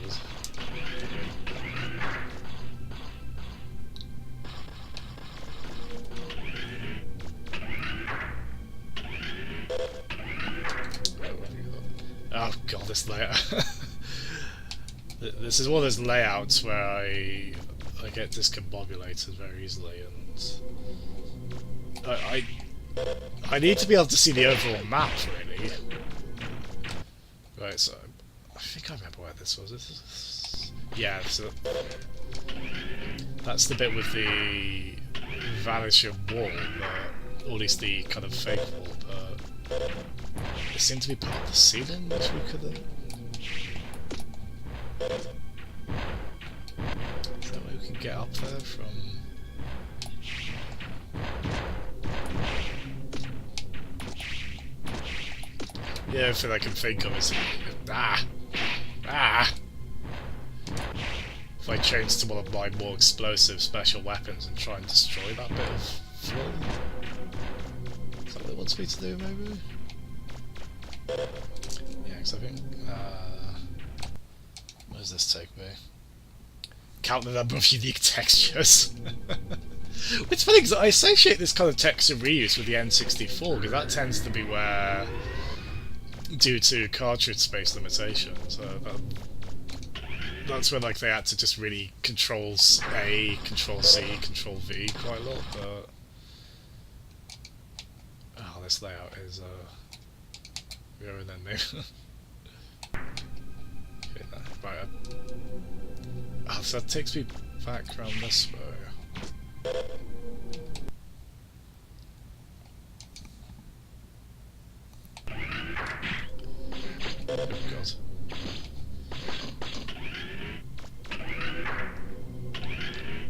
Oh god, this layout. This is one of those layouts where I get discombobulated very easily, and I need to be able to see the overall map, really. Right, so I think I remember where this was. Yeah, so that's the bit with the vanishing wall, or at least the kind of fake wall, but it seemed to be part of the ceiling, which we couldn't. Is that way we can get up there from? Yeah, everything I can think of is if I change to one of my more explosive special weapons and try and destroy that bit of floor. Is that what it wants me to do, maybe? Yeah, because I think... where does this take me? Count the number of unique textures. It's funny because I associate this kind of texture reuse with the N64, because that tends to be where, due to cartridge space limitations, that's when like they had to just really Control A, Control Z, Control V quite a lot. But oh, this layout is ruining me. Okay, right. Oh, so that takes me back around this way. Oh god.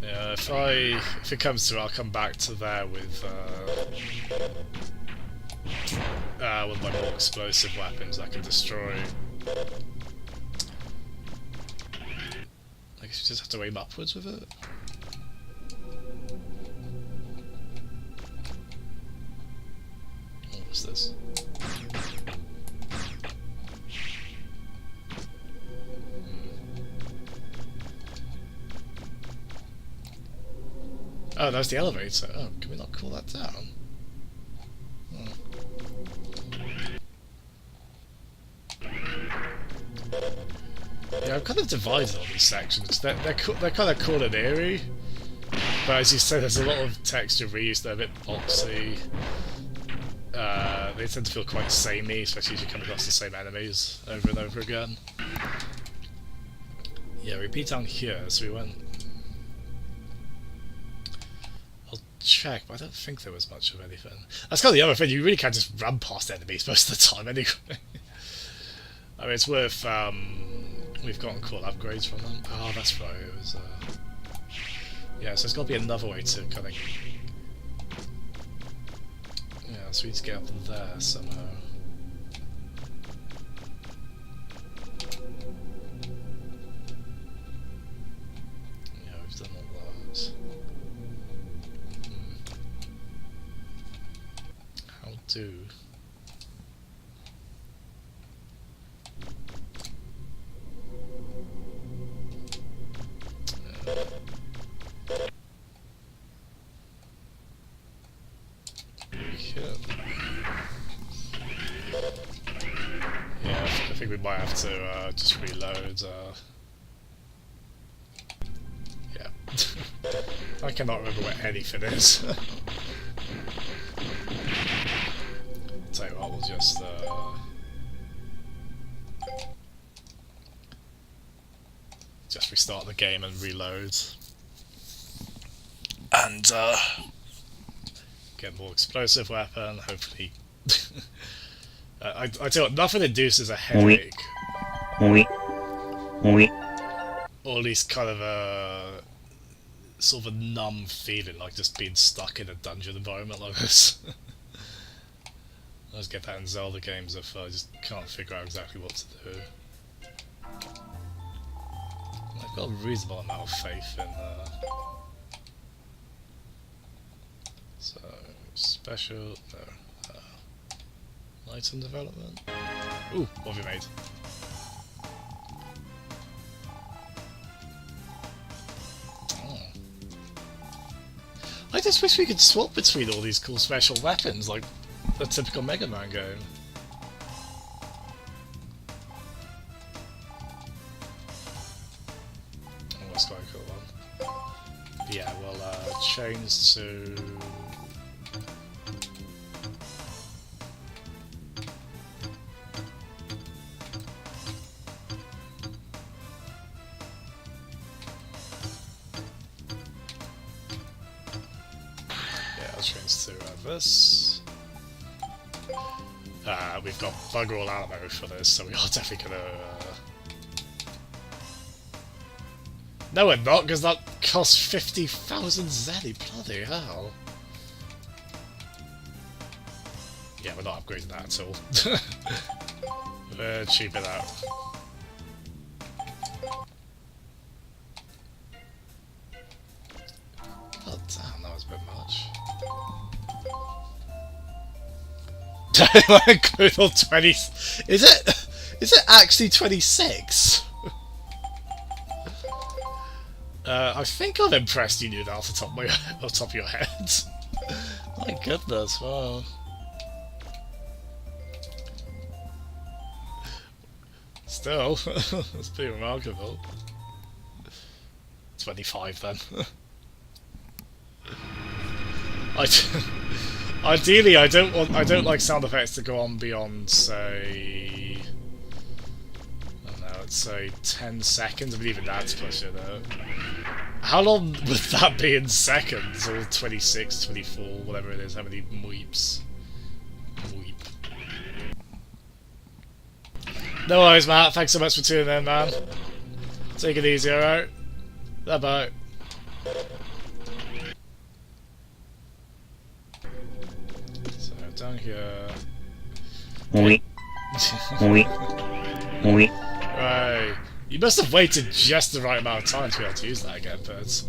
Yeah, if it comes to it, I'll come back to there with my more explosive weapons I can destroy. I guess you just have to aim upwards with it. What's this? Oh, there's the elevator. Oh, can we not call that down? Oh. kind of divided on these sections. They're kind of cool and eerie, but as you said, there's a lot of texture reuse. They're a bit boxy. They tend to feel quite samey, especially as you come across the same enemies over and over again. Yeah, repeat down here, so we went... I'll check, but I don't think there was much of anything. That's kind of the other thing, you really can't just run past enemies most of the time anyway. I mean, it's worth... we've gotten cool upgrades from them. Oh, that's right, it was... Yeah, so there's got to be another way to kind of... Yeah, so we need to get up there somehow. Yeah, we've done all those. How do... Yeah, I think we might have to just reload. Yeah, I cannot remember where anything is. Tell you what, we'll just restart the game and reload, and get a more explosive weapon. Hopefully. I tell you what, nothing induces a headache. Or at least kind of a sort of a numb feeling, like just being stuck in a dungeon environment like this. I always get that in Zelda games if I just can't figure out exactly what to do. I've got a reasonable amount of faith in so, special... no. Item development. Ooh, what have we made? Oh. I just wish we could swap between all these cool special weapons, like the typical Mega Man game. Oh, that's quite a cool one. Yeah, well, chains to... Chains to this. We've got bugger all ammo for this, so we are definitely gonna... No, we're not, because that costs 50,000 Zenny. Bloody hell. Yeah, we're not upgrading that at all. We're cheaping out. Oh damn, that was a bit much. Good old 20. Is it actually 26? I think I'm impressed you knew that off the top of your head. My goodness, wow. Still, that's pretty remarkable. 25 then. Ideally, I don't like sound effects to go on beyond, say, I don't know, let's say 10 seconds. I mean, even that's pushing it. How long would that be in seconds? Or 26, 24, whatever it is. How many weeps? Weep. No worries, Matt. Thanks so much for tuning in, man. Take it easy, alright? Bye-bye. Down here. Right. You must have waited just the right amount of time to be able to use that again, but it's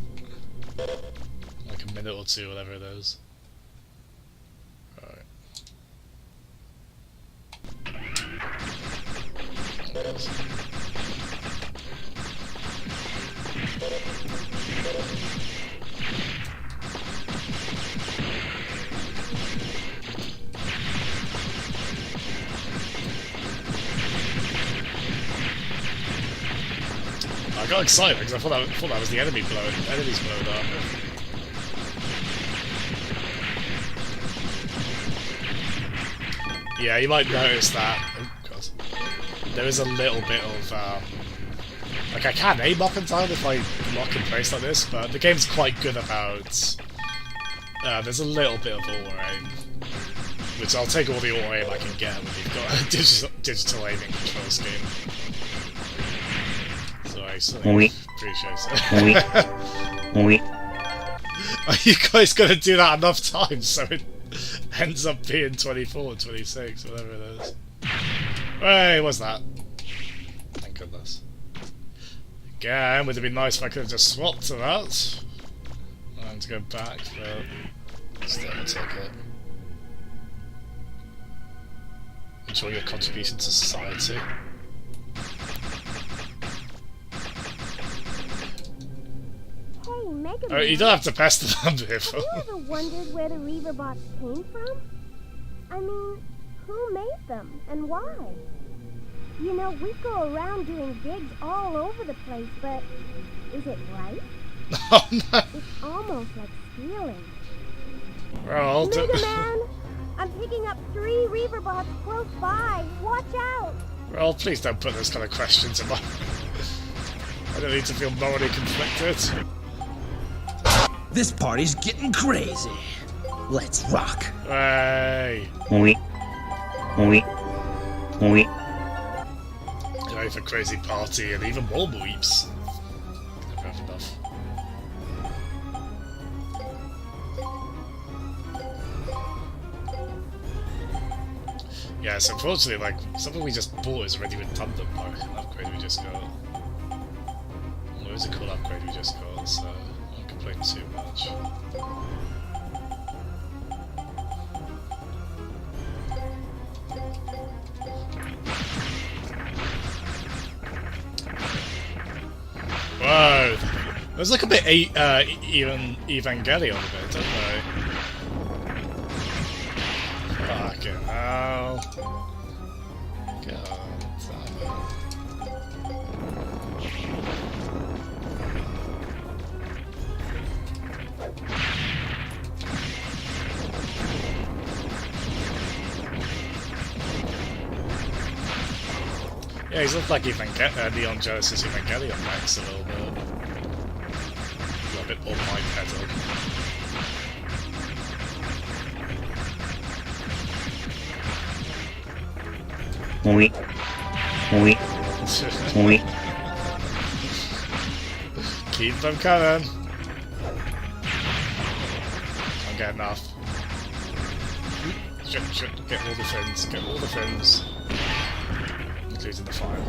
like a minute or two, whatever it is. Right. I got excited because I thought that was the enemies blowing up. Yeah, you might notice that. Oh god, there is a little bit of like I can aim up and down if I lock in place like this, but the game's quite good about. There's a little bit of auto aim, which I'll take all the auto aim I can get when you've got a digital aiming control scheme. So I appreciate it. Are you guys gonna do that enough times so it ends up being 24, 26, whatever it is? Hey, what's that? Thank goodness. Again, would it be nice if I could have just swapped to that? And to go back, but still I'll take it. Enjoy your contribution to society. Hey, Mega Oh, Man. you don't have to pass the bump here. Have you ever wondered where the Reaverbots came from? I mean, who made them and why? You know, we go around doing digs all over the place, but is it right? Oh no! It's almost like stealing. Well, Mega Man, I'm picking up 3 Reaverbots close by. Watch out! well, please don't put those kind of questions in my. I don't need to feel morally conflicted. This party's getting crazy. Let's rock. Hey. Oui. Ready for crazy party and even more weeps. Never have enough. Yeah, so unfortunately, like, something we just bought is already redundant, like, an upgrade we just got. Well, it was a cool upgrade we just got, so I won't complain too much. Whoa! There's like a bit even Evangelion a bit, don't they? Fucking hell. God damn it. Yeah, he's looked like Neon Genesis Evangelion Max a little bit. A bit more bipedal. Oui. Keep them coming. Don't get enough. Shit, get all the fins, including the fire.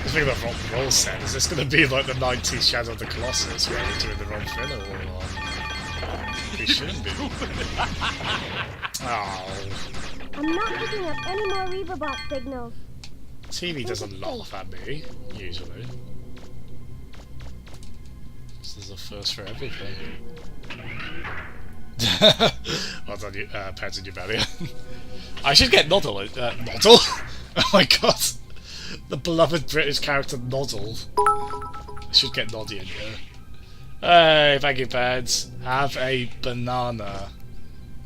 Speaking of roll set, is this going to be like the 90s Shadow of the Colossus where we're doing the wrong thing or what? We shouldn't be. Oh. I'm not picking up any more Reaverbot signals. TV doesn't laugh at me, usually. This is a first for everything. Well done, Pets in your belly. I should get Noddle. Noddle? Oh my god. The beloved British character Noddle. I should get Noddy in here. Hey, thank you, Peds. Have a banana.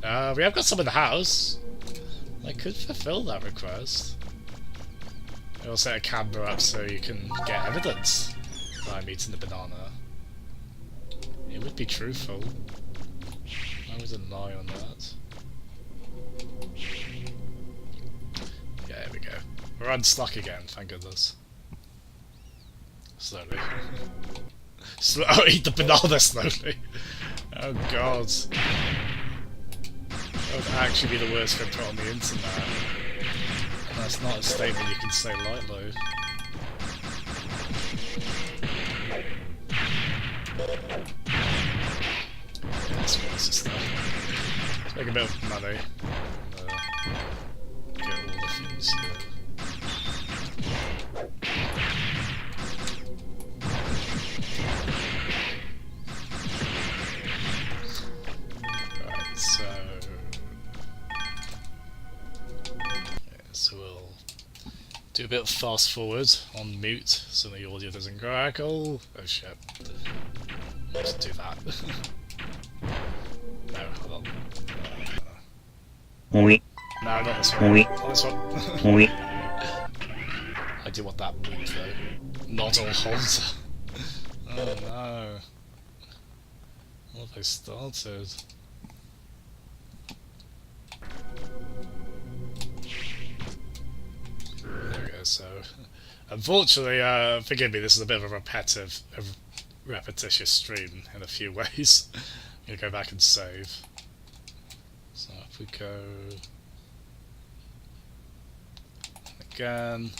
We have got some in the house. I could fulfill that request. I'll set a camera up so you can get evidence that I'm eating the banana. It would be truthful. I wouldn't lie on that. Yeah, there we go. We're unstuck again, thank goodness. Slowly. Oh, eat the banana slowly. Oh god. That would actually be the worst thing put on the internet. And that's not a statement you can say lightly. Let's finish this stuff. Let's make a bit of money. Get all the things here. Do a bit of fast forward on mute so the audio doesn't crackle. Oh shit. Let's do that. No, hold on. Oui. No, not this one. Oui. Not this one. Oui. I do want that move though. Not all holds. Oh no. What have I started? There we go, so... Unfortunately, forgive me, this is a bit of a repetitious stream in a few ways. I'm gonna go back and save. So if we go... Again...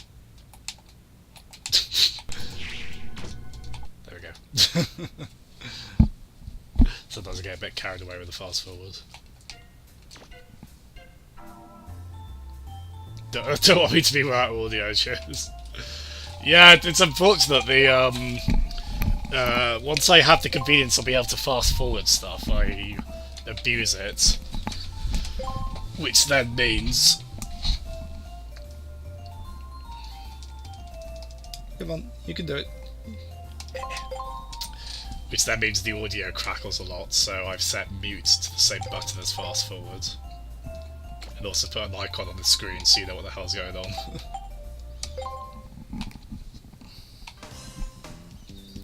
There we go. Sometimes I get a bit carried away with the fast forward. Don't want me to be without audio shows. Yeah, it's unfortunate. Once I have the convenience of being able to fast forward stuff, I abuse it. Which then means... Come on, you can do it. Which then means the audio crackles a lot, so I've set mute to the same button as fast forward. And also put an icon on the screen so you know what the hell's going on.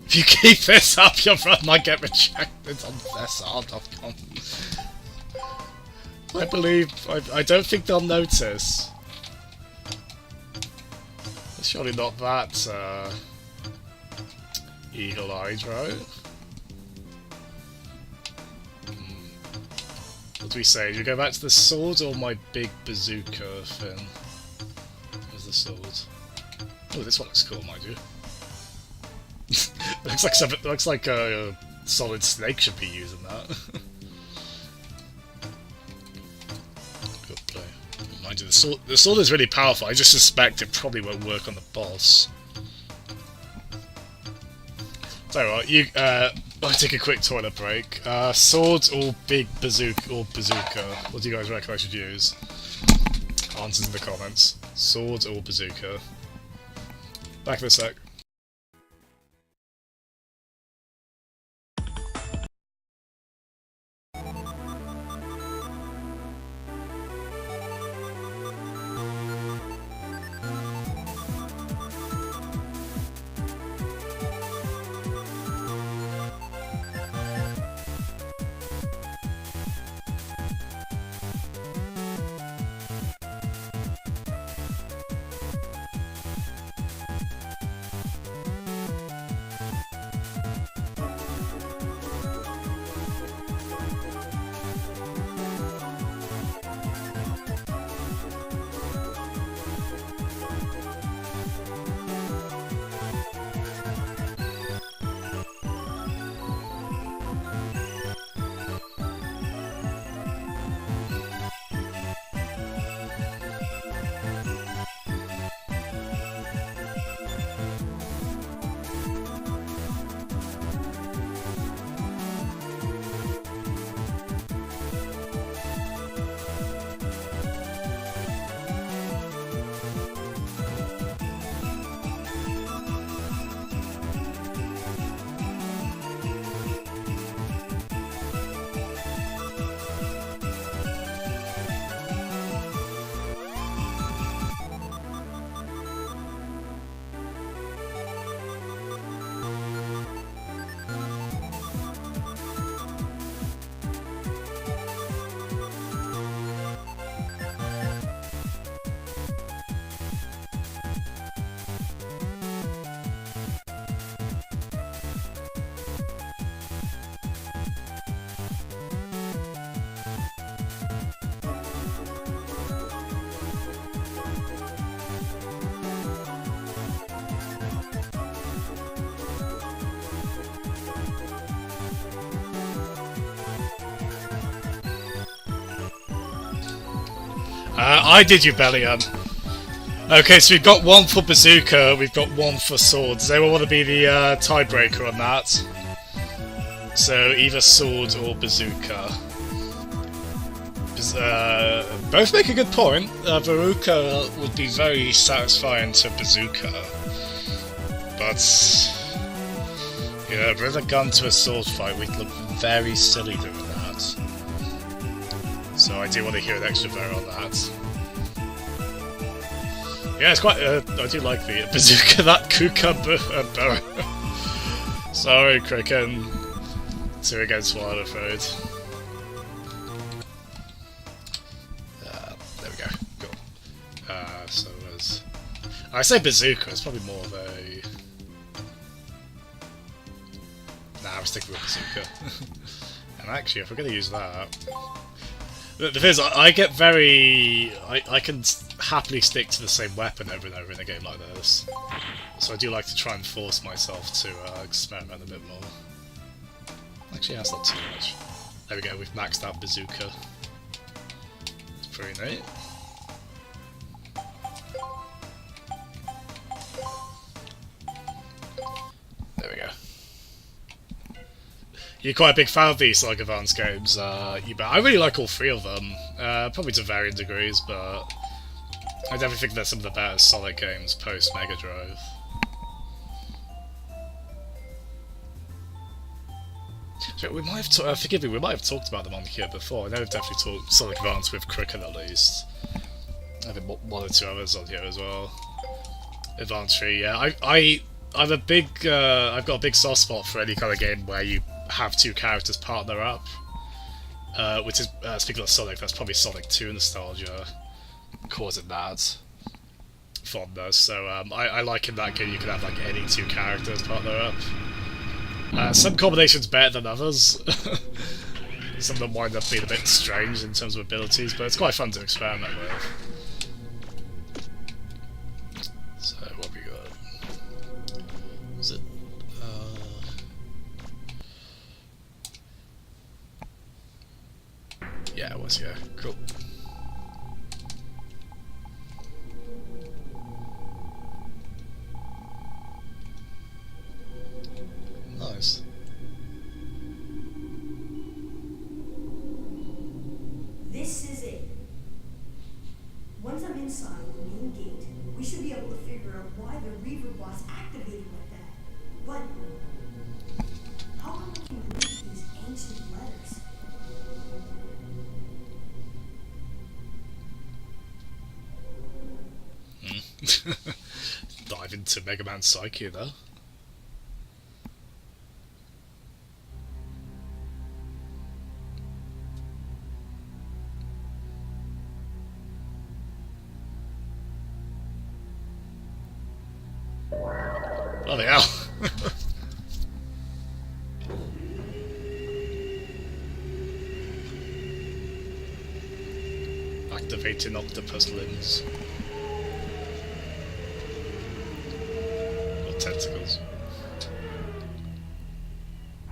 If you keep this up, your run might get rejected on SR.com. I believe... I don't think they'll notice. It's surely not that, eagle-eyed, right? What do we say? Do we go back to the sword or my big bazooka thing? Where's the sword? Oh, this one looks cool, mind you. looks like a Solid Snake should be using that. Good play. Mind you, the sword is really powerful. I just suspect it probably won't work on the boss. So I'll take a quick toilet break. Sword or big bazooka or bazooka? What do you guys reckon I should use? Answers in the comments. Sword or bazooka? Back in a sec. I did you, Bellium. Okay, so we've got one for bazooka, we've got one for sword. Does anyone want to be the tiebreaker on that? So either sword or bazooka. both make a good point. Veruca would be very satisfying to Bazooka, but yeah, bring a gun to a sword fight, we'd look very silly doing that. So I do want to hear an extra vote on that. Yeah, it's quite. I do like the Bazooka, that Kookaburra. Sorry, Kraken. 2 against 1, I'm afraid. There we go. Cool. So as I say Bazooka, it's probably more of a. Nah, I'm sticking with Bazooka. And actually, if we're going to use that, the thing is, I get very. I can happily stick to the same weapon over and over in a game like this. So I do like to try and force myself to experiment a bit more. Actually, that's not too much. There we go, we've maxed out Bazooka. It's pretty neat. There we go. You're quite a big fan of these Sonic Advance games, you bet. I really like all 3 of them, probably to varying degrees, but I definitely think they're some of the better Sonic games post Mega Drive. So we might have forgive me, we might have talked about them on here before. I know we've definitely talked Sonic Advance with Cricket at least. I think 1 or 2 others on here as well. Advance 3, yeah. I'm a big, I've got a big soft spot for any kind of game where you have 2 characters partner up. Which is, speaking of Sonic, that's probably Sonic 2 nostalgia causing that fondness. So I like in that game you can have like any 2 characters partner up. Some combinations better than others. Some of them wind up being a bit strange in terms of abilities, but it's quite fun to experiment with. So what we got? Is it? Yeah, it was. Yeah, cool. Nice. This is it. Once I'm inside the main gate, we should be able to figure out why the Reaver boss activated like that. But how come I can read these ancient letters? Dive into Mega Man's psyche though. Bloody hell. Activating octopus limbs. Or tentacles.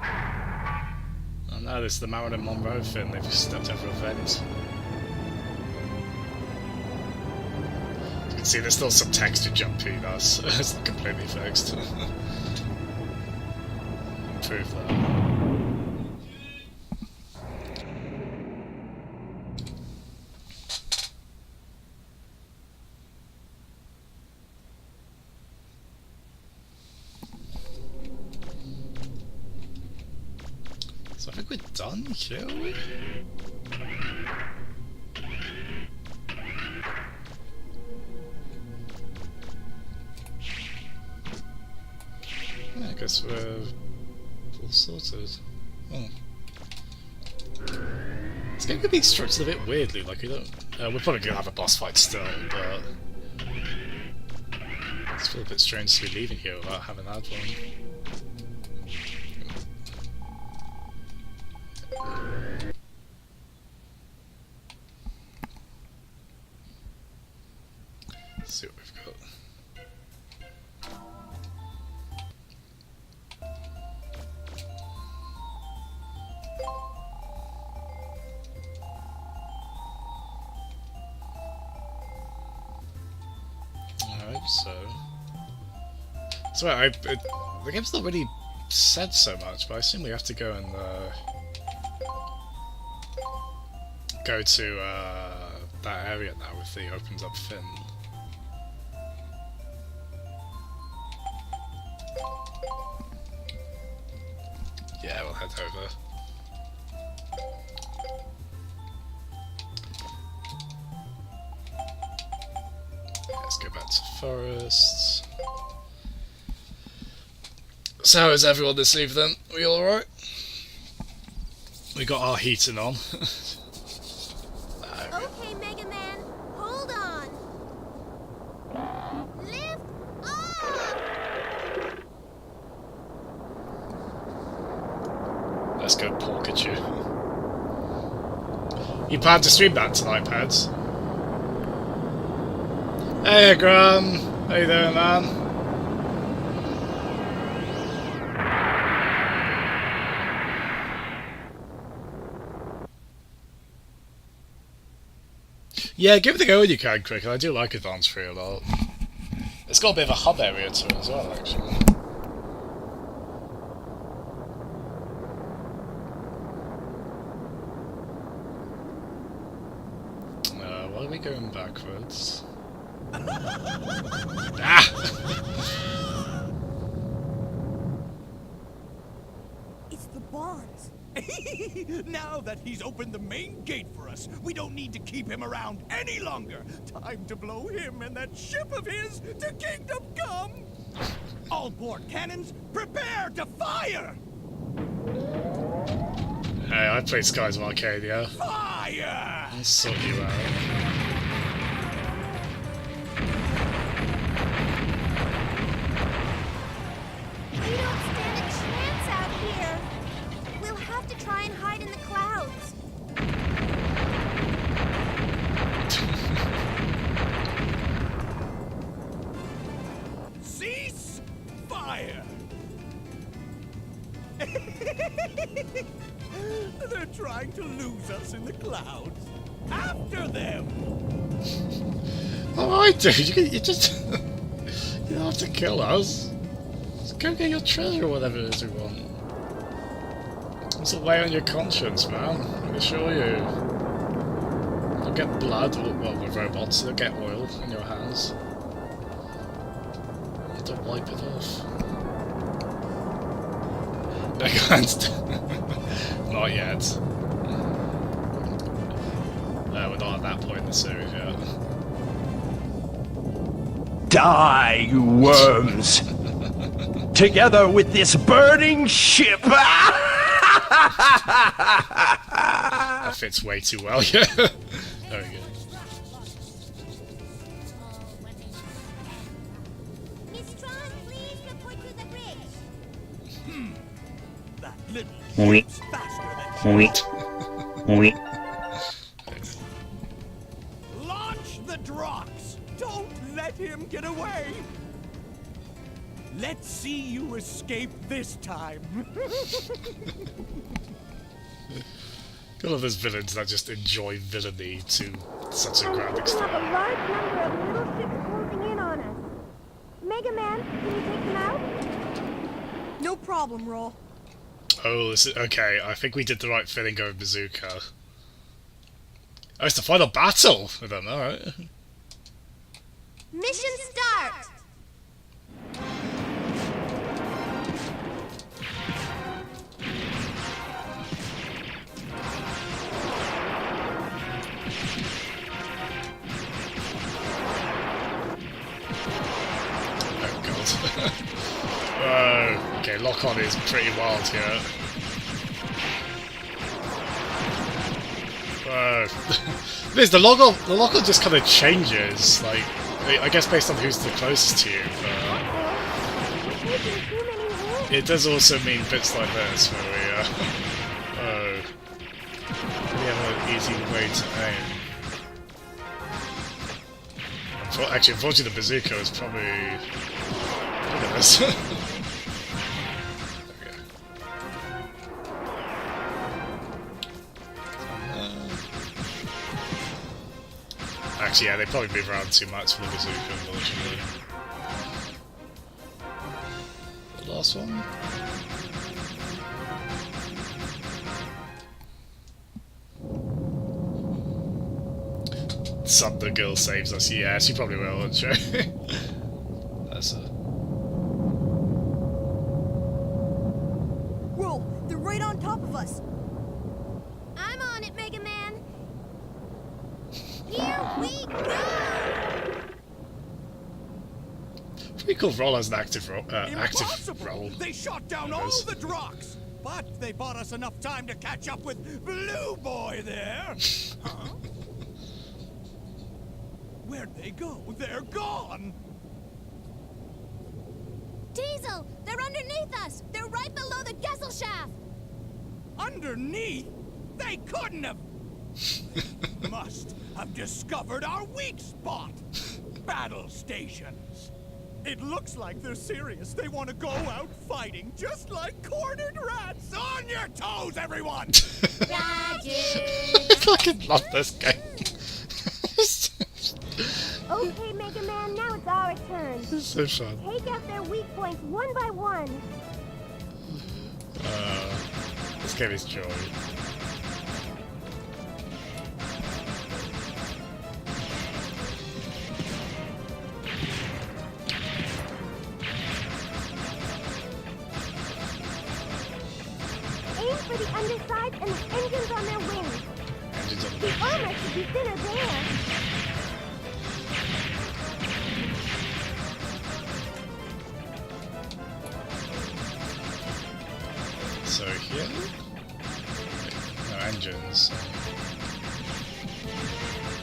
Oh no, this is the Marilyn Monroe film, they've just stepped over a vent. See, there's still some texture jumpy, that's it's not completely fixed. Improve that. So I think we're done here, are we? I guess we're all sorted. Oh. This game could be structured a bit weirdly, like you don't... we're probably going to have a boss fight still, but... It's still a bit strange to be leaving here without having had one. Let's see what we've got. So the game's not really said so much, but I assume we have to go and go to that area now if he opens up Finn. Yeah, we'll head over. Let's go back to forests. So how is everyone this evening? We alright? We got our heating on. Okay, Mega Man, hold on. Lift off! Let's go Porkachu. You plan to stream that tonight, Pads? Hey Graham, how you doing, man? Yeah, give it a go when you can, Cricket. I do like Advance 3 a lot. It's got a bit of a hub area to it as well, actually. Why are we going backwards? Ah! It's the bonds. Now that he's opened the main gate for us, we don't need to keep him around any longer. Time to blow him and that ship of his to Kingdom Come! All board cannons, prepare to fire! Hey, I played Skies of Arcadia. Fire! I'll sort you out. We don't stand a chance out here. We'll have to try and hide in the clouds. Cease fire! They're trying to lose us in the clouds. After them! Alright, dude, you just... you don't have to kill us. Just go get your treasure or whatever it is you want. It's a weight on your conscience, man. I assure you. You'll get blood, or, well, with robots, you'll get oil in your hands. You have to wipe it off. Backhands. Not yet. No, we're not at that point in the series yet. Die, you worms! Together with this burning ship! That fits way too well, yeah. Very good. Miss Tron, please report to the bridge. That little Oui. ship's faster than Oui. Oui. Launch the Drox! Don't let him get away! Let's see you escape this time! I love those villains that just enjoy villainy to such a grand We extent. have a large number of little ships closing in on us. Mega Man, can you take them out? No problem, Roll. Oh, this is, okay, I think we did the right thing in going Bazooka. Oh, it's the final battle with them, alright. Mission start! Oh god. Oh, okay, lock-on is pretty wild here. Whoa. Liz, the lock-on just kind of changes, like, I guess based on who's the closest to you, but it does also mean bits like this, where we, we have an easy way to aim. Actually, unfortunately, the bazooka is probably... Look at this. There we go. Actually, yeah, they probably move around too much for the bazooka, unfortunately. The last one? Thunder Girl saves us. Yeah, she probably will, won't she? That's a... Whoa, they're right on top of us. I'm on it, Mega Man. Here we go! Pretty cool Roll as an active role. Impossible! They shot down all the Drox! But they bought us enough time to catch up with Blue Boy there! Huh? Where'd they go? They're gone! Diesel, they're underneath us! They're right below the Gesellschaft! Underneath? They couldn't have! They must have discovered our weak spot! Battle stations! It looks like they're serious. They want to go out fighting, just like cornered rats. On your toes, everyone! I fucking love this game. Okay, Mega Man, now it's our turn. This is so fun. Take out their weak points one by one. This game is joy. Aim for the underside and the engines on their wings. Engines on the The armor should be thinner there. So here? No engines.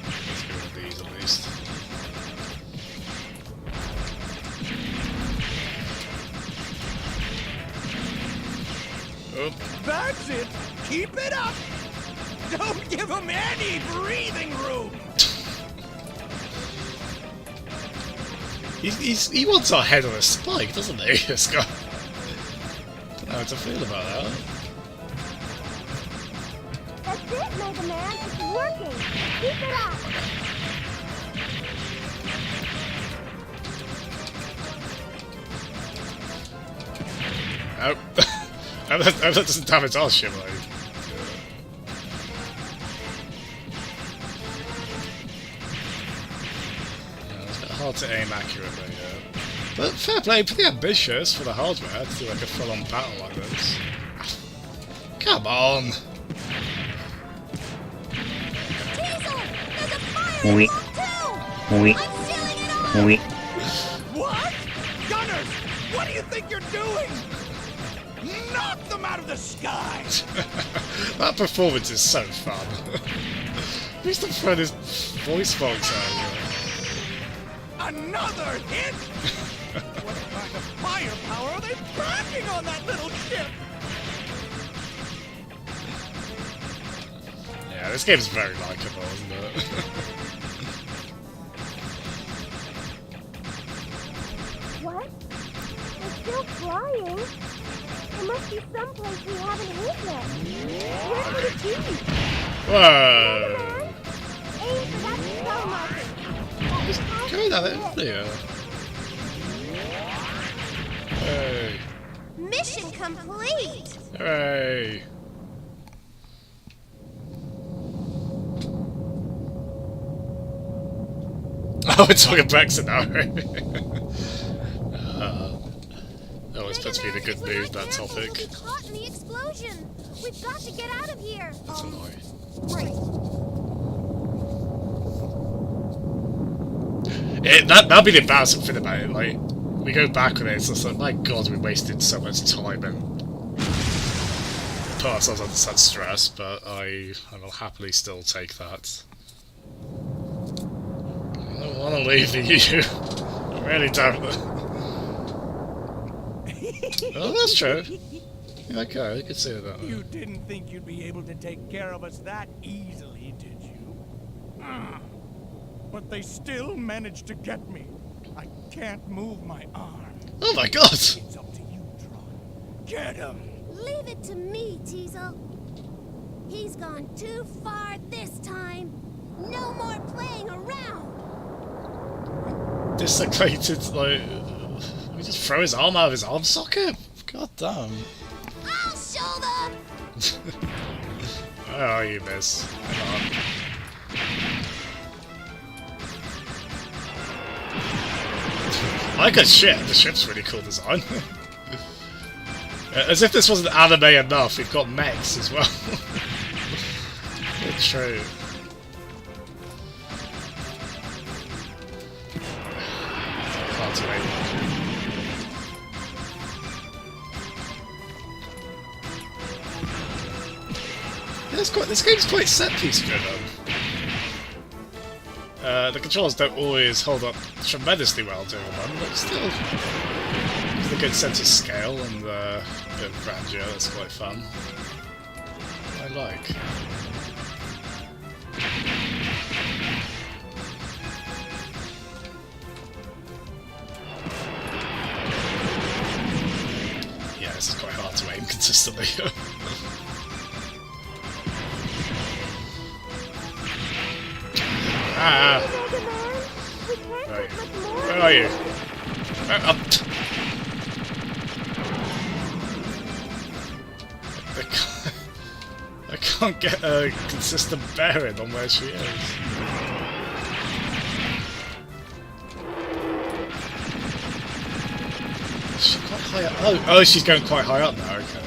Let's go with these at least. Oh, That's it! Keep it up! Don't give them any breathing room! he wants our head on a spike, doesn't he? This guy. Don't know how to feel about that. That's it, Mega Man. It's working. Keep it up. Oh. That doesn't damage our ship, like. Yeah, it's a bit hard to aim accurately, yeah. But fair play, pretty ambitious for the hardware to do like a full-on battle like this. Come on! Diesel, there's a fire Oui. too. Oui. I'm sealing it off. Oui. What? Gunners! What do you think you're doing? Knock them out of the sky! That performance is so fun. Who's the throw his voice box out? Another hit? What kind of firepower are they packing on that little ship? Yeah, this game's very likable, isn't it? What? They're still flying? There must be someplace we haven't hit yet. Where could it be? Whoa! Aim for that spell marker. Go down there. Hey. Mission complete! Hooray! Oh, we're talking Brexit now. That was supposed to be the good news, that topic. We'll be caught in the explosion. We've got to get out of here. That's annoying. Right. That'd be the embarrassing thing about it. Like, we go back on it, it's just like, my god, we wasted so much time and put ourselves under such stress, but I will happily still take that. I don't want to leave the EU. I really don't. Oh, that's true. Yeah, okay, I could see that. You didn't think you'd be able to take care of us that easily, did you? But they still managed to get me. I can't move my arm. Oh my god! It's up to you, Tron. Get him! Leave it to me, Teasel. He's gone too far this time. No more playing around. Dislocated, like... We just throw his arm out of his arm socket? God damn. I'll show them. Where are you, miss? Come on. I like a ship. The ship's really cool design. As if this wasn't anime enough, we've got mechs as well. It's true. Hard to aim. Yeah, this game's quite set-piece driven. The controls don't always hold up tremendously well during one, but still, there's a good sense of scale and a bit of grandeur that's quite fun. I like. Yeah, this is quite hard to aim consistently. Ah! Where are you? Up! I can't get a consistent bearing on where she is. Is she quite high up? Oh, she's going quite high up now, okay.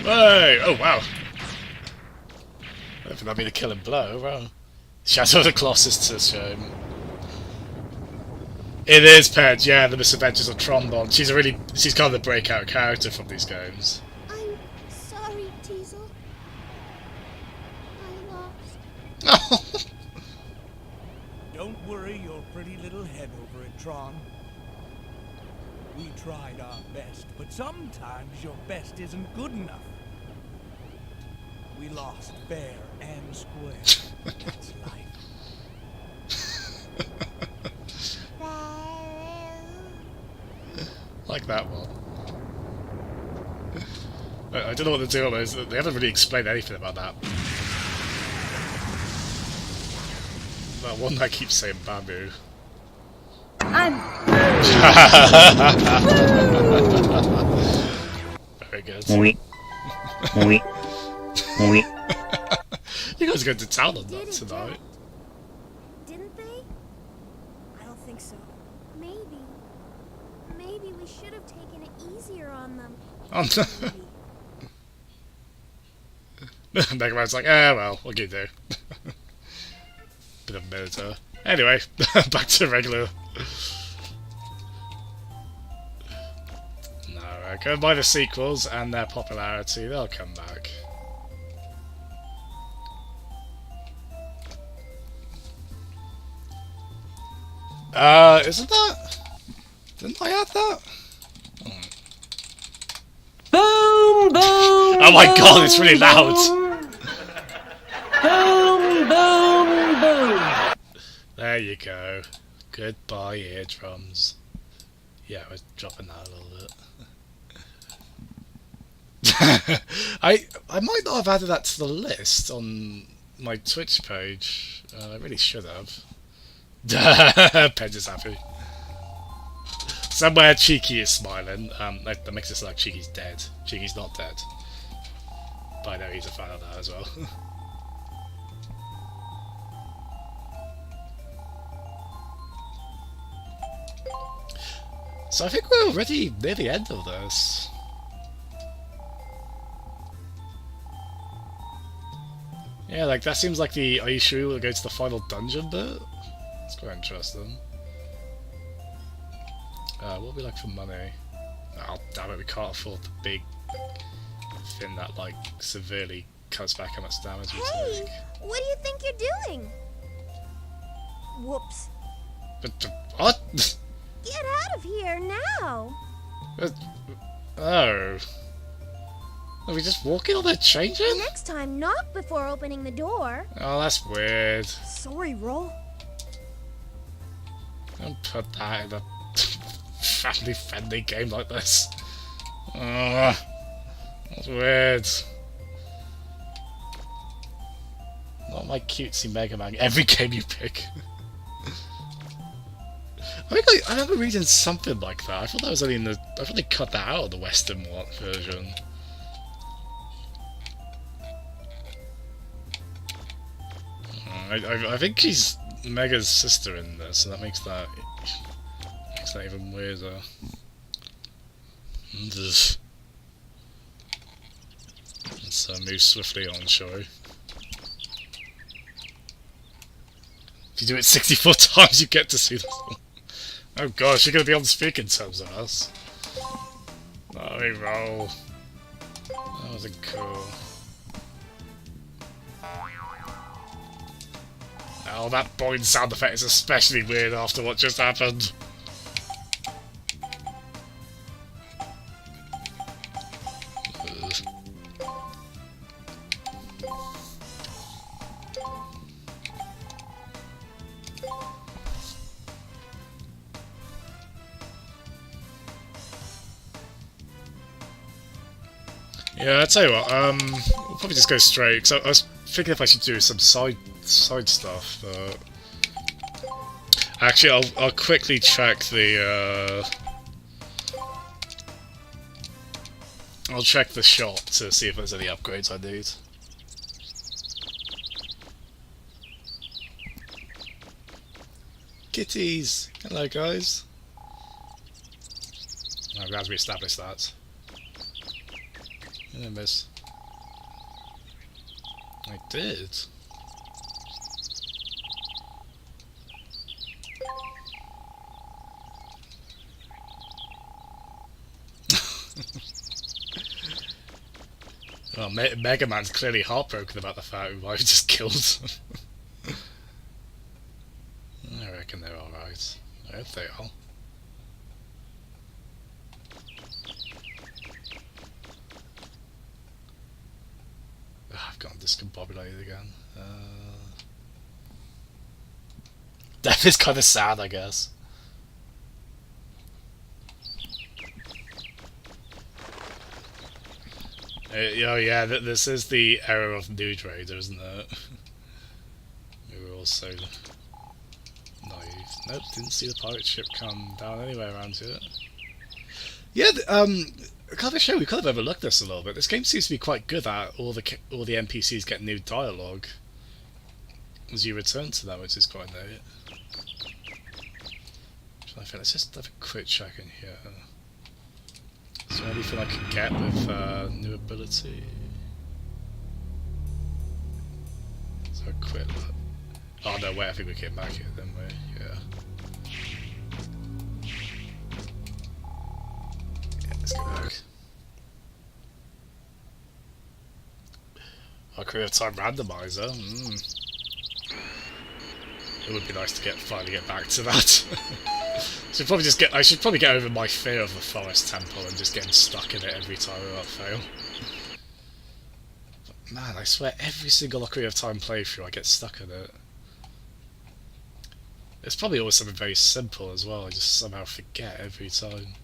Hey! Oh wow! I don't think that'd be the killing blow. Wow. Shadow of the Colossus to show. It is Ped, yeah, the Misadventures of Trombone. She's kind of the breakout character from these games. I'm sorry, Teasel. I lost. Don't worry your pretty little head over it, Tron. We tried our best, but sometimes your best isn't good enough. We lost fair and square. That's life. Like that one. I don't know what the deal is. They haven't really explained anything about that. That one that keeps saying bamboo. Very good. You guys are going to town on that tonight. Didn't they? I don't think so. Maybe we should have taken it easier on them. Mega Man's like, well, what can you do? Bit of Minotaur. Anyway, back to regular. No, go by the sequels and their popularity, they'll come back. Isn't that? Didn't I add that? Boom, boom. Oh my god, it's really loud. Boom, boom, boom. There you go. Goodbye, eardrums. Yeah, I was dropping that a little bit. I might not have added that to the list on my Twitch page. I really should have. Ped is happy. Somewhere Cheeky is smiling. That makes it sound like Cheeky's dead. Cheeky's not dead. But I know he's a fan of that as well. So I think we're already near the end of this. Yeah, like that seems like the are you sure we'll go to the final dungeon bit? It's quite interesting. What would we like for money? Oh damn it, we can't afford the big thing that like severely cuts back how much damage we take. What do you think you're doing? Whoops. But what? Get out of here now! Oh. Are we just walking or they're changing? Next time, knock before opening the door. Oh, that's weird. Sorry, Roll. Don't put that in a family-friendly game like this. That's weird. Not my cutesy Mega Man. Every game you pick. I remember reading something like that. I thought that was only in the. I thought they cut that out of the Western version. I think she's Mega's sister in this, so that makes that even weirder. Let's move swiftly on, shall we? If you do it 64 times, you get to see this one. Oh gosh, you're gonna be on speaking terms with us. Let me roll. That wasn't cool. Oh, that boing sound effect is especially weird after what just happened. Yeah, I'll tell you what, we'll probably just go straight, because I was thinking if I should do some side stuff, but... Actually, I'll quickly check the, I'll check the shop to see if there's any upgrades I need. Kitties! Hello, guys. I'm glad we established that. Hello, miss. I did. Well, Mega Man's clearly heartbroken about the fact we might have just killed them. I reckon they're alright. I hope they are. I've gotten discombobulated again. Death is kind of sad, I guess. Oh yeah, this is the era of Nude Raider, isn't it? We were all so naive. Nope, didn't see the pirate ship come down anywhere around here. Yeah, kind of show we kind of overlooked this a little bit. This game seems to be quite good at all the NPCs get new dialogue as you return to them, which is quite neat. Let's just have a quick check in here. Is there anything I could get with new ability? So a quick look. Oh no, wait, I think we came back here, didn't we? Yeah. Yeah, let's go back. Our Ocarina of Time randomizer. It would be nice to finally get back to that. I should probably get over my fear of the forest temple and just getting stuck in it every time I fail. But man, I swear every single Ocarina of Time playthrough I get stuck in it. It's probably always something very simple as well, I just somehow forget every time.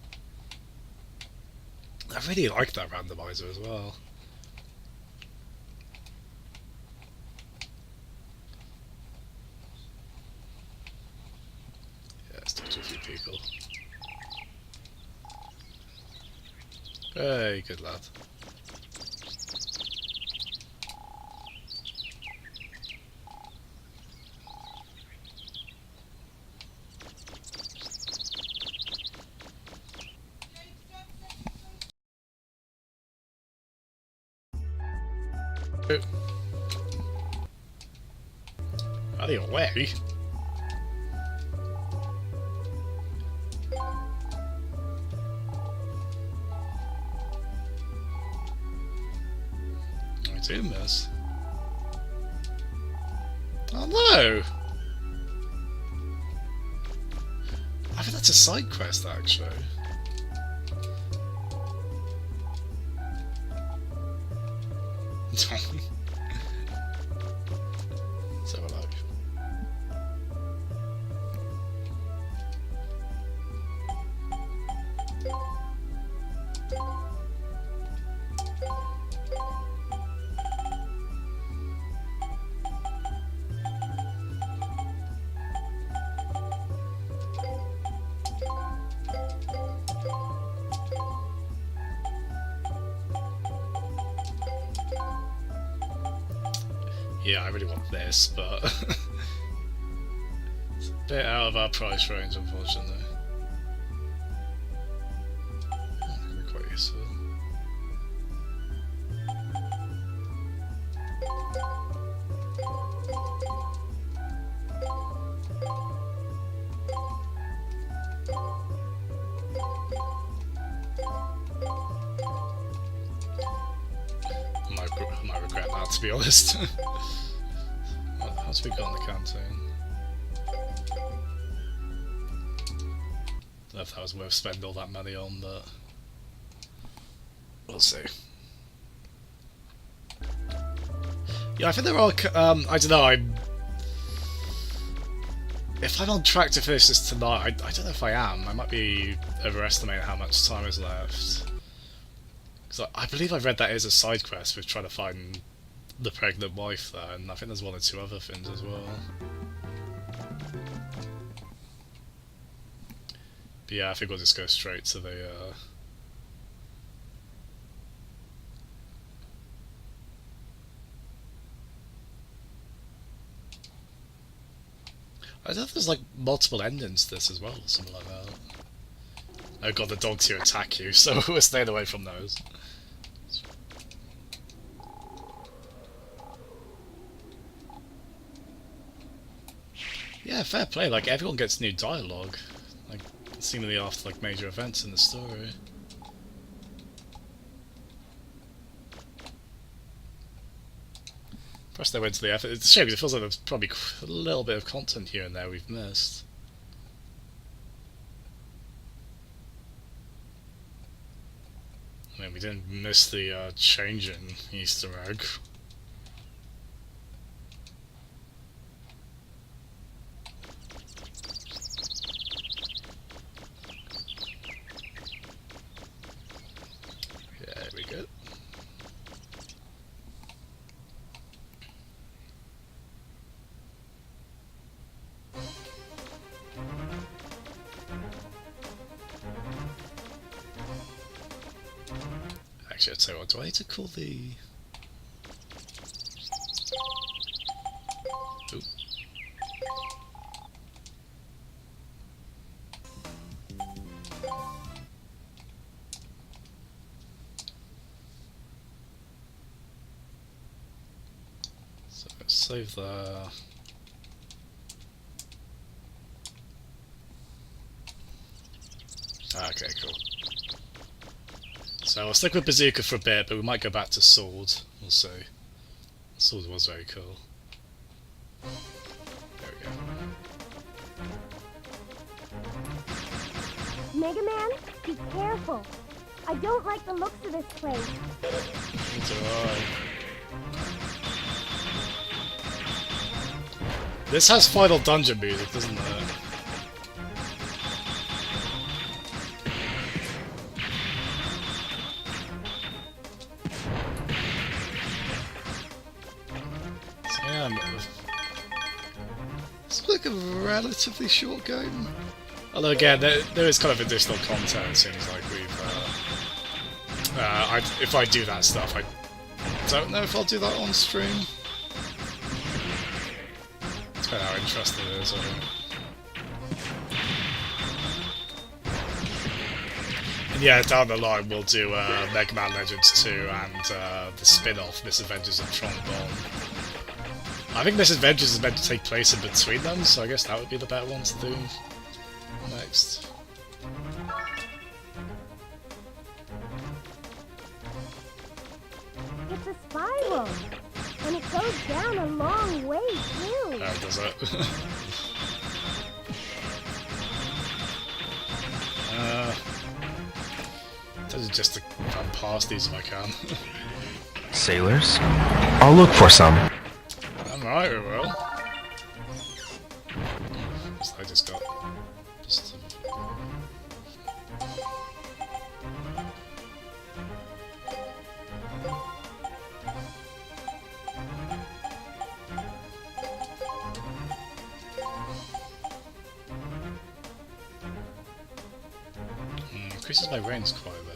I really like that randomizer as well. Let's talk to a few people. Hey, good lad. Out of your way? Do miss. Oh no! I think that's a side quest actually. Let's have a look. Yeah, I really want this, but it's a bit out of our price range, unfortunately. That could be quite useful. I might regret that, to be honest. What else we got in the canteen? Don't know if that was worth spending all that money on, but we'll see. Yeah, I think there are. I don't know. If I'm on track to finish this tonight, I don't know if I am. I might be overestimating how much time is left. Because I believe I read that is a side quest with trying to find the pregnant wife there, and I think there's one or two other things as well. But yeah, I think we'll just go straight to the I don't know if there's like multiple endings to this as well, or something like that. Oh god, the dogs here attack you, so we're staying away from those. Yeah, fair play, like everyone gets new dialogue, like seemingly after like major events in the story. Plus they went to the effort. It's a shame because it feels like there's probably a little bit of content here and there we've missed. I mean, we didn't miss the changing Easter egg. Yeah, there we go. Actually, I'd say, what do I need to call the... Ooh. So let's save the... Okay, cool. So I'll stick with Bazooka for a bit, but we might go back to Sword. We'll see. Sword was very cool. There we go. Mega Man, be careful. I don't like the looks of this place. It's alright. This has Final Dungeon music, doesn't it? It's like a relatively short game. Although again, there is kind of additional content. It seems like we've. If I do that stuff, I don't know if I'll do that on stream. Depending how interesting it is. And yeah, down the line we'll do Mega Man Legends 2 and the spin-off Misadventures of Tron Bonne. I think Misadventures is meant to take place in between them, so I guess that would be the better one to do next. It's a spiral, and it goes down a long way too. Oh, does it? Just to run past these if I can. Sailors? I'll look for some. Alright, we will. I just got... increases my range quite a bit.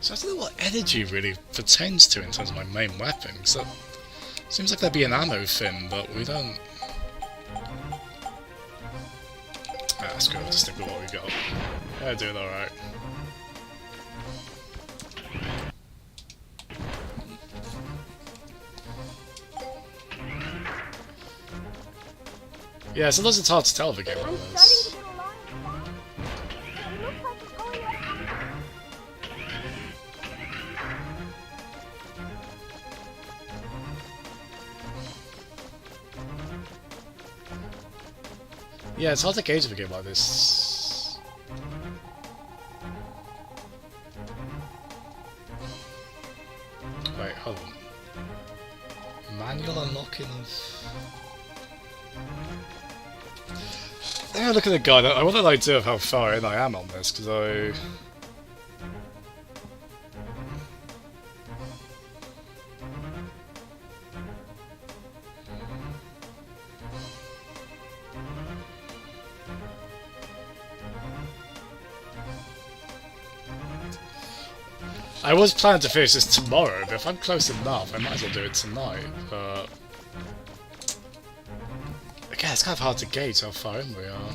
So I don't know what energy really pertains to in terms of my main weapon. So seems like there'd be an ammo thing, but we don't. Let's go. Just stick with what we got. Yeah, doing all right. Yeah, sometimes it's hard to tell the game like this. Yeah, it's hard to gauge a game like this. Wait, hold on. Manual unlocking of... Yeah, look at the guide. I want an idea of how far in I am on this, because I was planning to finish this tomorrow, but if I'm close enough, I might as well do it tonight, but... Again, it's kind of hard to gauge how far in we are.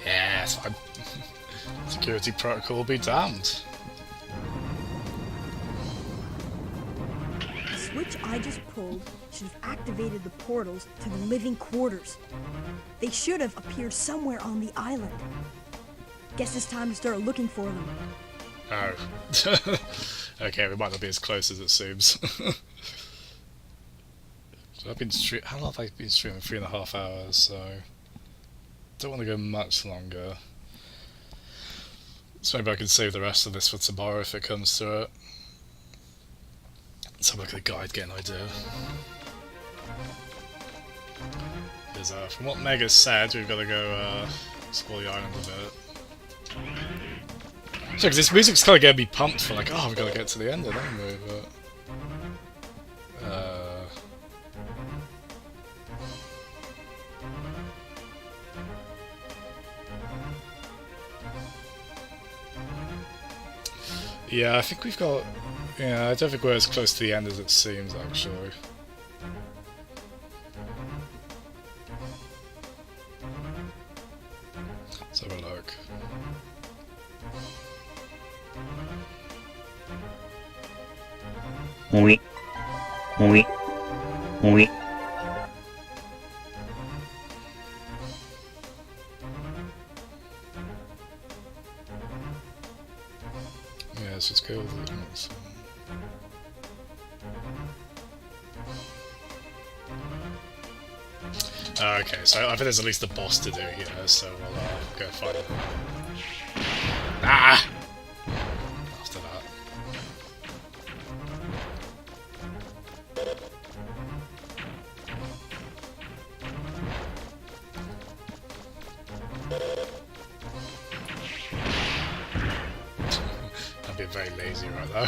Yeah, it's fine. Security protocol will be damned. The switch I just pulled should have activated the portals to the living quarters. They should have appeared somewhere on the island. Guess it's time to start looking for them. Oh. Okay, we might not be as close as it seems. So I've been how long have I been streaming? 3.5 hours, so don't want to go much longer. So maybe I can save the rest of this for tomorrow if it comes to it. Let's have a look at the guide, get an idea. Because from what Mega's said, we've got to go explore the island a bit. So, because this music's kind of getting me pumped for like, oh, we've got to get to the end of it, haven't we? But, yeah, I think we've got... Yeah, I don't think we're as close to the end as it seems, actually. Let's have a look. Oui. Oui. Oui. Yeah, let's just go with it. Okay, so I think there's at least a boss to do here, so we'll go find it. Ah! After that. I'm being very lazy right now.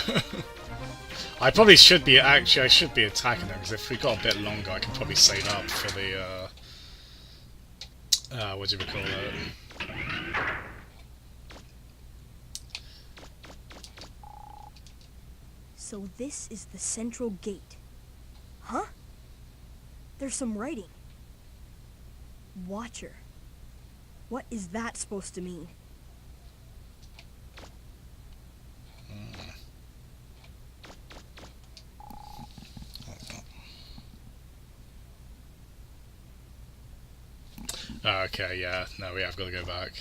I probably should be, actually, I should be attacking them, because if we got a bit longer, I could probably save up for the, what do you call it? So this is the central gate. Huh? There's some writing. Watcher. What is that supposed to mean? Okay, yeah, no, we have got to go back.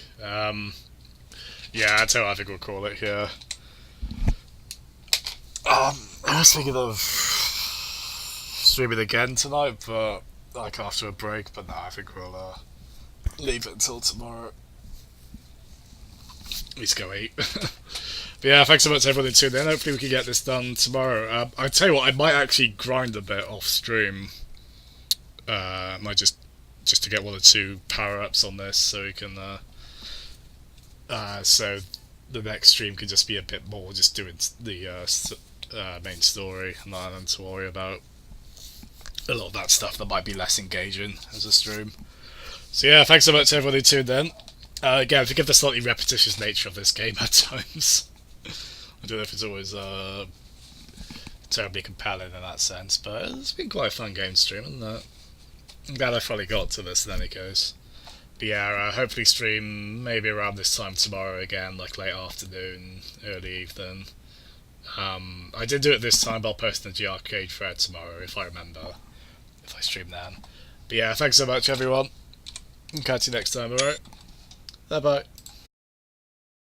Yeah, that's how I think we'll call it here. I was thinking of streaming again tonight, but like after a break, but no, I think we'll leave it until tomorrow. At least go eat. But yeah, thanks so much everyone who tuned in. Hopefully we can get this done tomorrow. I tell you what, I might actually grind a bit off stream. Might just to get 1 or 2 power-ups on this, so we can so the next stream can just be a bit more just doing the main story, not nothing to worry about. a lot of that stuff that might be less engaging as a stream. So yeah, thanks so much to everyone who tuned in. Again, forgive the slightly repetitious nature of this game at times. I don't know if it's always terribly compelling in that sense, but it's been quite a fun game stream, hasn't it? I'm glad I finally got to this in any case. But yeah, hopefully stream maybe around this time tomorrow again, like late afternoon, early evening. I did do it this time, but I'll post in the G-Arcade thread tomorrow, if I remember, if I stream then. But yeah, thanks so much everyone, and catch you next time, alright? Bye bye.